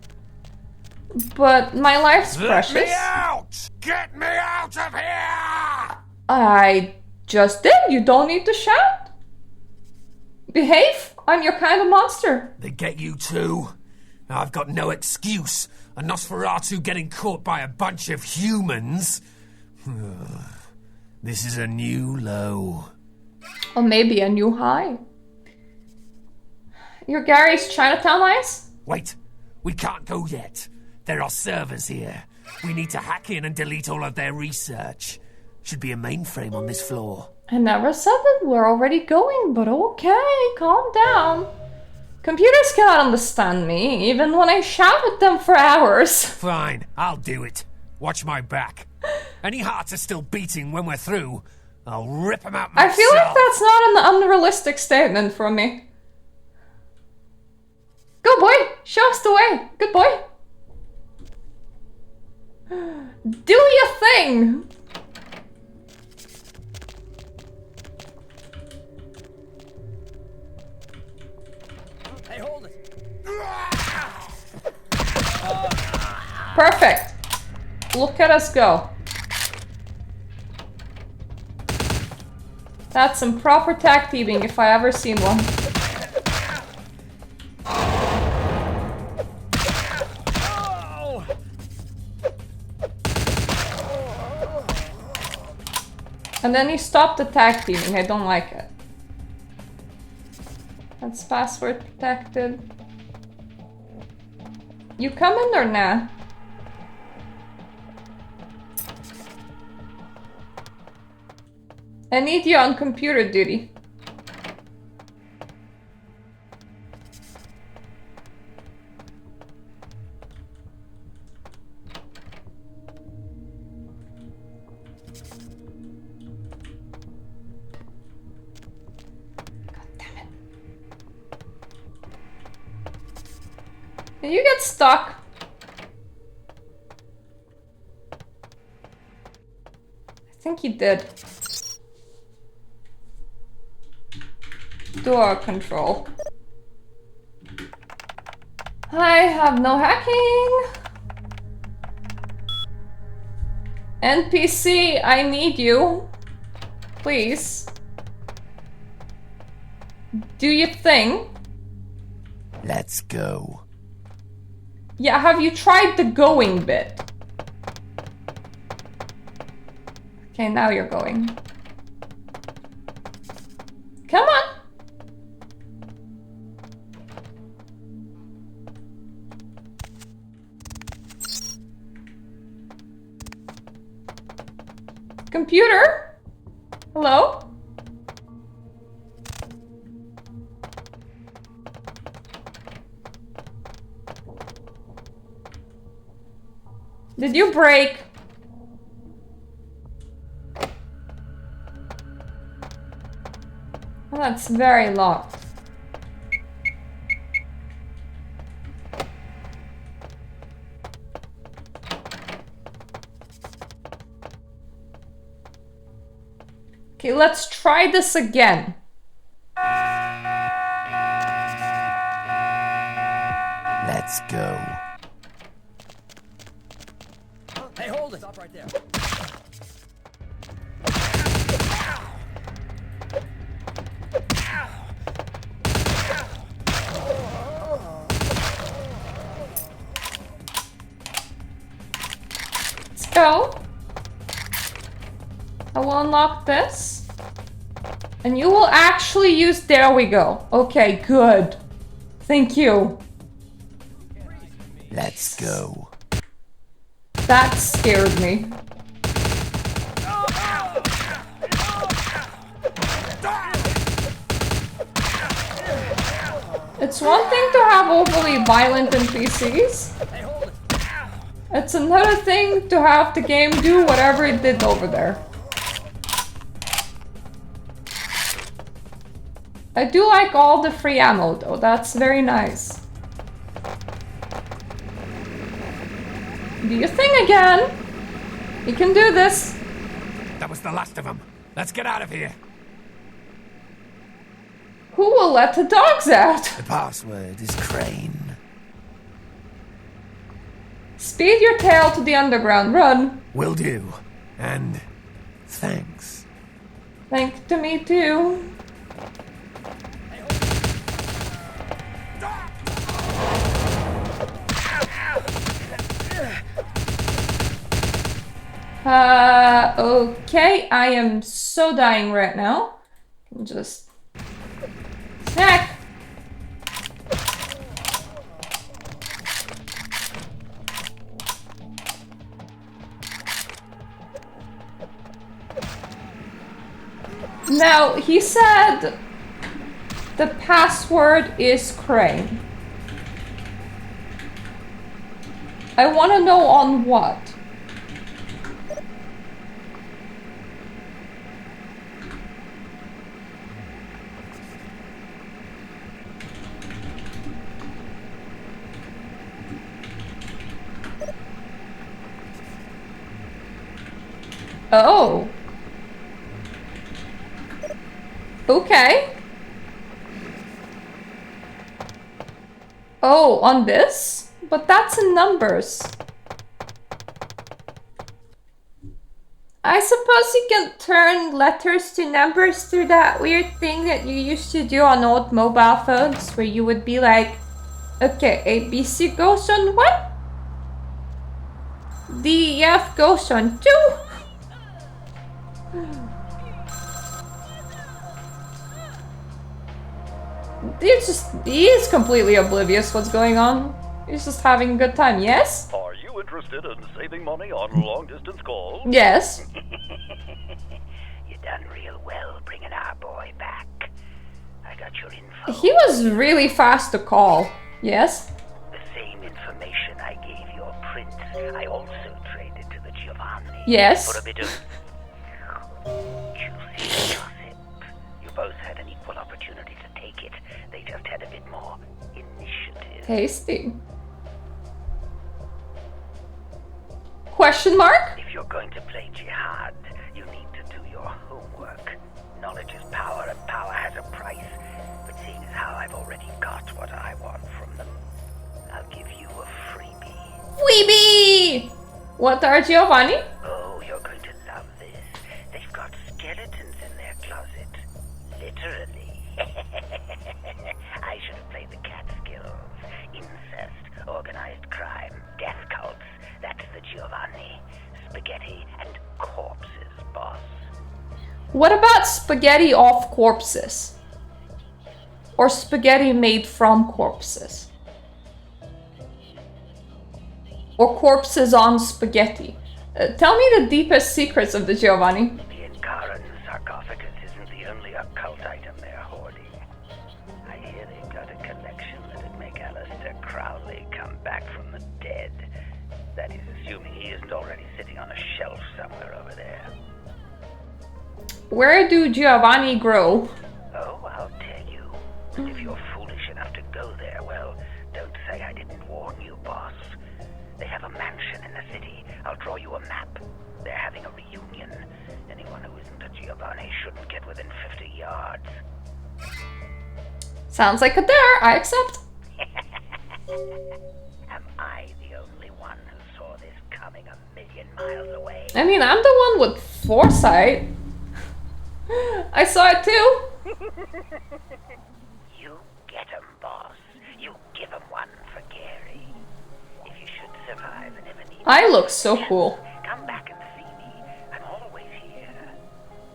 But my life's precious. Let me out! Get me out of here! I just did. You don't need to shout. Behave. I'm your kind of monster. They get you too. I've got no excuse. A Nosferatu getting caught by a bunch of humans. This is a new low. Or maybe a new high. You're Gary's Chinatown eyes? Wait, we can't go yet. There are servers here. We need to hack in and delete all of their research. Should be a mainframe on this floor. I never said that we're already going, but okay, calm down. Computers cannot understand me, even when I shout at them for hours. Fine, I'll do it. Watch my back. Any hearts are still beating when we're through, I'll rip them out myself. I feel like that's not an unrealistic statement from me. Go boy! Show us the way! Good boy! Do your thing! Hey, hold it! Perfect! Look at us go. That's some proper tag teaming if I ever seen one. And then he stopped the tag teaming. I don't like it. That's password protected. You come in or nah? I need you on computer duty. Did you get stuck? I think he did. Door control. I have no hacking. NPC, I need you. Please. Do your thing. Let's go. Yeah, have you tried the going bit? Okay, now you're going. Come on! Computer? Hello? Did you break? Well, that's very locked. Okay, let's try this again. Let's go. Hey, hold it! Stop right there. Let's go. I will unlock this. And you will actually use... There we go. Okay, good. Thank you. Let's go. That scared me. It's one thing to have overly violent NPCs. It's another thing to have the game do whatever it did over there. I do like all the free ammo though, that's very nice. Do your thing again. You can do this. That was the last of them. Let's get out of here. Who will let the dogs out? The password is Crane. Speed your tail to the underground. Run. Will do. And thanks. Thanks to me too. Okay, I am so dying right now. Just snack. Now, he said the password is Crane. I want to know on what. Oh. Okay. Oh, on this? But that's in numbers. I suppose you can turn letters to numbers through that weird thing that you used to do on old mobile phones, where you would be like, okay, ABC goes on 1, DEF goes on 2. He is completely oblivious what's going on. He's just having a good time, yes? Are you interested in saving money on long-distance calls? Yes. You done real well bringing our boy back. I got your info. He was really fast to call, yes? The same information I gave your prince, I also traded to the Giovanni. Yes. For a bit of juicy gossip. You both had an equal opportunity to take it. They just had a bit more initiative. Tasty. Question mark? If you're going to play jihad, you need to do your homework. Knowledge is power, and power has a price. But seeing as how I've already got what I want from them, I'll give you a freebie. Freebie! What are Giovanni? Oh, you're going to love this. They've got skeletons in their closet. Literally. I should have played the cat skills. Incest, organized crime, death cults. That's the Giovanni. Spaghetti and corpses, boss. What about spaghetti off corpses? Or spaghetti made from corpses? Or corpses on spaghetti? Tell me the deepest secrets of the Giovanni. The Incaran sarcophagus isn't the only occult item they're hoarding. I hear they've got a collection that'd make Alistair Crowley come back from the dead. That is, assuming he isn't already sitting on a shelf somewhere over there. Where do Giovanni grow? Oh, I'll tell you. If you're foolish enough to go there, well, don't say I didn't warn you, boss. They have a mansion in the city. I'll draw you a map. They're having a reunion. Anyone who isn't a Giovanni shouldn't get within 50 yards. Sounds like a dare. I accept. Am I the only one who saw this coming a million miles away? I mean, I'm the one with foresight. I saw it too. You get 'em, boss. You give 'em one for Gary. If you should survive and ever need... I look so cool. Come back and see me. I'm always here.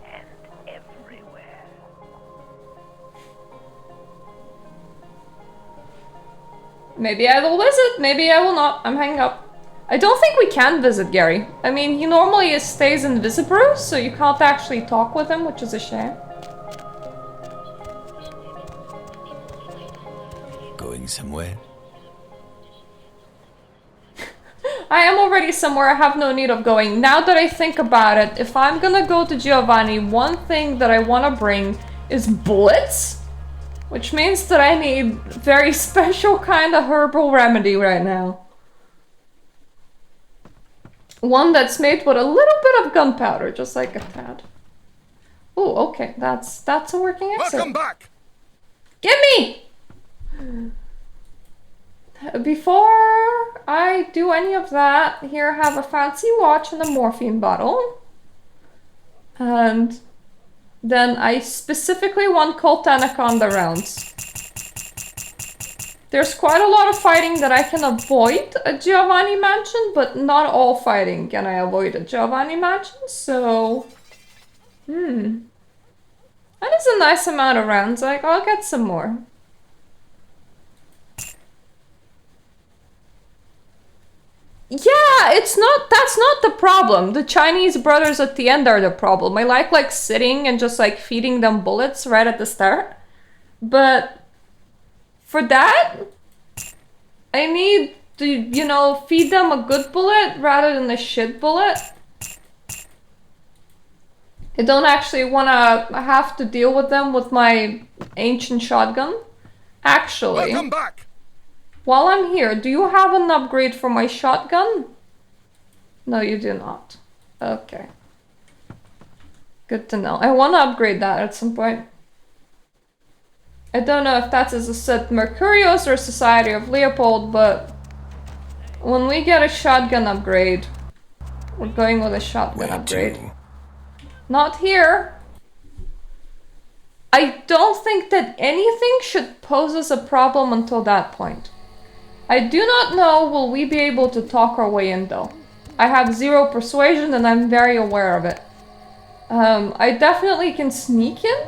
And everywhere. Maybe I will visit, maybe I will not. I'm hanging up. I don't think we can visit Gary. I mean, he normally stays in Visibrew, so you can't actually talk with him, which is a shame. Going somewhere? I am already somewhere, I have no need of going. Now that I think about it, if I'm gonna go to Giovanni, one thing that I want to bring is bullets. Which means that I need very special kind of herbal remedy right now. One that's made with a little bit of gunpowder, just like a tad. Oh, okay, that's a working exit. Welcome back! Get me! Before I do any of that, here I have a fancy watch and a morphine bottle. And then I specifically want Coltanic on the rounds. There's quite a lot of fighting that I can avoid at Giovanni Mansion, but not all fighting can I avoid at Giovanni Mansion, so... That is a nice amount of rounds, like, I'll get some more. Yeah, that's not the problem. The Chinese brothers at the end are the problem. I like sitting and just like feeding them bullets right at the start. But for that, I need to, you know, feed them a good bullet rather than a shit bullet. I don't actually want to have to deal with them with my ancient shotgun. Actually, welcome back. While I'm here, do you have an upgrade for my shotgun? No, you do not. Okay. Good to know. I want to upgrade that at some point. I don't know if that's as a set Mercurius or Society of Leopold, but when we get a shotgun upgrade, we're going with a shotgun upgrade. Not here. I don't think that anything should pose us a problem until that point. I do not know will we be able to talk our way in though. I have 0 persuasion and I'm very aware of it. I definitely can sneak in.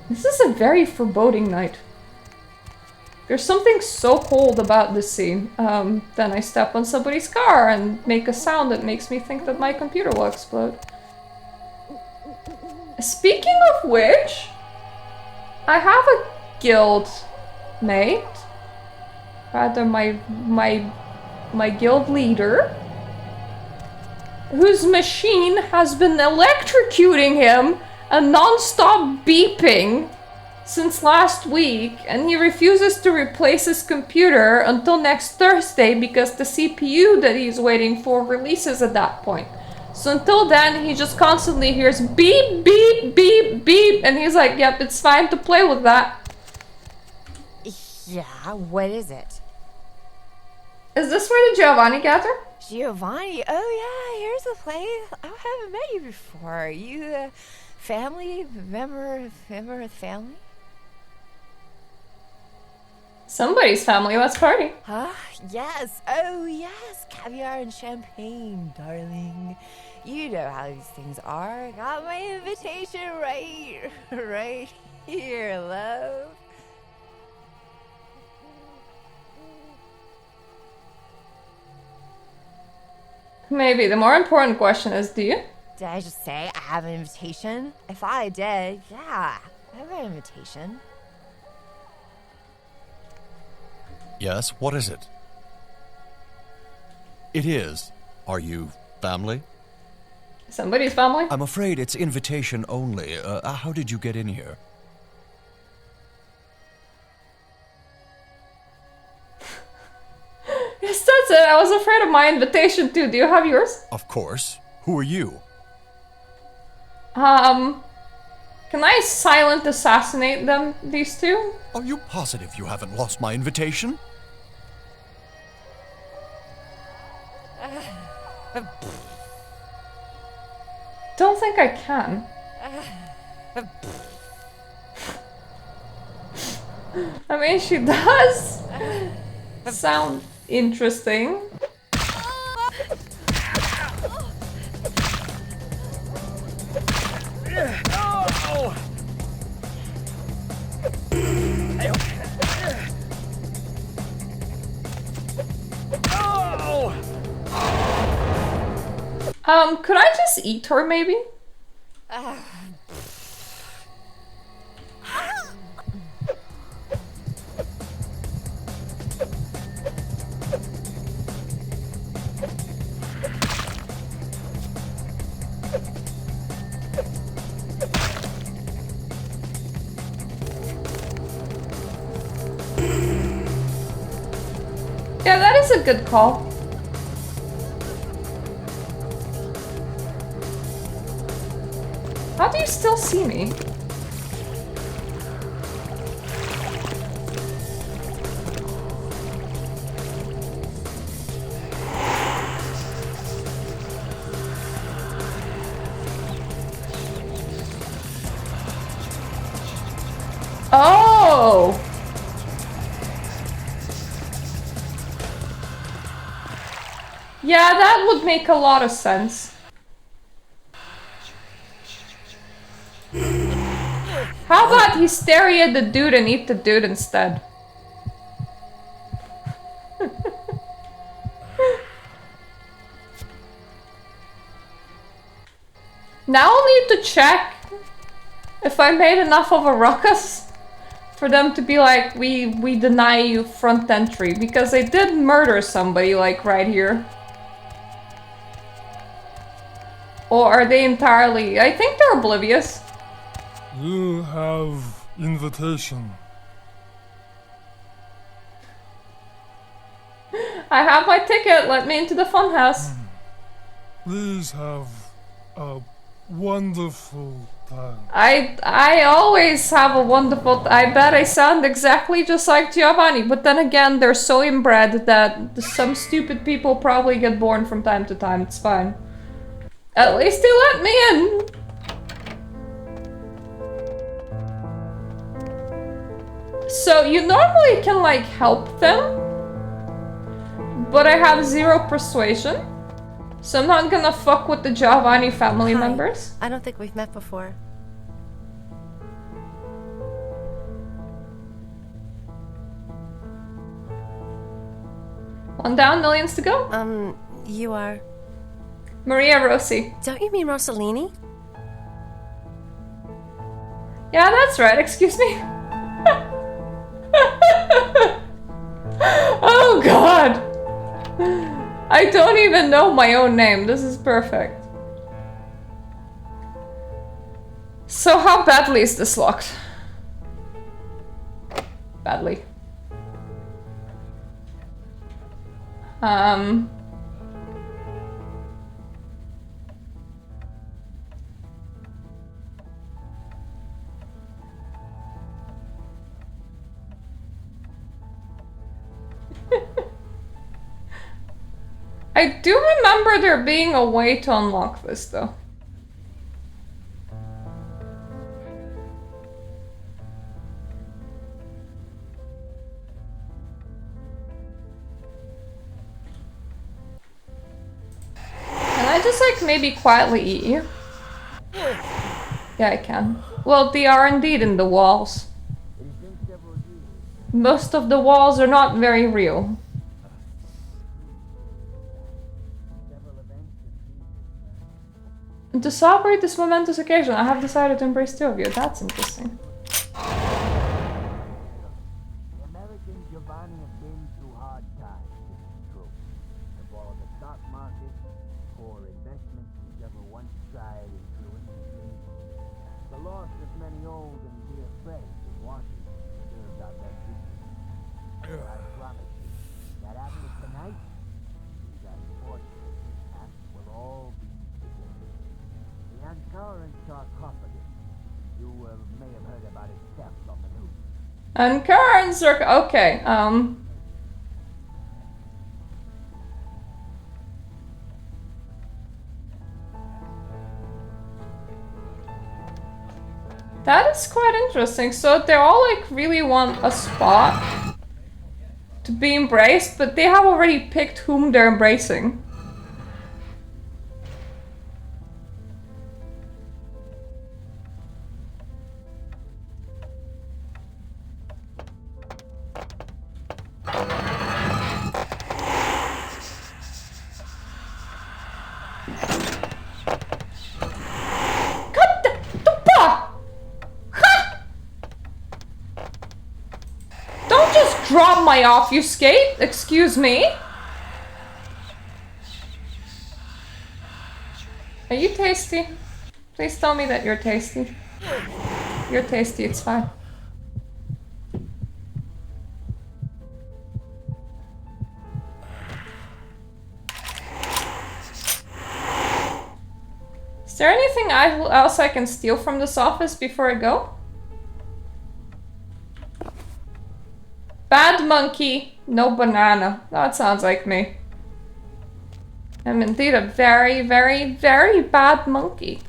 This is a very foreboding night. There's something so cold about this scene. Then I step on somebody's car and make a sound that makes me think that my computer will explode. Speaking of which, I have a guild mate, rather my guild leader, whose machine has been electrocuting him and non-stop beeping since last week, and he refuses to replace his computer until next Thursday because the CPU that he's waiting for releases at that point. So until then, he just constantly hears beep, beep, beep, beep, and he's like, yep, it's fine to play with that. Yeah, what is it? Is this where the Giovanni gather? Giovanni? Oh yeah, here's the place. I haven't met you before. You family? Member of the family? Somebody's family, let's party. Huh? Yes. Oh yes, caviar and champagne, darling. You know how these things are. Got my invitation right here, love. Maybe. The more important question is, do you? Did I just say I have an invitation? If I did, yeah, I have an invitation. Yes, what is it? It is. Are you family? Somebody's family? I'm afraid it's invitation only. How did you get in here? Yes, that's it. I was afraid of my invitation too. Do you have yours? Of course. Who are you? Can I silent assassinate them, these two? Are you positive you haven't lost my invitation? Don't think I can. I mean, she does sound interesting. Could I just eat her, maybe? Yeah, that is a good call. How do you still see me? Oh! Yeah, that would make a lot of sense. How about he stare at the dude and eat the dude instead? Now I'll need to check if I made enough of a ruckus for them to be like, we deny you front entry, because they did murder somebody like right here. Or are they entirely... I think they're oblivious. You have invitation. I have my ticket, let me into the funhouse. Please have a wonderful time. I always have a wonderful... I bet I sound exactly just like Giovanni, but then again, they're so inbred that some stupid people probably get born from time to time, it's fine. At least they let me in! So you normally can like help them, but I have 0 persuasion, so I'm not gonna fuck with the Giovanni family members. I don't think we've met before. One down, millions to go. You are? Maria Rossi. Don't you mean Rossellini? Yeah, that's right, excuse me. Oh god! I don't even know my own name, this is perfect. So how badly is this locked? Badly. I do remember there being a way to unlock this, though. Can I I just like maybe quietly eat you? Yeah, I can. Well, they are indeed in the walls. Most of the walls are not very real. To celebrate this momentous occasion, I have decided to embrace two of you. That's interesting. And current circle. Okay. That is quite interesting. So they all like really want a spot to be embraced, but they have already picked whom they're embracing. Drop my obfuscate, excuse me. Are you tasty? Please tell me that you're tasty. You're tasty, it's fine. Is there anything else I can steal from this office before I go? Bad monkey, no banana. That sounds like me. I'm indeed a very, very, very bad monkey.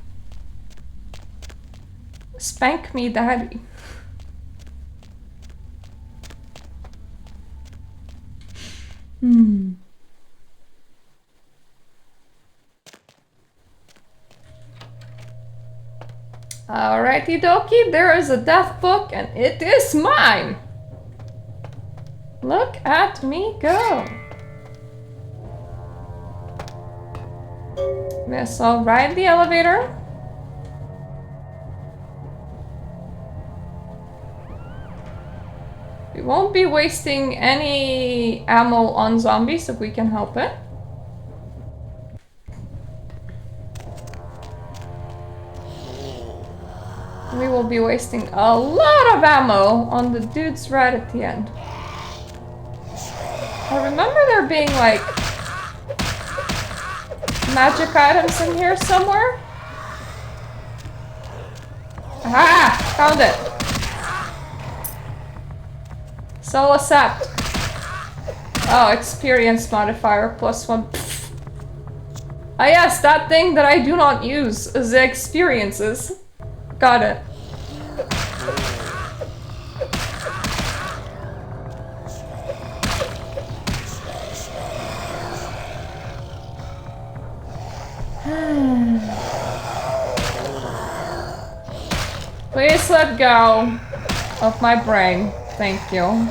Spank me, daddy. Alrighty dokie, there is a death book and it is mine! Look at me go! Yes, I'll ride the elevator. We won't be wasting any ammo on zombies if we can help it. We will be wasting a lot of ammo on the dudes right at the end. I remember there being like magic items in here somewhere. Aha! Found it! Soul accept. Oh, experience modifier +1. Pfft. Ah yes, that thing that I do not use is the experiences. Got it. Please let go of my brain. Thank you.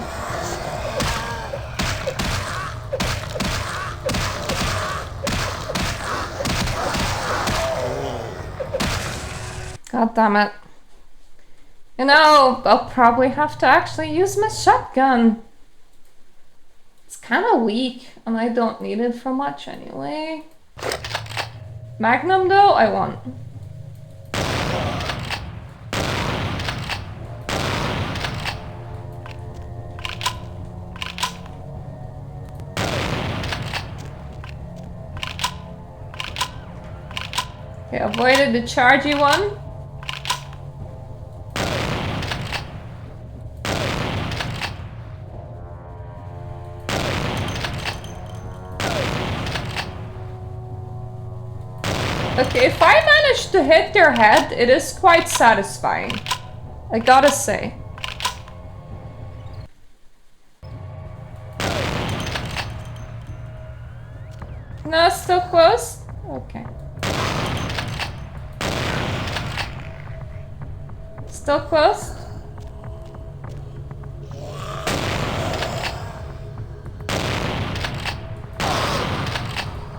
God damn it. You know, I'll probably have to actually use my shotgun. It's kind of weak, and I don't need it for much anyway. Magnum though, I want. Okay, avoided the chargy one. Okay, if I manage to hit their head, it is quite satisfying. I gotta say. No, it's still close? Okay. Still close?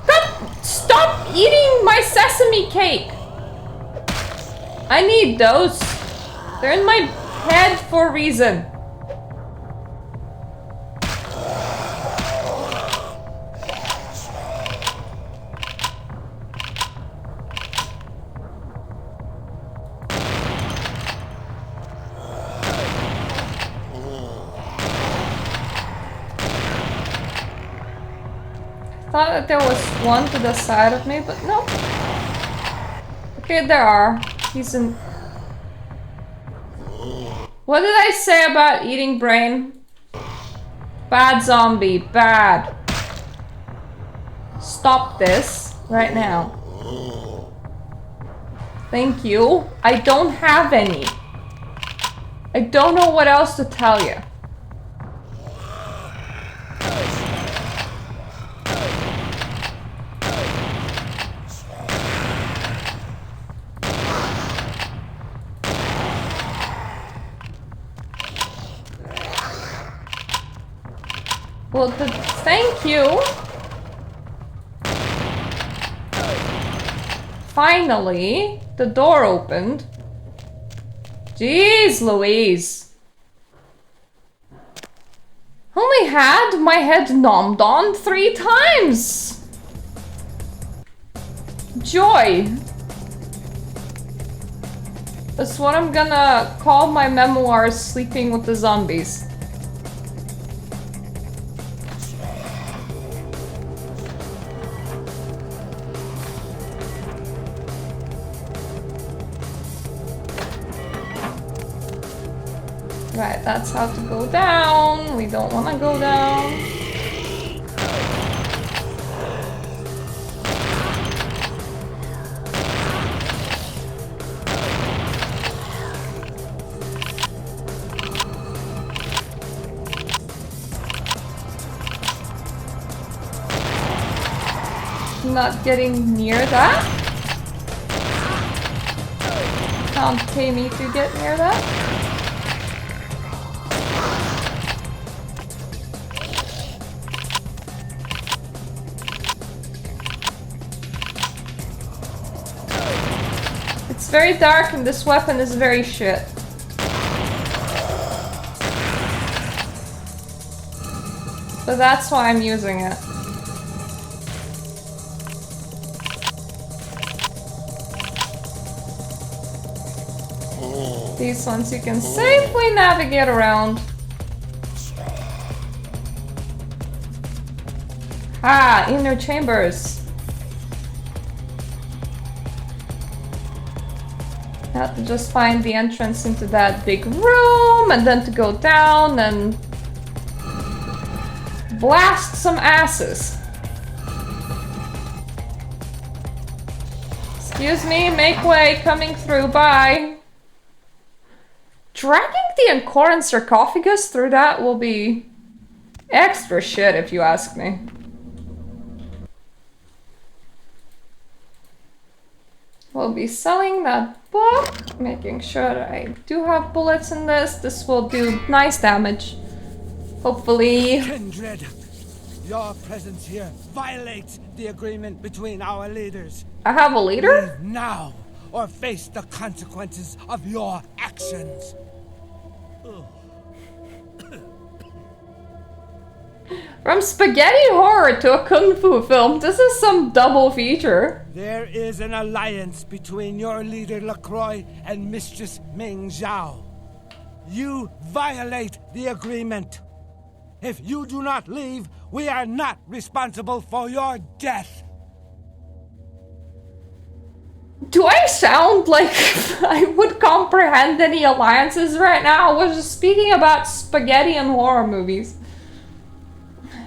God, stop eating my sesame cake! I need those. They're in my head for a reason. Thought that there was one to the side of me, but no. Okay, there are. He's in. What did I say about eating brain? Bad zombie, bad. Stop this right now. Thank you. I don't have any. I don't know what else to tell you. Well, thank you. Finally, the door opened. Jeez Louise. Only had my head nommed on 3 times. Joy. That's what I'm gonna call my memoirs, Sleeping with the Zombies. Right, that's how to go down. We don't want to go down. Not getting near that. Can't pay me to get near that. It's very dark and this weapon is very shit. But that's why I'm using it. These ones you can safely navigate around. Ah, inner chambers. I have to just find the entrance into that big room and then to go down and blast some asses. Excuse me, make way, coming through, bye. Dragging the Ancoran sarcophagus through that will be extra shit if you ask me. We'll be selling that book, making sure that I do have bullets in this. This will do nice damage. Hopefully. Kindred, your presence here violates the agreement between our leaders. I have a leader? Leave now, or face the consequences of your actions. From spaghetti horror to a kung fu film, this is some double feature. There is an alliance between your leader LaCroix and Mistress Ming Zhao. You violate the agreement. If you do not leave, we are not responsible for your death. Do I sound like I would comprehend any alliances right now? I was just speaking about spaghetti and horror movies.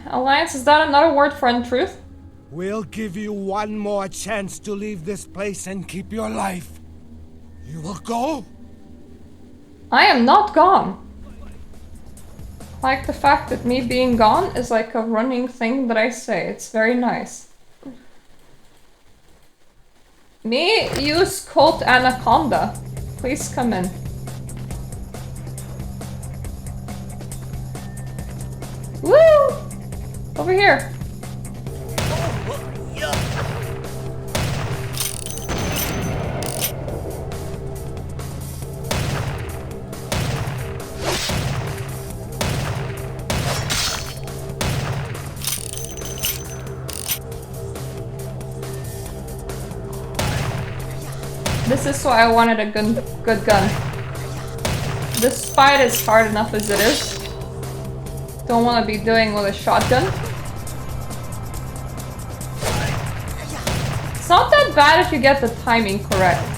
Alliance, is that another word for untruth? We'll give you one more chance to leave this place and keep your life. You will go? I am not gone. Like the fact that me being gone is like a running thing that I say. It's very nice. Me use Colt Anaconda. Please come in. Woo! Over here. This is why I wanted a good gun. This fight is hard enough as it is. Don't want to be doing with a shotgun. It's not that bad if you get the timing correct.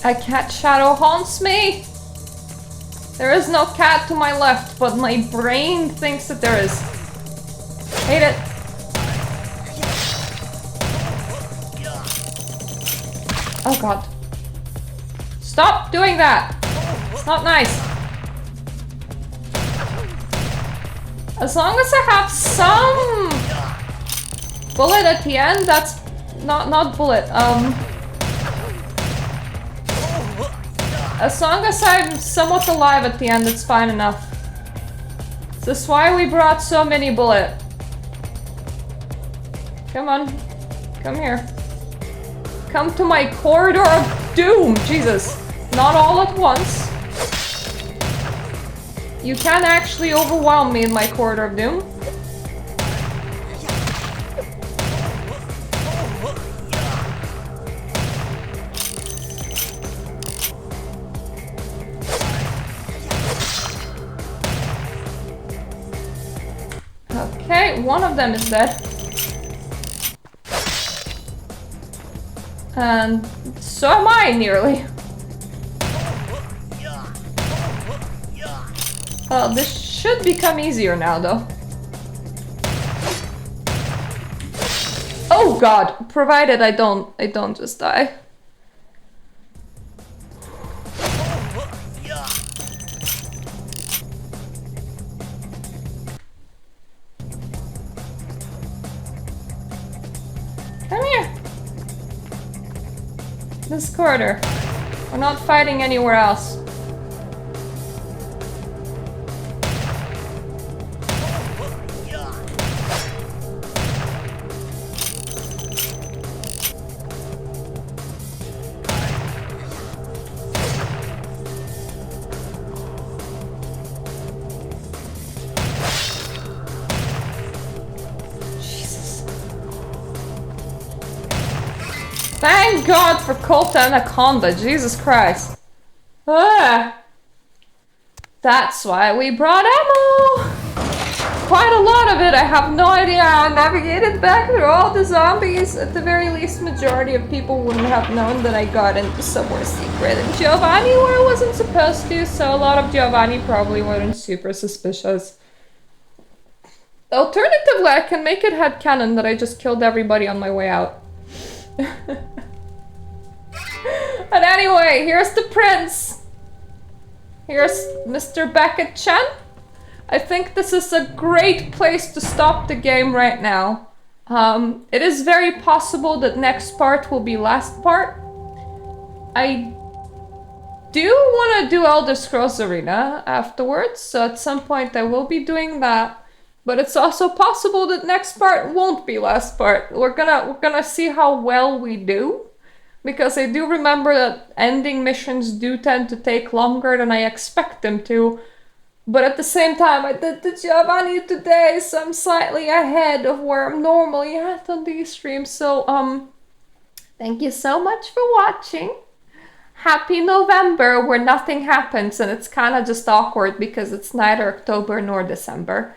A cat shadow haunts me. There is no cat to my left, but my brain thinks that there is. Hate it. Oh god. Stop doing that. It's not nice. As long as I have some bullet at the end, that's not bullet. As long as I'm somewhat alive at the end, it's fine enough. This is why we brought so many bullet. Come on. Come here. Come to my corridor of doom! Jesus. Not all at once. You can actually overwhelm me in my corridor of doom. Okay, one of them is dead. And so am I, nearly. Well, this should become easier now, though. Oh god, provided I don't just die. Come here. This corridor. We're not fighting anywhere else. Thank God for Colt Anaconda, Jesus Christ. Ah. That's why we brought ammo! Quite a lot of it, I have no idea how I navigated back through all the zombies. At the very least, majority of people wouldn't have known that I got into somewhere secret in Giovanni where I wasn't supposed to, so a lot of Giovanni probably weren't super suspicious. Alternatively, I can make it headcanon that I just killed everybody on my way out. But anyway, here's the prince. Here's Mr. Beckett-chan. I think this is a great place to stop the game right now. It is very possible that next part will be last part. I do want to do Elder Scrolls Arena afterwards, so at some point I will be doing that. But it's also possible that next part won't be last part. We're gonna see how well we do. Because I do remember that ending missions do tend to take longer than I expect them to. But at the same time, I did the Giovanni today, so I'm slightly ahead of where I'm normally at on these streams. So, thank you so much for watching. Happy November, where nothing happens and it's kind of just awkward because it's neither October nor December.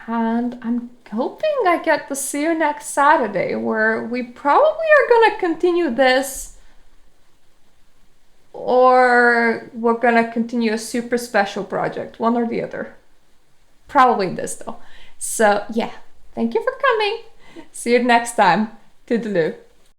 And I'm hoping I get to see you next Saturday, where we probably are gonna continue this, or we're gonna continue a super special project, one or the other. Probably this though. So yeah, thank you for coming. See you next time. Toodaloo.